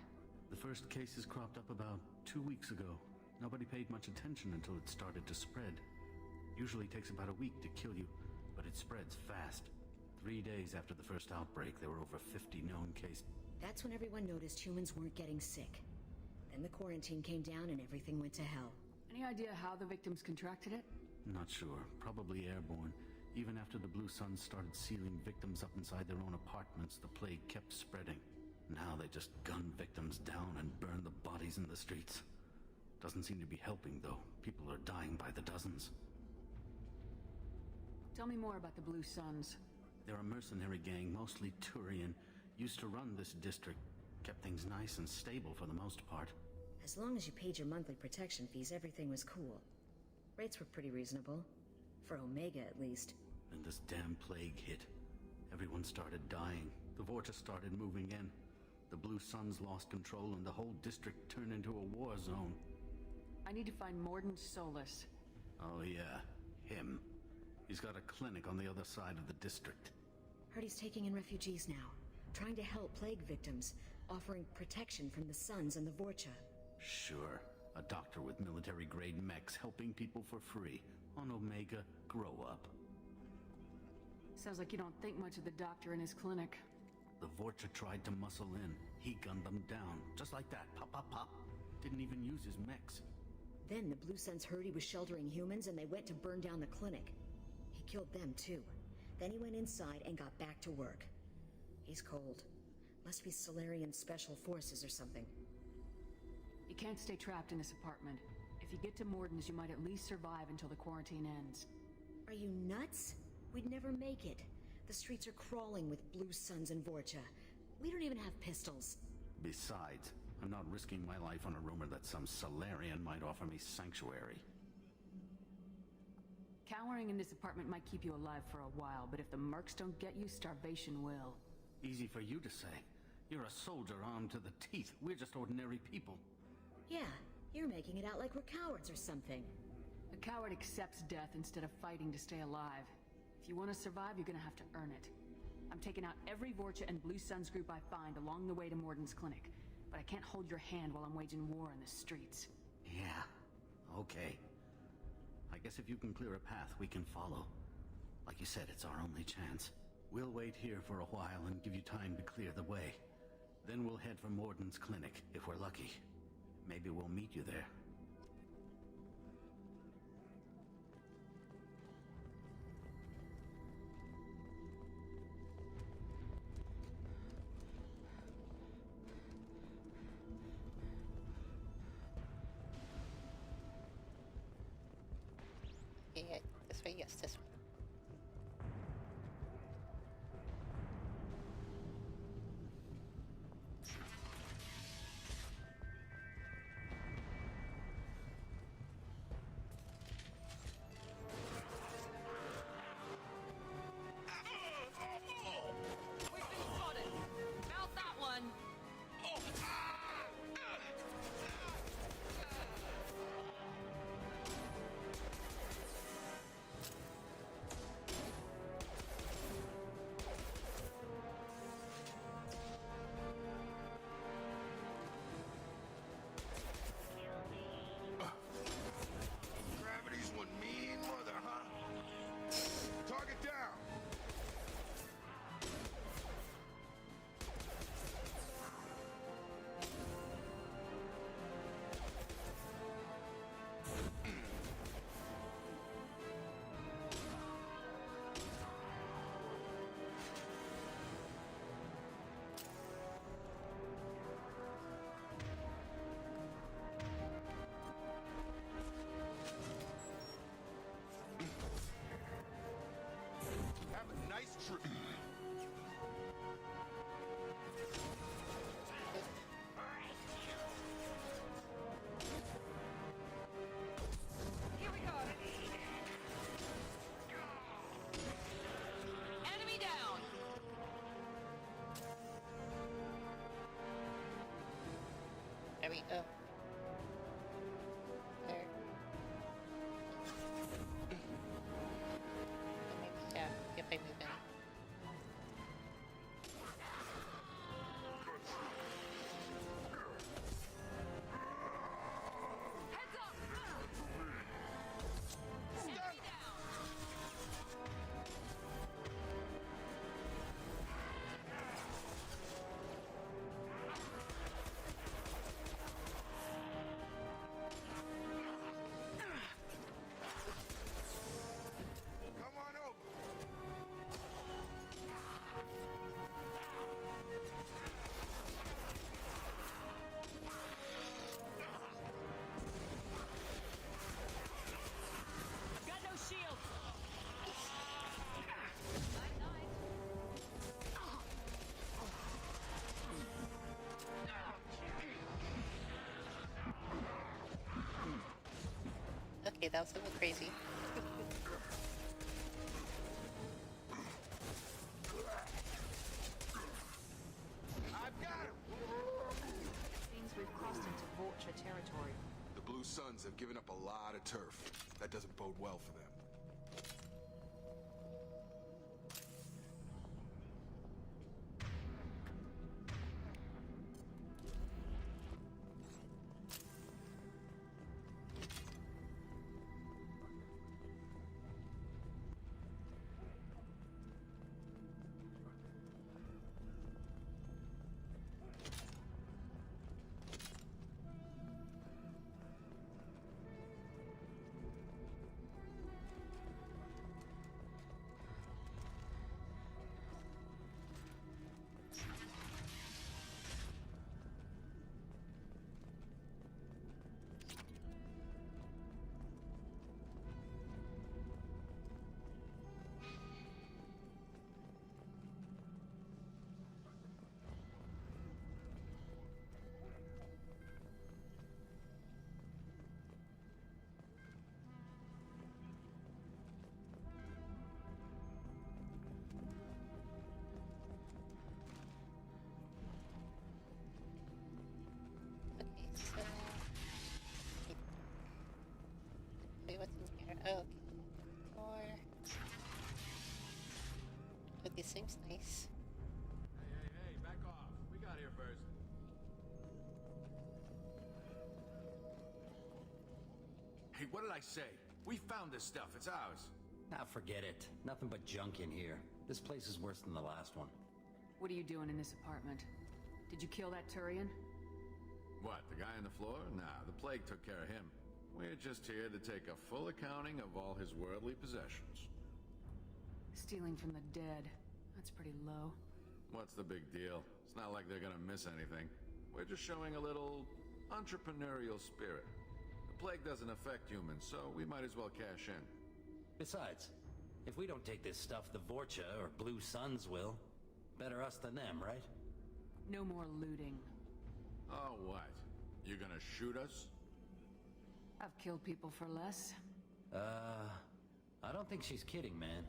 The first cases cropped up about 2 weeks ago. Nobody paid much attention until it started to spread. Usually takes about a week to kill you, but it spreads fast. 3 days after the first outbreak, there were over 50 known cases. That's when everyone noticed humans weren't getting sick. Then the quarantine came down and everything went to hell. Any idea how the victims contracted it? Not sure. Probably airborne. Even after the Blue Suns started sealing victims up inside their own apartments, the plague kept spreading. Now they just gun victims down and burn the bodies in the streets. Doesn't seem to be helping, though. People are dying by the dozens. Tell me more about the Blue Suns. They're a mercenary gang, mostly Turian. Used to run this district. Kept things nice and stable for the most part. As long as you paid your monthly protection fees, everything was cool. Rates were pretty reasonable. For Omega, at least. Then this damn plague hit. Everyone started dying. The Vorcha started moving in. The Blue Suns lost control and the whole district turned into a war zone. I need to find Morden Solus. Oh yeah, him. He's got a clinic on the other side of the district. Heard he's taking in refugees now. Trying to help plague victims. Offering protection from the Suns and the Vorcha. Sure. A doctor with military-grade mechs helping people for free. On Omega, grow up. Sounds like you don't think much of the doctor in his clinic. The Vorcha tried to muscle in. He gunned them down. Just like that. Pop, pop, pop. Didn't even use his mechs. Then the Blue Suns heard he was sheltering humans and they went to burn down the clinic. He killed them too. Then he went inside and got back to work. He's cold. Must be Solarian Special Forces or something. You can't stay trapped in this apartment. If you get to Morden's, you might at least survive until the quarantine ends. Are you nuts? We'd never make it. The streets are crawling with Blue Suns and Vorcha. We don't even have pistols. Besides, I'm not risking my life on a rumor that some Solarian might offer me sanctuary. Cowering in this apartment might keep you alive for a while, but if the mercs don't get you, starvation will. Easy for you to say. You're a soldier armed to the teeth. We're just ordinary people. Yeah, you're making it out like we're cowards or something. A coward accepts death instead of fighting to stay alive. If you want to survive, you're gonna have to earn it. I'm taking out every Vorcha and Blue Suns group I find along the way to Morden's clinic, but I can't hold your hand while I'm waging war in the streets. Yeah, Okay. I guess if you can clear a path, we can follow. Like you said, it's our only chance. We'll wait here for a while and give you time to clear the way. Then we'll head for Morden's clinic, if we're lucky. Maybe we'll meet you there. Yeah, this way, yes, this way. We've been spotted. Mount that one. Gravity's one mean mother, huh? Target down! Have a nice trip. Here we go. Enemy down. There we go. There. Maybe, yeah, if I move in. Heads up. Enemy down. Come on over. I've got no shield. Okay, that was a little crazy. I've got him! Seems we've crossed into Vulture territory. The Blue Suns have given up a lot of turf. That doesn't bode well for them. Wait, what's in here? Oh, okay. More. Oh, this seems nice. Hey, back off. We got here first. what did I say? We found this stuff, it's ours. Now forget it. Nothing but junk in here. This place is worse than the last one. What are you doing in this apartment? Did you kill that Turian? What, the guy on the floor? Nah, the plague took care of him. We're just here to take a full accounting of all his worldly possessions. Stealing from the dead. That's pretty low. What's the big deal? It's not like they're gonna miss anything. We're just showing a little entrepreneurial spirit. The plague doesn't affect humans, so we might as well cash in. Besides, if we don't take this stuff, the Vorcha or Blue Suns will. Better us than them, right? No more looting. Oh, what? You gonna shoot us? I've killed people for less. I don't think she's kidding, man.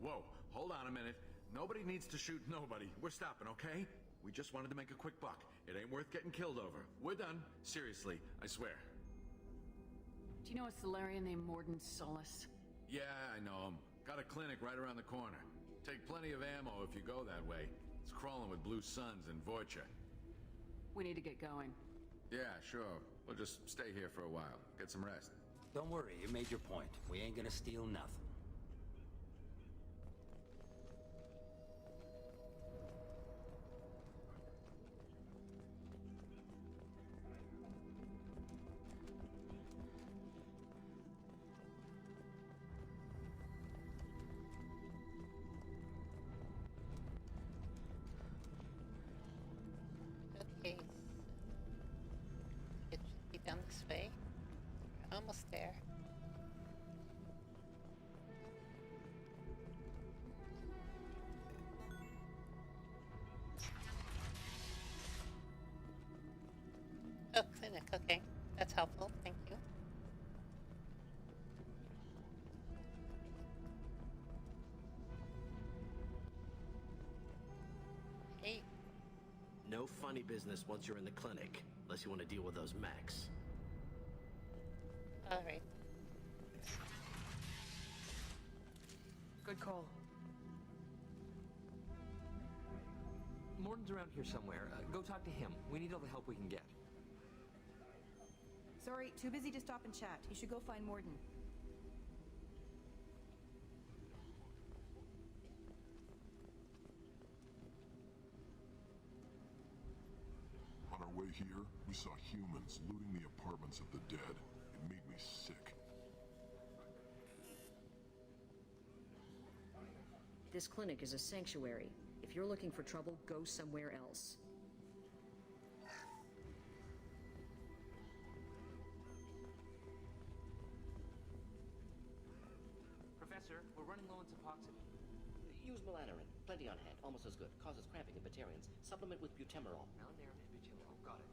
Whoa, hold on a minute. Nobody needs to shoot nobody. We're stopping, okay? We just wanted to make a quick buck. It ain't worth getting killed over. We're done. Seriously, I swear. Do you know a Solarian named Morden Solus? Yeah, I know him. Got a clinic right around the corner. Take plenty of ammo if you go that way. It's crawling with Blue Suns and Vorcha. We need to get going. Yeah, sure. We'll just stay here for a while. Get some rest. Don't worry, you made your point. We ain't gonna steal nothing. Okay. It should be down this way. We're almost there. Oh, clinic, okay. That's helpful, thank you. Hey. No funny business once you're in the clinic, unless you want to deal with those mechs. Alright. Good call. Morton's around here somewhere. Go talk to him. We need all the help we can get. Sorry, too busy to stop and chat. You should go find Morden. On our way here, we saw humans looting the apartments of the dead. It made me sick. This clinic is a sanctuary. If you're looking for trouble, go somewhere else. Professor, we're running low on Suboxone. Use melanorin. Plenty on hand. Almost as good. Causes cramping in Batarians. Supplement with butemerol. Melanorin and butemerol. Got it.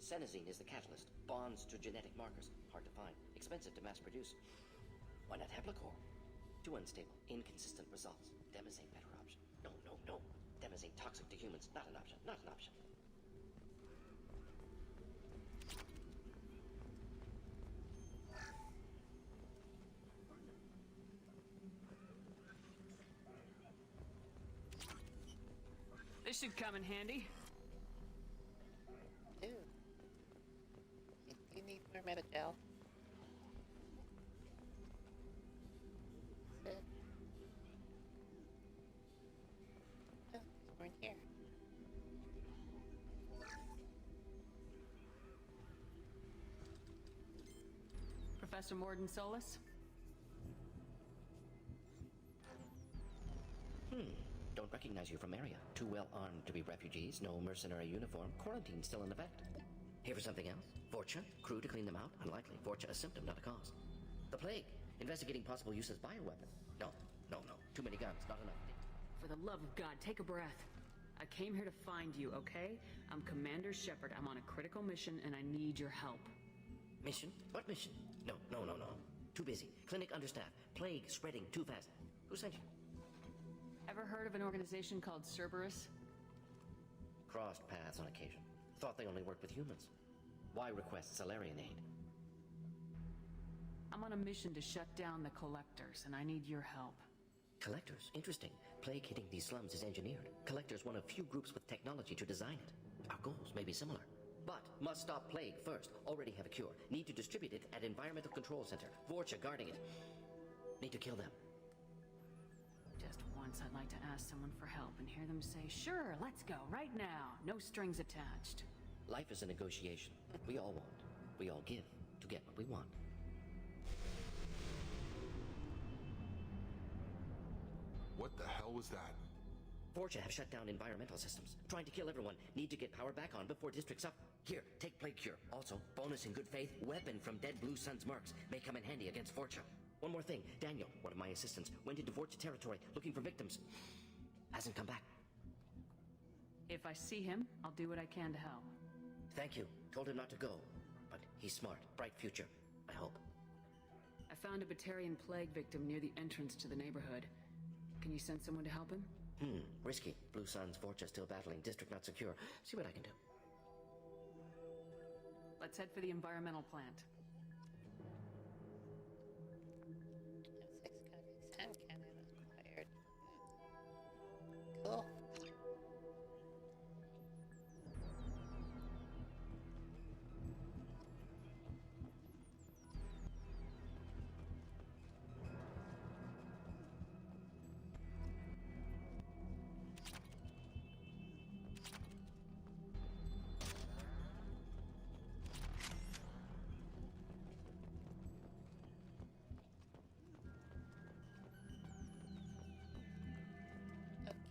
Senesine is the catalyst. Bonds to genetic markers. Hard to find. Expensive to mass produce. Why not Heplicor? Too unstable. Inconsistent results. Demazine better option. No, no, no. Demazine toxic to humans. Not an option. Not an option. This should come in handy. Ooh. You need more metagel. Good. Oh, there's more in here. Professor Morden Solus? Don't recognize you from area. Too well armed to be refugees. No mercenary uniform. Quarantine still in effect. Here for something else? Vorcha? Crew to clean them out? Unlikely. Vorcha a symptom, not a cause. The plague. Investigating possible use as bioweapon. No, no, no. Too many guns. Not enough. For the love of God, take a breath. I came here to find you, okay? I'm Commander Shepard. I'm on a critical mission and I need your help. Mission? What mission? No, no, no, no. Too busy. Clinic understaffed. Plague spreading too fast. Who sent you? Ever heard of an organization called Cerberus? Crossed paths on occasion. Thought they only worked with humans. Why request Solarian aid? I'm on a mission to shut down the Collectors, and I need your help. Collectors? Interesting. Plague hitting these slums is engineered. Collectors one of few groups with technology to design it. Our goals may be similar. But Must stop plague first. Already have a cure. Need to distribute it at Environmental Control Center. Vorcha guarding it. Need to kill them. Just once I'd like to ask someone for help and hear them say, sure, let's go, right now. No strings attached. Life is a negotiation. We all want. We all give to get what we want. What the hell was that? Vorcha have shut down environmental systems. Trying to kill everyone. Need to get power back on before district's up. Here, take plague cure. Also, bonus in good faith, weapon from dead Blue Sun's mercs. May come in handy against Vorcha. One more thing. Daniel, one of my assistants, went into Vorcha territory looking for victims. Hasn't come back. If I see him, I'll do what I can to help. Thank you. Told him not to go. But he's smart. Bright future. I hope. I found a Batarian plague victim near the entrance to the neighborhood. Can you send someone to help him? Risky. Blue Sun's Vorcha still battling. District not secure. See what I can do. Let's head for the environmental plant. 6 copies hand cannon acquired. Cool.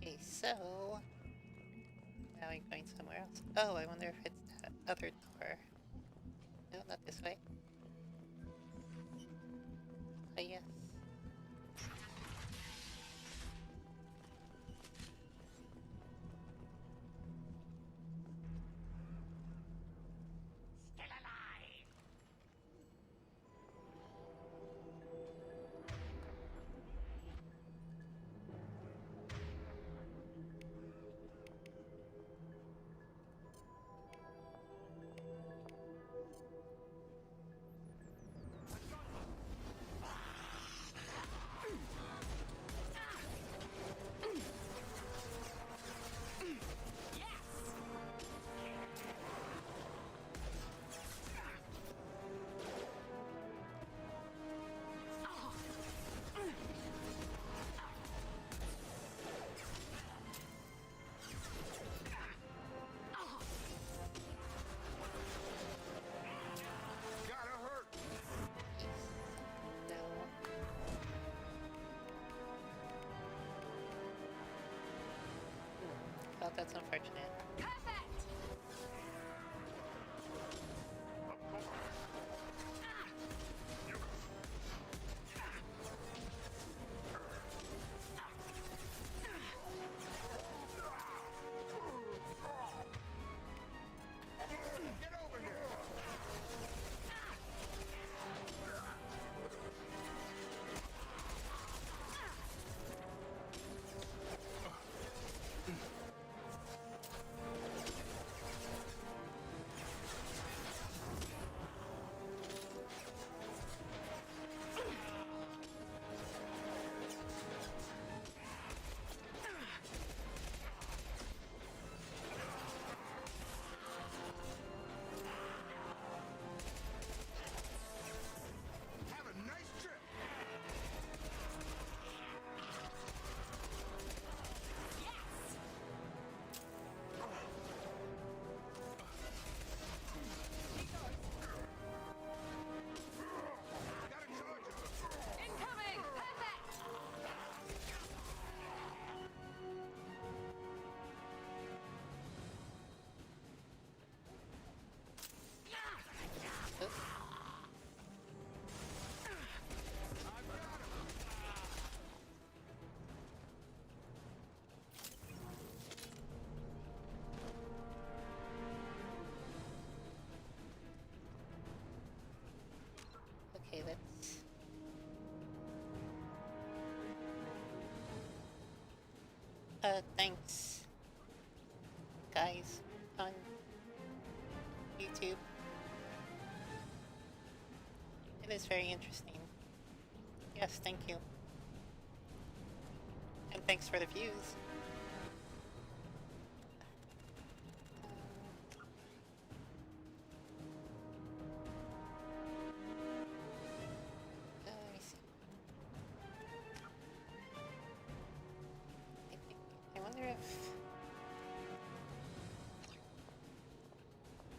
Okay, so now I'm going somewhere else. Oh, I wonder if it's that other door. No, not this way. Oh, yes. Still alive! Gotta hurt! No. Oh, that's unfortunate. Get over here! Have a nice trip! Gotta charge it! Incoming! Perfect! Okay, let's... thanks, guys, on YouTube. It is very interesting. Yes, thank you. And thanks for the views.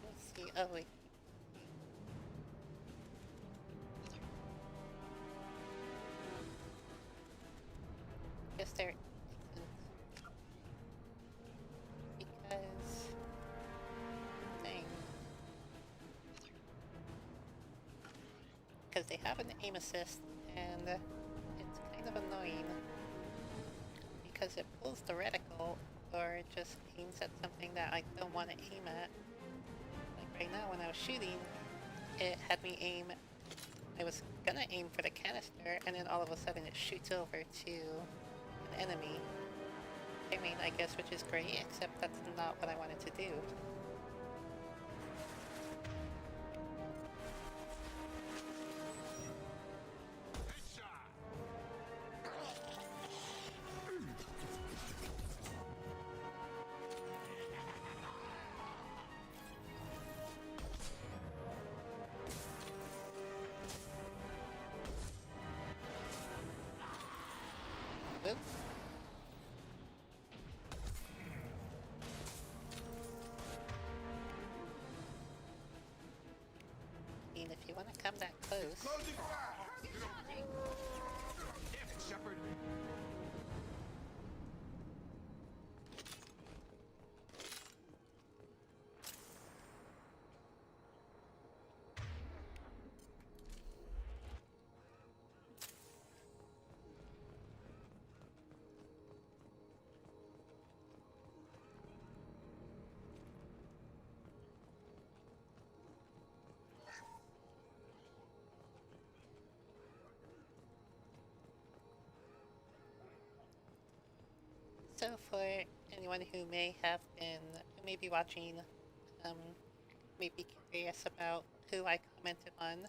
Let's see. Oh wait. Guess there isn't. Because dang. Because they have an aim assist, and it's kind of annoying because it pulls the reticle, or it just aims at something that I don't want to aim at. Like right now, when I was shooting, it had me aim. I was gonna aim for the canister, and then all of a sudden it shoots over to an enemy. I mean, I guess, which is great, except that's not what I wanted to do. Oops. I mean, if you want to come that close. Closing fire! Damn it, Shepard! So for anyone who may have been, who may be watching, may be curious about who I commented on,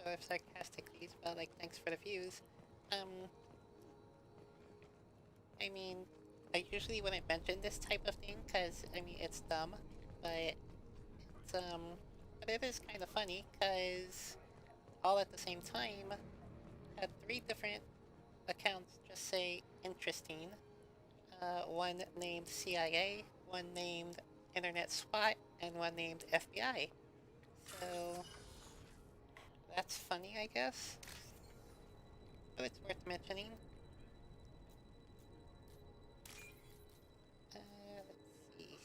sort of sarcastically, but like, thanks for the views. I mean, I usually wouldn't mention this type of thing, cause, I mean, it's dumb, but but it is kind of funny, cause all at the same time, had 3 different accounts just say interesting. One named CIA, one named Internet SWAT, and one named FBI. So that's funny, I guess. So it's worth mentioning. Let's see.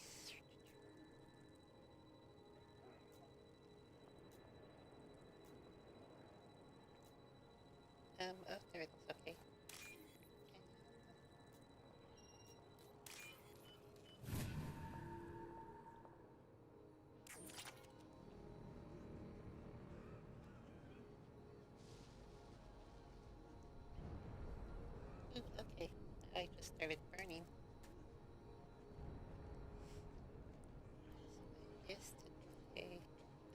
Oh, there it is. Okay. Ooh, okay. I just started burning. Yes, today.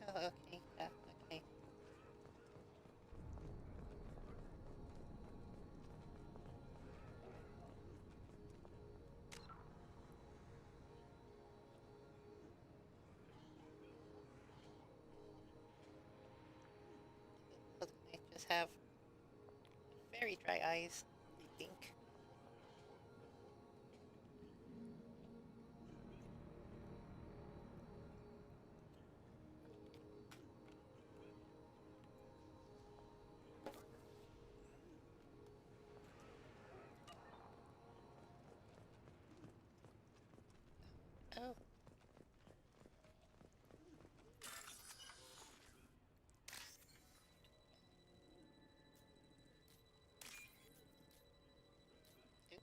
Oh, okay. Yeah, okay. I just have very dry eyes, I think. Oh. Oop, nope.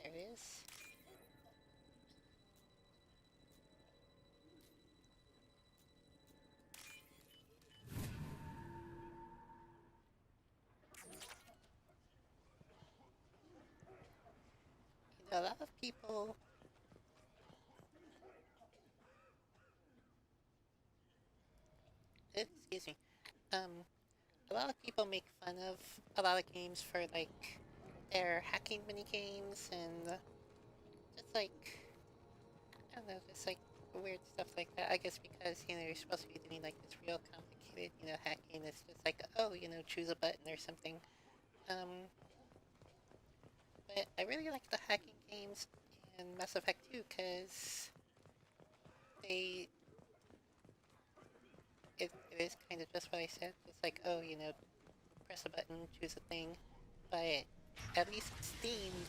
There it is. You know, a lot of people. Excuse me. A lot of people make fun of a lot of games for like their hacking mini games and just like, I don't know, just like weird stuff like that. I guess because, you know, you're supposed to be doing like this real complicated, you know, hacking. It's just like, oh, you know, choose a button or something. But I really like the hacking games in Mass Effect 2 because they it is kind of just what I said. It's like, oh, you know, press a button, choose a thing, but at least it's themed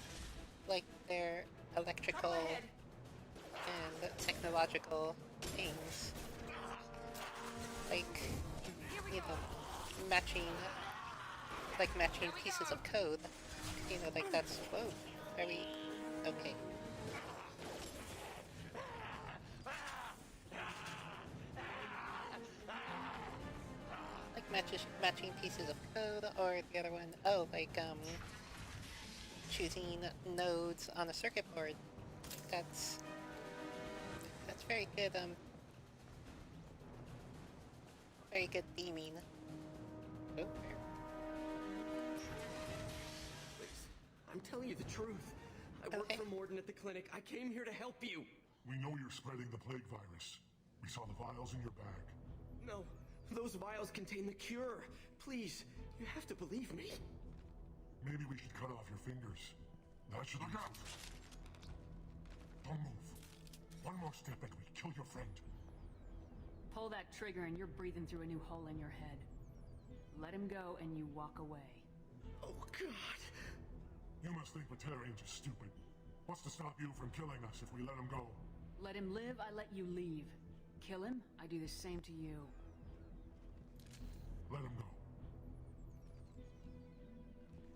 like their electrical and technological things. Like, you know, matching pieces of code. You know, like that's, whoa, very, okay. Like matching pieces of code, or the other one, oh, like, choosing nodes on a circuit board. That's very good, very good theming. Oh, I'm telling you the truth. I work for Morden at the clinic. I came here to help you. We know you're spreading the plague virus. We saw the vials in your bag. No, those vials contain the cure. Please, you have to believe me. Maybe we should cut off your fingers. That should look out. Don't move. One more step and we kill your friend. Pull that trigger and you're breathing through a new hole in your head. Let him go and you walk away. Oh, God. You must think Batarians are stupid. What's to stop you from killing us if we let him go? Let him live, I let you leave. Kill him, I do the same to you. Let him go.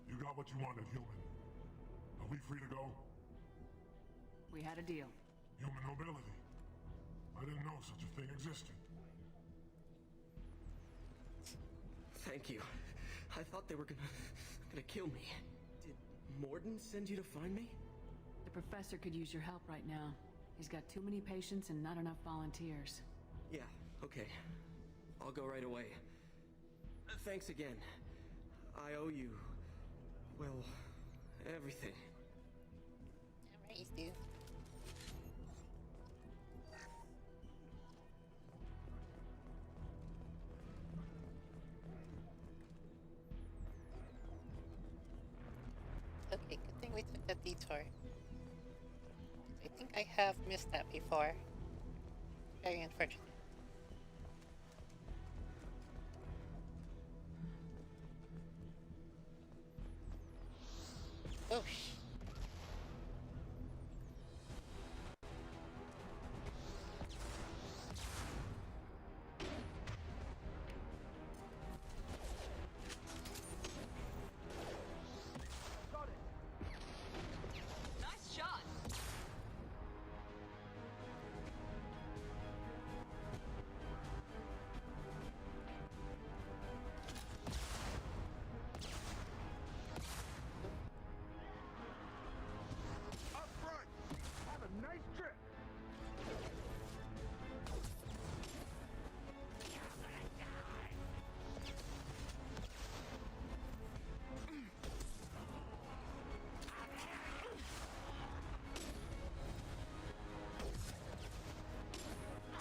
You got what you wanted, human. Are we free to go? We had a deal. Human mobility. I didn't know such a thing existed. Thank you. I thought they were gonna kill me. Did Morden send you to find me? The professor could use your help right now. He's got too many patients and not enough volunteers. Yeah, okay. I'll go right away. Thanks again. I owe you, well, everything. Alright, dude. Okay, good thing we took that detour. I think I have missed that before. Very unfortunate. Oh, Nice shot. Up front! Have a nice trip!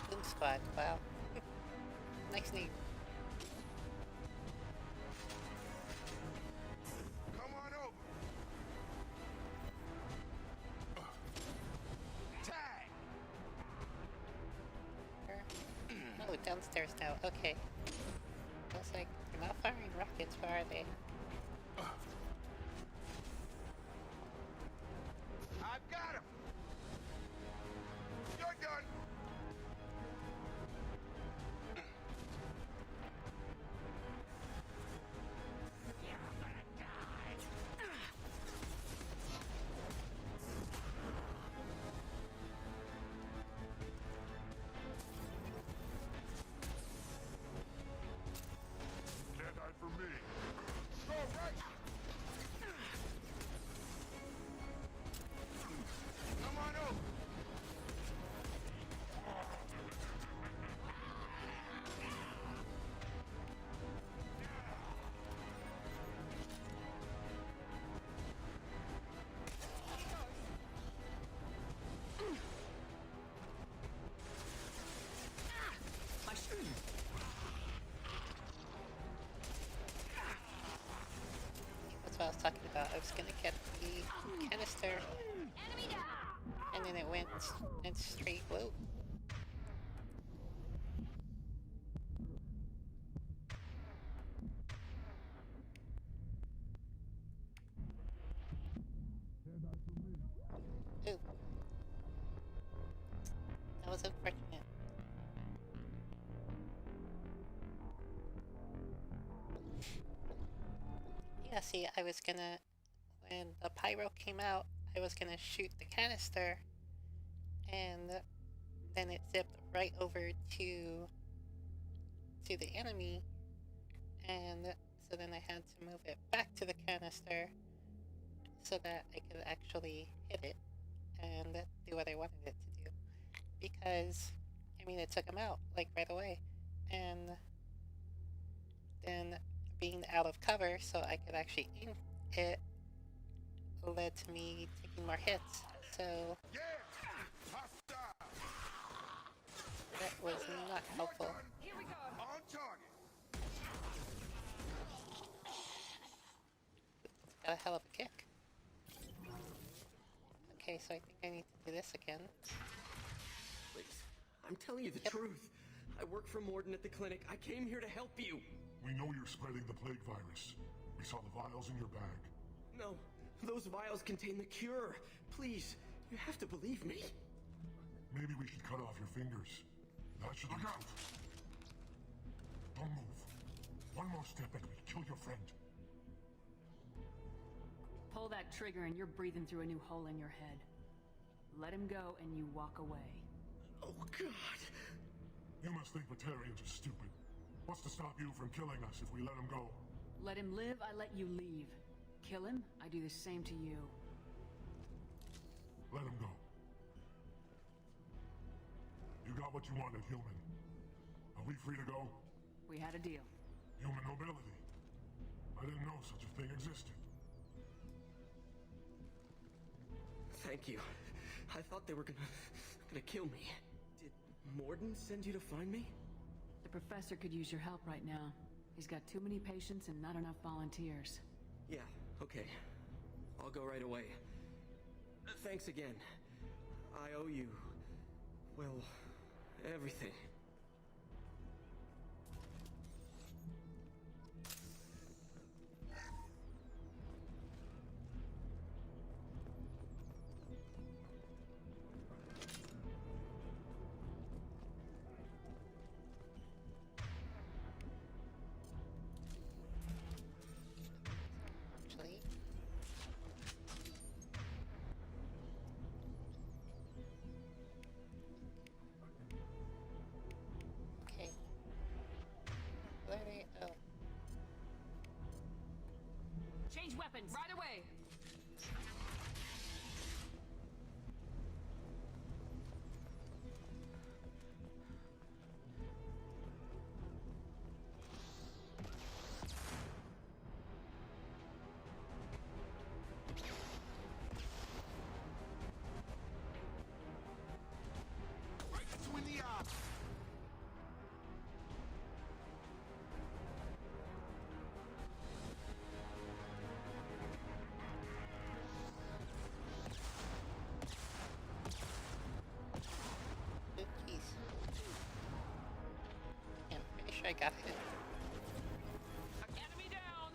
Boom Squad, wow. Nice name. Come on over! Tag! Oh, downstairs now, okay. I was like, they're not firing rockets, where are they? I've got him! You're done! Can't hide from me. was talking about. I was gonna get the canister, and then it went straight. Whoa. Ooh. That was unfortunate. Yeah, see, I was gonna, when the pyro came out, I was gonna shoot the canister, and then it zipped right over to the enemy, and so then I had to move it back to the canister so that I could actually hit it and do what I wanted it to do. Because, I mean, it took him out, like, right away. And then being out of cover so I could actually aim it led to me taking more hits. So that was not helpful. Here we go. On target. Got a hell of a kick. Okay, so I think I need to do this again. Please, I'm telling you the truth. I work for Morden at the clinic. I came here to help you. We know you're spreading the plague virus. We saw the vials in your bag. No, those vials contain the cure. Please, you have to believe me. Maybe we should cut off your fingers. That should look out. Don't move. One more step and we'll kill your friend. Pull that trigger and you're breathing through a new hole in your head. Let him go and you walk away. Oh, God. You must think Batarians are stupid. What's to stop you from killing us if we let him go? Let him live, I let you leave. Kill him, I do the same to you. Let him go. You got what you wanted, human. Are we free to go? We had a deal. Human mobility. I didn't know such a thing existed. Thank you. I thought they were gonna kill me. Did Morden send you to find me? The professor could use your help right now. He's got too many patients and not enough volunteers. Yeah, okay. I'll go right away. Thanks again. I owe you, well, everything. Actually, okay. Where are they? Oh. Change weapons right away! Right between the eyes. Ooh, jeez. Yeah, I'm pretty sure I got it. Enemy down!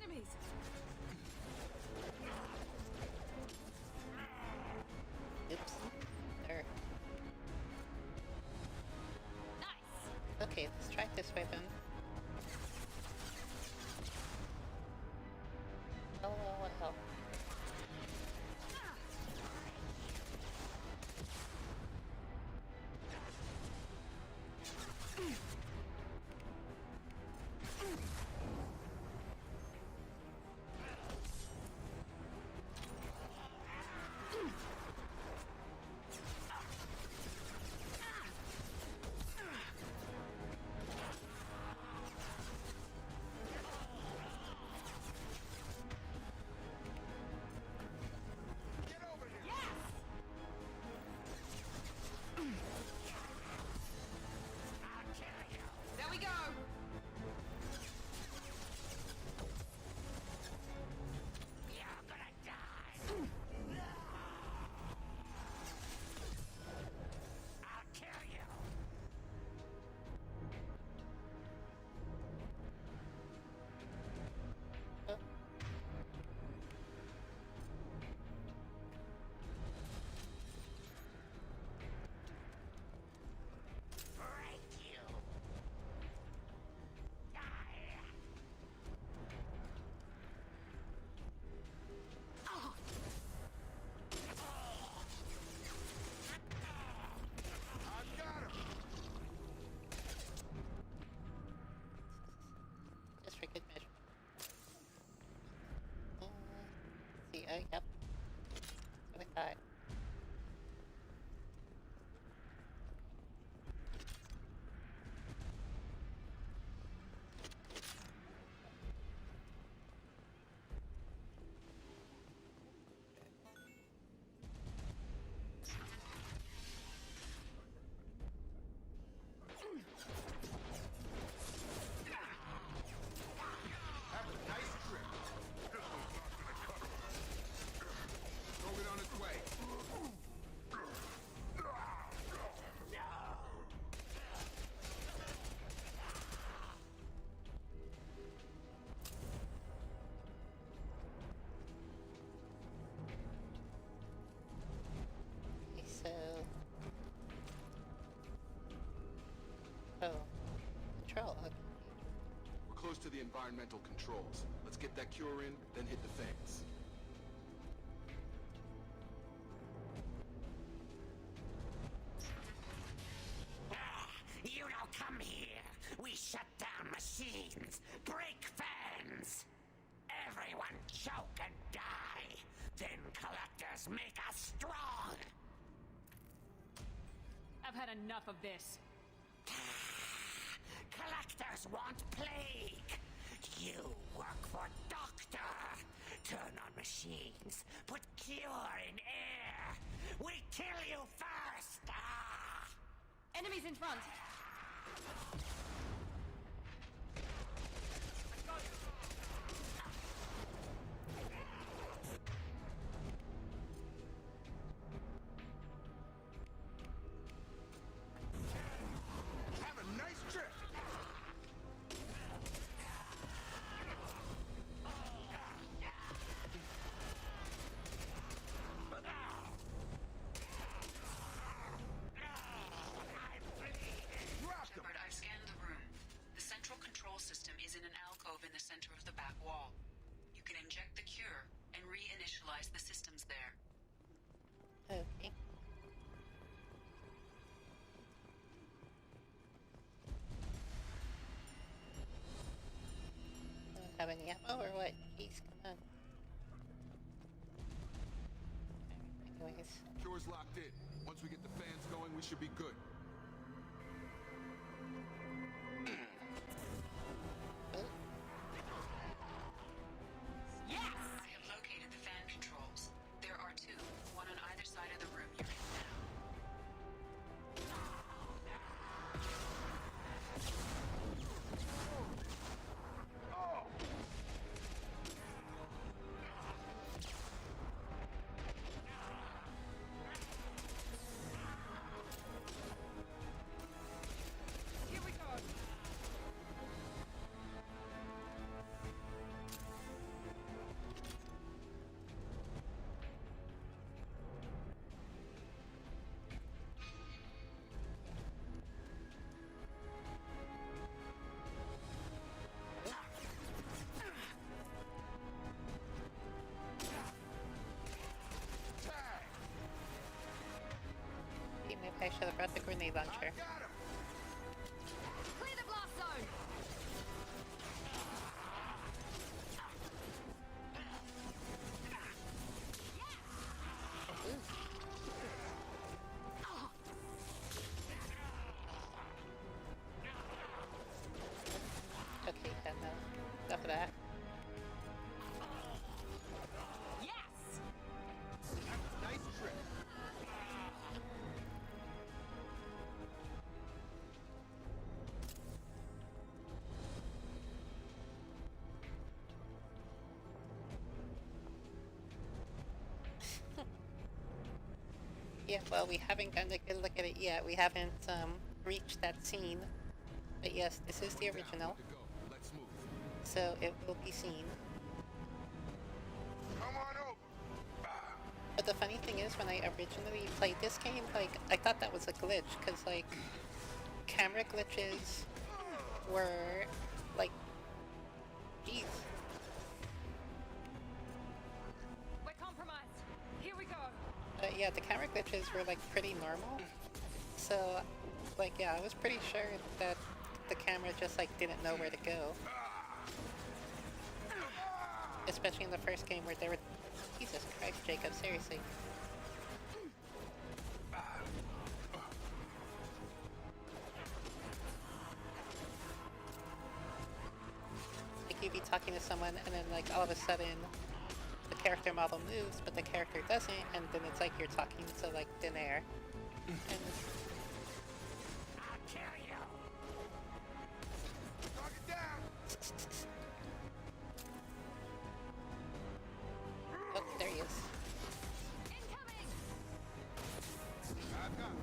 Enemies! Oops. There. Nice! Okay, let's try this way then. Oh, well, well. Oh. Control. Okay. We're close to the environmental controls. Let's get that cure in, then hit the fans. You don't come here. We shut down machines, break fans. Everyone choke and die. Then collectors make us strong. I've had enough of this. Collectors want plague. You work for Doctor. Turn on machines. Put cure in air. We kill you first. Enemies in front. Have a nice trip. Shepard, I've scanned the room. The central control system is in an alcove in the center of the back wall. You can inject the cure and reinitialize the systems there. Okay. Don't have any ammo or what? Jeez, come on. Anyways. Cure's locked in. Once we get the fans going, we should be good. Yes! I have located the fan controls. There are two, one on either side of the room you're in now. Here we go. Maybe I should have brought the grenade launcher. Clear the blast zone. Okay, then enough of that. Yes. Nice trip. Yeah, well, we haven't gotten a good look at it yet. We haven't reached that scene. But yes, this is the original. Let's move. So it will be seen. Come on over. But the funny thing is, when I originally played this game, like, I thought that was a glitch, because, like, camera glitches were, like, geez. We're compromised. Here we go. But yeah, the camera glitches were, like, pretty normal. So, like, yeah, I was pretty sure that the camera just, like, didn't know where to go. Especially in the first game where they were... Jesus Christ, Jacob, seriously. Like, you'd be talking to someone and then, like, all of a sudden the character model moves, but the character doesn't, and then it's like you're talking to, like, thin air. And I'll kill you. Target down. oh, there he is. Incoming. I've got it.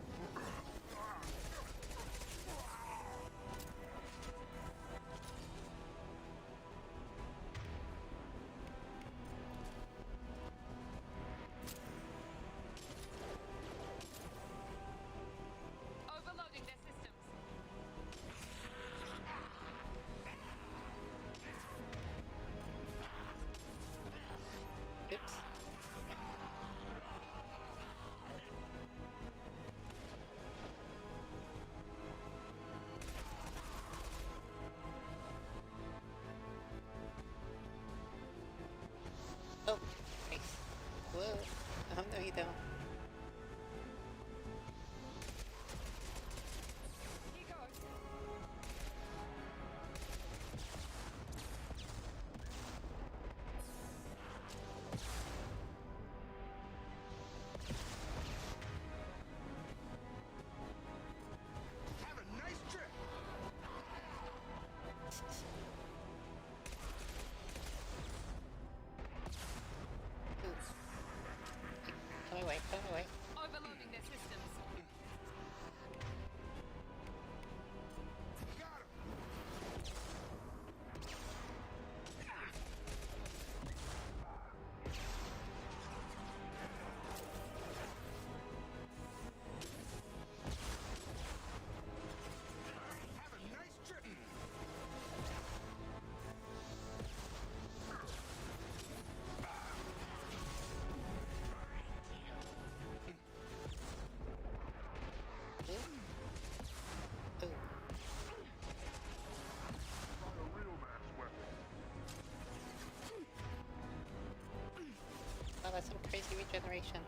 that's some crazy regeneration.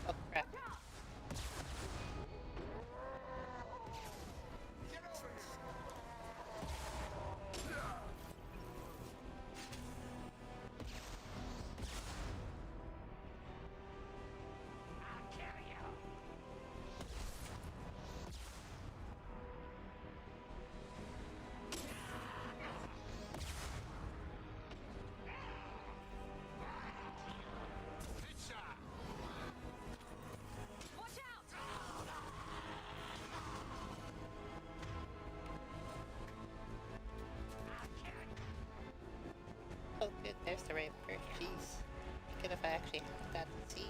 Oh crap. Oh good, there's the right word. Jeez. Good if I actually have that to see.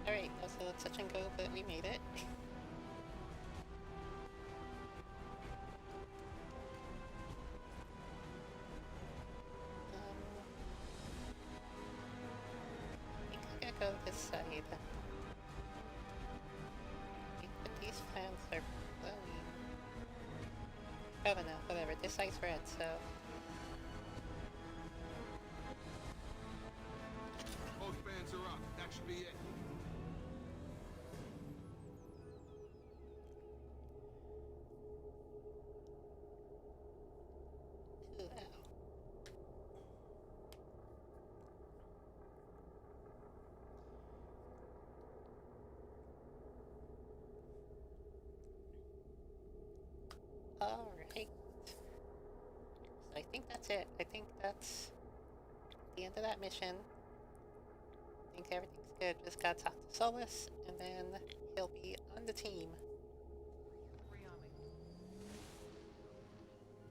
Alright, that was a touch and go, but we made it. I think I gotta go this side. But these fans are glowing. I don't know, whatever. This side's red, so... Both fans are up. That should be it. Alright. So I think that's it. I think that's the end of that mission. I think everything's good. Just gotta talk to Solus, and then he'll be on the team.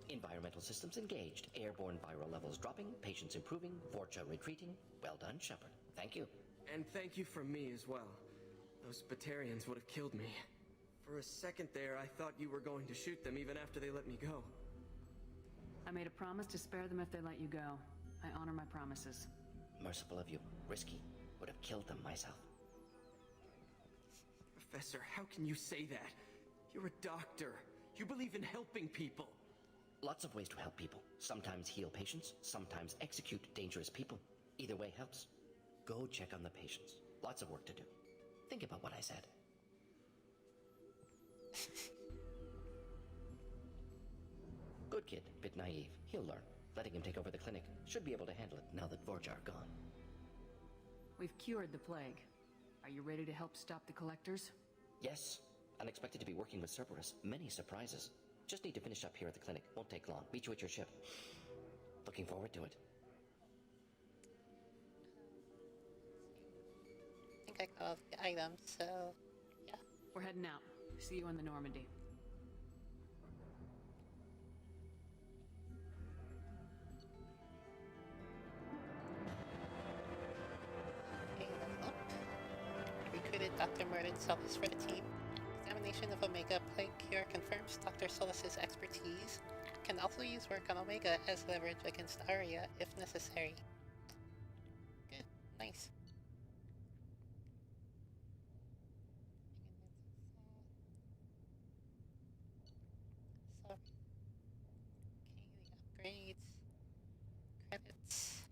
Environmental systems engaged. Airborne viral levels dropping. Patients improving. Vorcha retreating. Well done, Shepard. Thank you. And thank you from me as well. Those Batarians would have killed me. For a second there, I thought you were going to shoot them even after they let me go. I made a promise to spare them if they let you go. I honor my promises. Merciful of you. Risky. Would have killed them myself. Professor, how can you say that? You're a doctor. You believe in helping people. Lots of ways to help people. Sometimes heal patients, sometimes execute dangerous people. Either way helps. Go check on the patients. Lots of work to do. Think about what I said. Good kid, bit naive. He'll learn. Letting him take over the clinic. Should be able to handle it now that Vorja are gone. We've cured the plague. Are you ready to help stop the collectors? Yes. Unexpected to be working with Cerberus. Many surprises. Just need to finish up here at the clinic. Won't take long. Meet you at your ship. Looking forward to it. I think I got all the items, so yeah. We're heading out. See you in the Normandy. Okay, level up. Recruited Dr. Merton Solus for the team. Examination of Omega Plague Cure confirms Dr. Solus's expertise. Can also use work on Omega as leverage against Arya if necessary. Good. Nice. Sorry. Okay, the upgrades. Credits.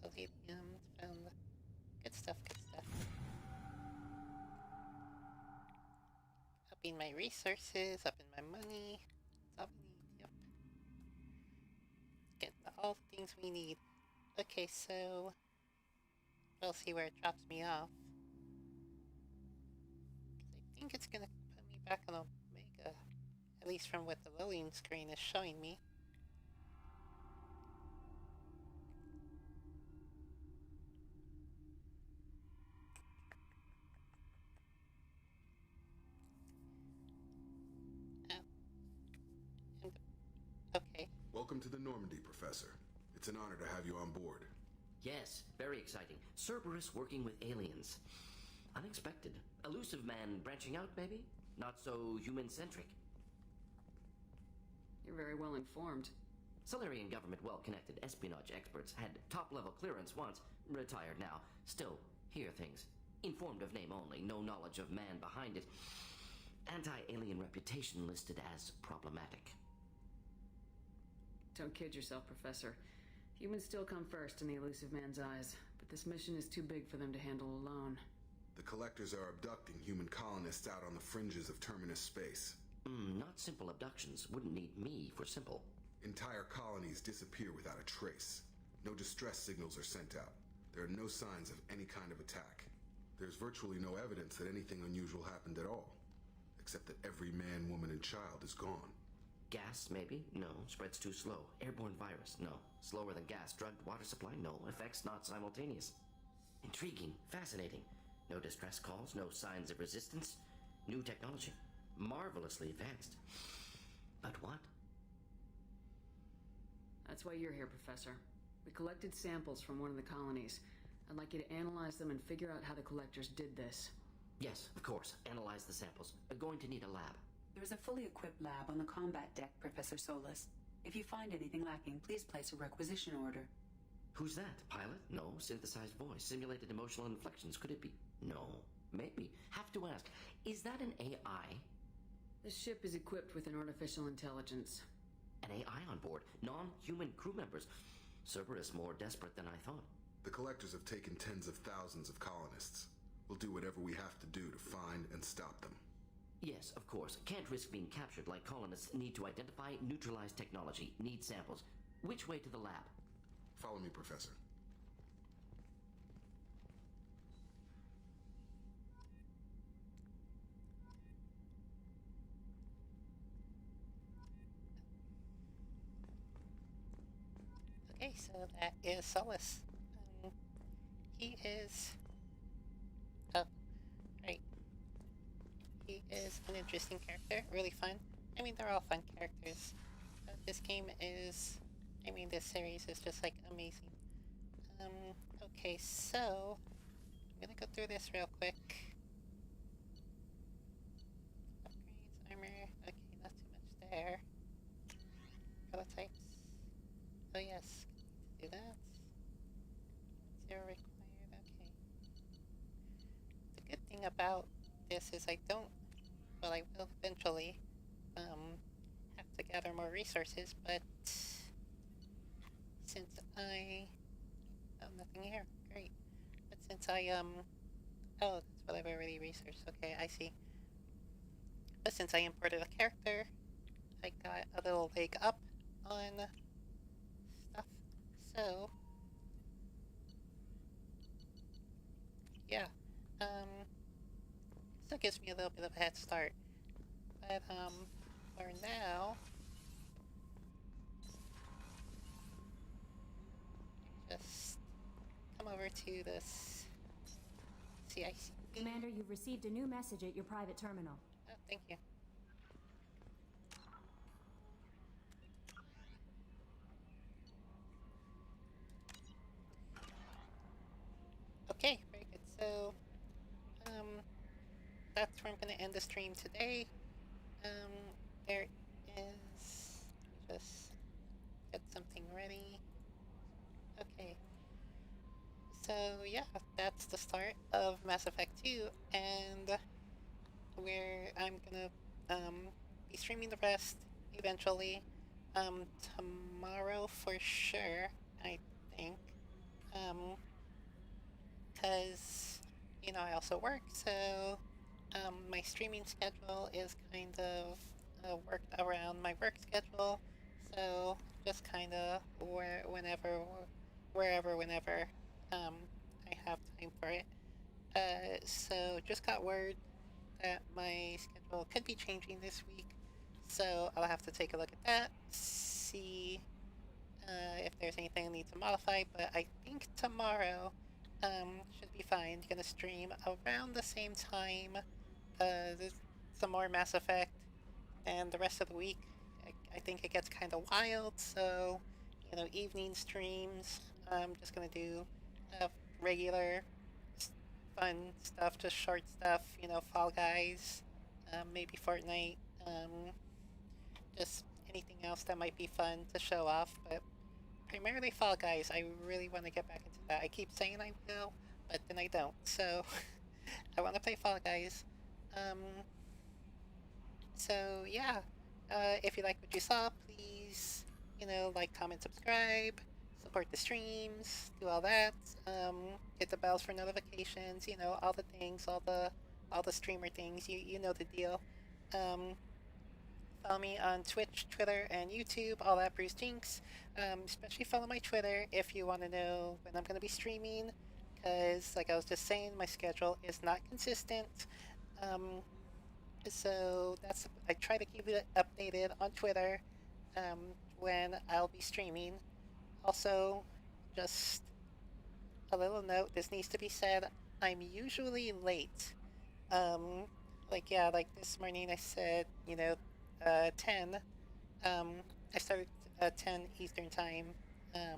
100, palladium. Found. Good stuff, good stuff. Upping my resources, upping my money. That's all we need, yep. Get all the things we need. Okay, so we'll see where it drops me off. I think it's gonna put me back on Omega. At least from what the loading screen is showing me. Okay. Welcome to the Normandy, Professor. It's an honor to have you on board. Yes, very exciting. Cerberus working with aliens. Unexpected. Elusive man branching out, maybe? Not so human-centric. You're very well informed. Solarian government well-connected espionage experts had top-level clearance once, retired now. Still, hear things. Informed of name only, no knowledge of man behind it. Anti-alien reputation listed as problematic. Don't kid yourself, Professor. Humans still come first in the elusive man's eyes, but this mission is too big for them to handle alone. The Collectors are abducting human colonists out on the fringes of Terminus space. Not simple abductions. Wouldn't need me for simple. Entire colonies disappear without a trace. No distress signals are sent out. There are no signs of any kind of attack. There's virtually no evidence that anything unusual happened at all. Except that every man, woman, and child is gone. Gas, maybe? No. Spreads too slow. Airborne virus? No. Slower than gas. Drugged water supply? No. Effects not simultaneous. Intriguing. Fascinating. No distress calls. No signs of resistance. New technology. Marvelously advanced. But what? That's why you're here, Professor. We collected samples from one of the colonies. I'd like you to analyze them and figure out how the Collectors did this. Yes, of course. Analyze the samples. We're going to need a lab. There's a fully equipped lab on the combat deck, Professor Solus. If you find anything lacking, please place a requisition order. Who's that? Pilot? No. Synthesized voice. Simulated emotional inflections. Could it be? No. Maybe. Have to ask. Is that an AI? The ship is equipped with an artificial intelligence. An AI on board. Non-human crew members. Cerberus more desperate than I thought. The Collectors have taken tens of thousands of colonists. We'll do whatever we have to do to find and stop them. Yes, of course. Can't risk being captured like colonists need to identify, neutralize technology, need samples. Which way to the lab? Follow me, Professor. Okay, so that is Solus. He is... Oh, right. He is an interesting character, really fun. I mean, they're all fun characters. This game is... I mean, this series is just, like, amazing. Okay, so... I'm gonna go through this real quick. Upgrades, armor... Okay, not too much there. Prototypes. Oh yes, do that. Zero required, okay. The good thing about this is I don't, well I will eventually, have to gather more resources, but since I, oh nothing here, great. But since I, oh that's what I've already researched, okay, I see. But since I imported a character, I got a little leg up on stuff. So, yeah, so it gives me a little bit of a head start. But, for now, just come over to this CIC. Commander, you've received a new message at your private terminal. Oh, thank you. Okay, very good. So, that's where I'm going to end the stream today. There is... Let me just get something ready. Okay. So, yeah, that's the start of Mass Effect 2, and where I'm gonna be streaming the rest eventually. Tomorrow for sure, I think. Because, you know, I also work, so my streaming schedule is kind of worked around my work schedule, so just kind of whenever I have time for it. So just got word that my schedule could be changing this week, so I'll have to take a look at that, see if there's anything I need to modify, but I think tomorrow should be fine. Gonna stream around the same time, there's some more Mass Effect, and the rest of the week, I think it gets kind of wild, so, you know, evening streams, I'm just gonna do regular fun stuff, just short stuff, you know, Fall Guys, maybe Fortnite, just anything else that might be fun to show off, but primarily Fall Guys. I really want to get back into that. I keep saying I will, but then I don't, so I want to play Fall Guys. Um, so yeah, if you like what you saw, please, you know, like, comment, subscribe, support the streams, do all that. Hit the bells for notifications. You know, all the things, all the streamer things. You know the deal. Follow me on Twitch, Twitter, and YouTube. All that Bruce Jinx. Especially follow my Twitter if you want to know when I'm going to be streaming. Because, like I was just saying, my schedule is not consistent. So I try to keep it updated on Twitter when I'll be streaming. Also, just a little note, this needs to be said, I'm usually late. Like this morning I said, you know, 10. I started at 10 Eastern Time. Uh,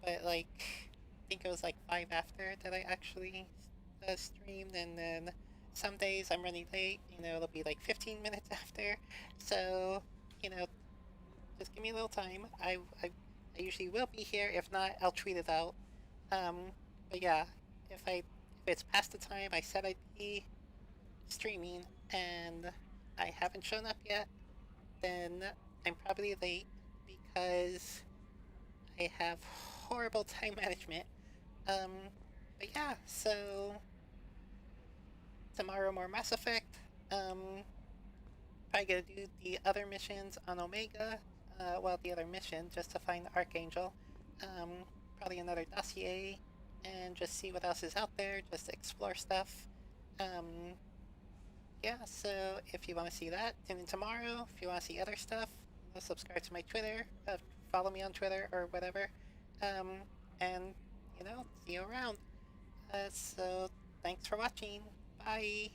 but like, I think it was like 5 after that I actually streamed, and then some days I'm running late, you know, it'll be like 15 minutes after. So, you know, just give me a little time. I usually will be here. If not, I'll tweet it out. But yeah, if it's past the time I said I'd be streaming and I haven't shown up yet, then I'm probably late because I have horrible time management. But yeah, so tomorrow more Mass Effect. Probably gonna do the other missions on Omega. Well, the other mission just to find Archangel. Probably another dossier and just see what else is out there. Just explore stuff. Yeah, so if you want to see that, tune in tomorrow. If you want to see other stuff, subscribe to my Twitter, follow me on Twitter or whatever, and, you know, see you around. So thanks for watching. Bye.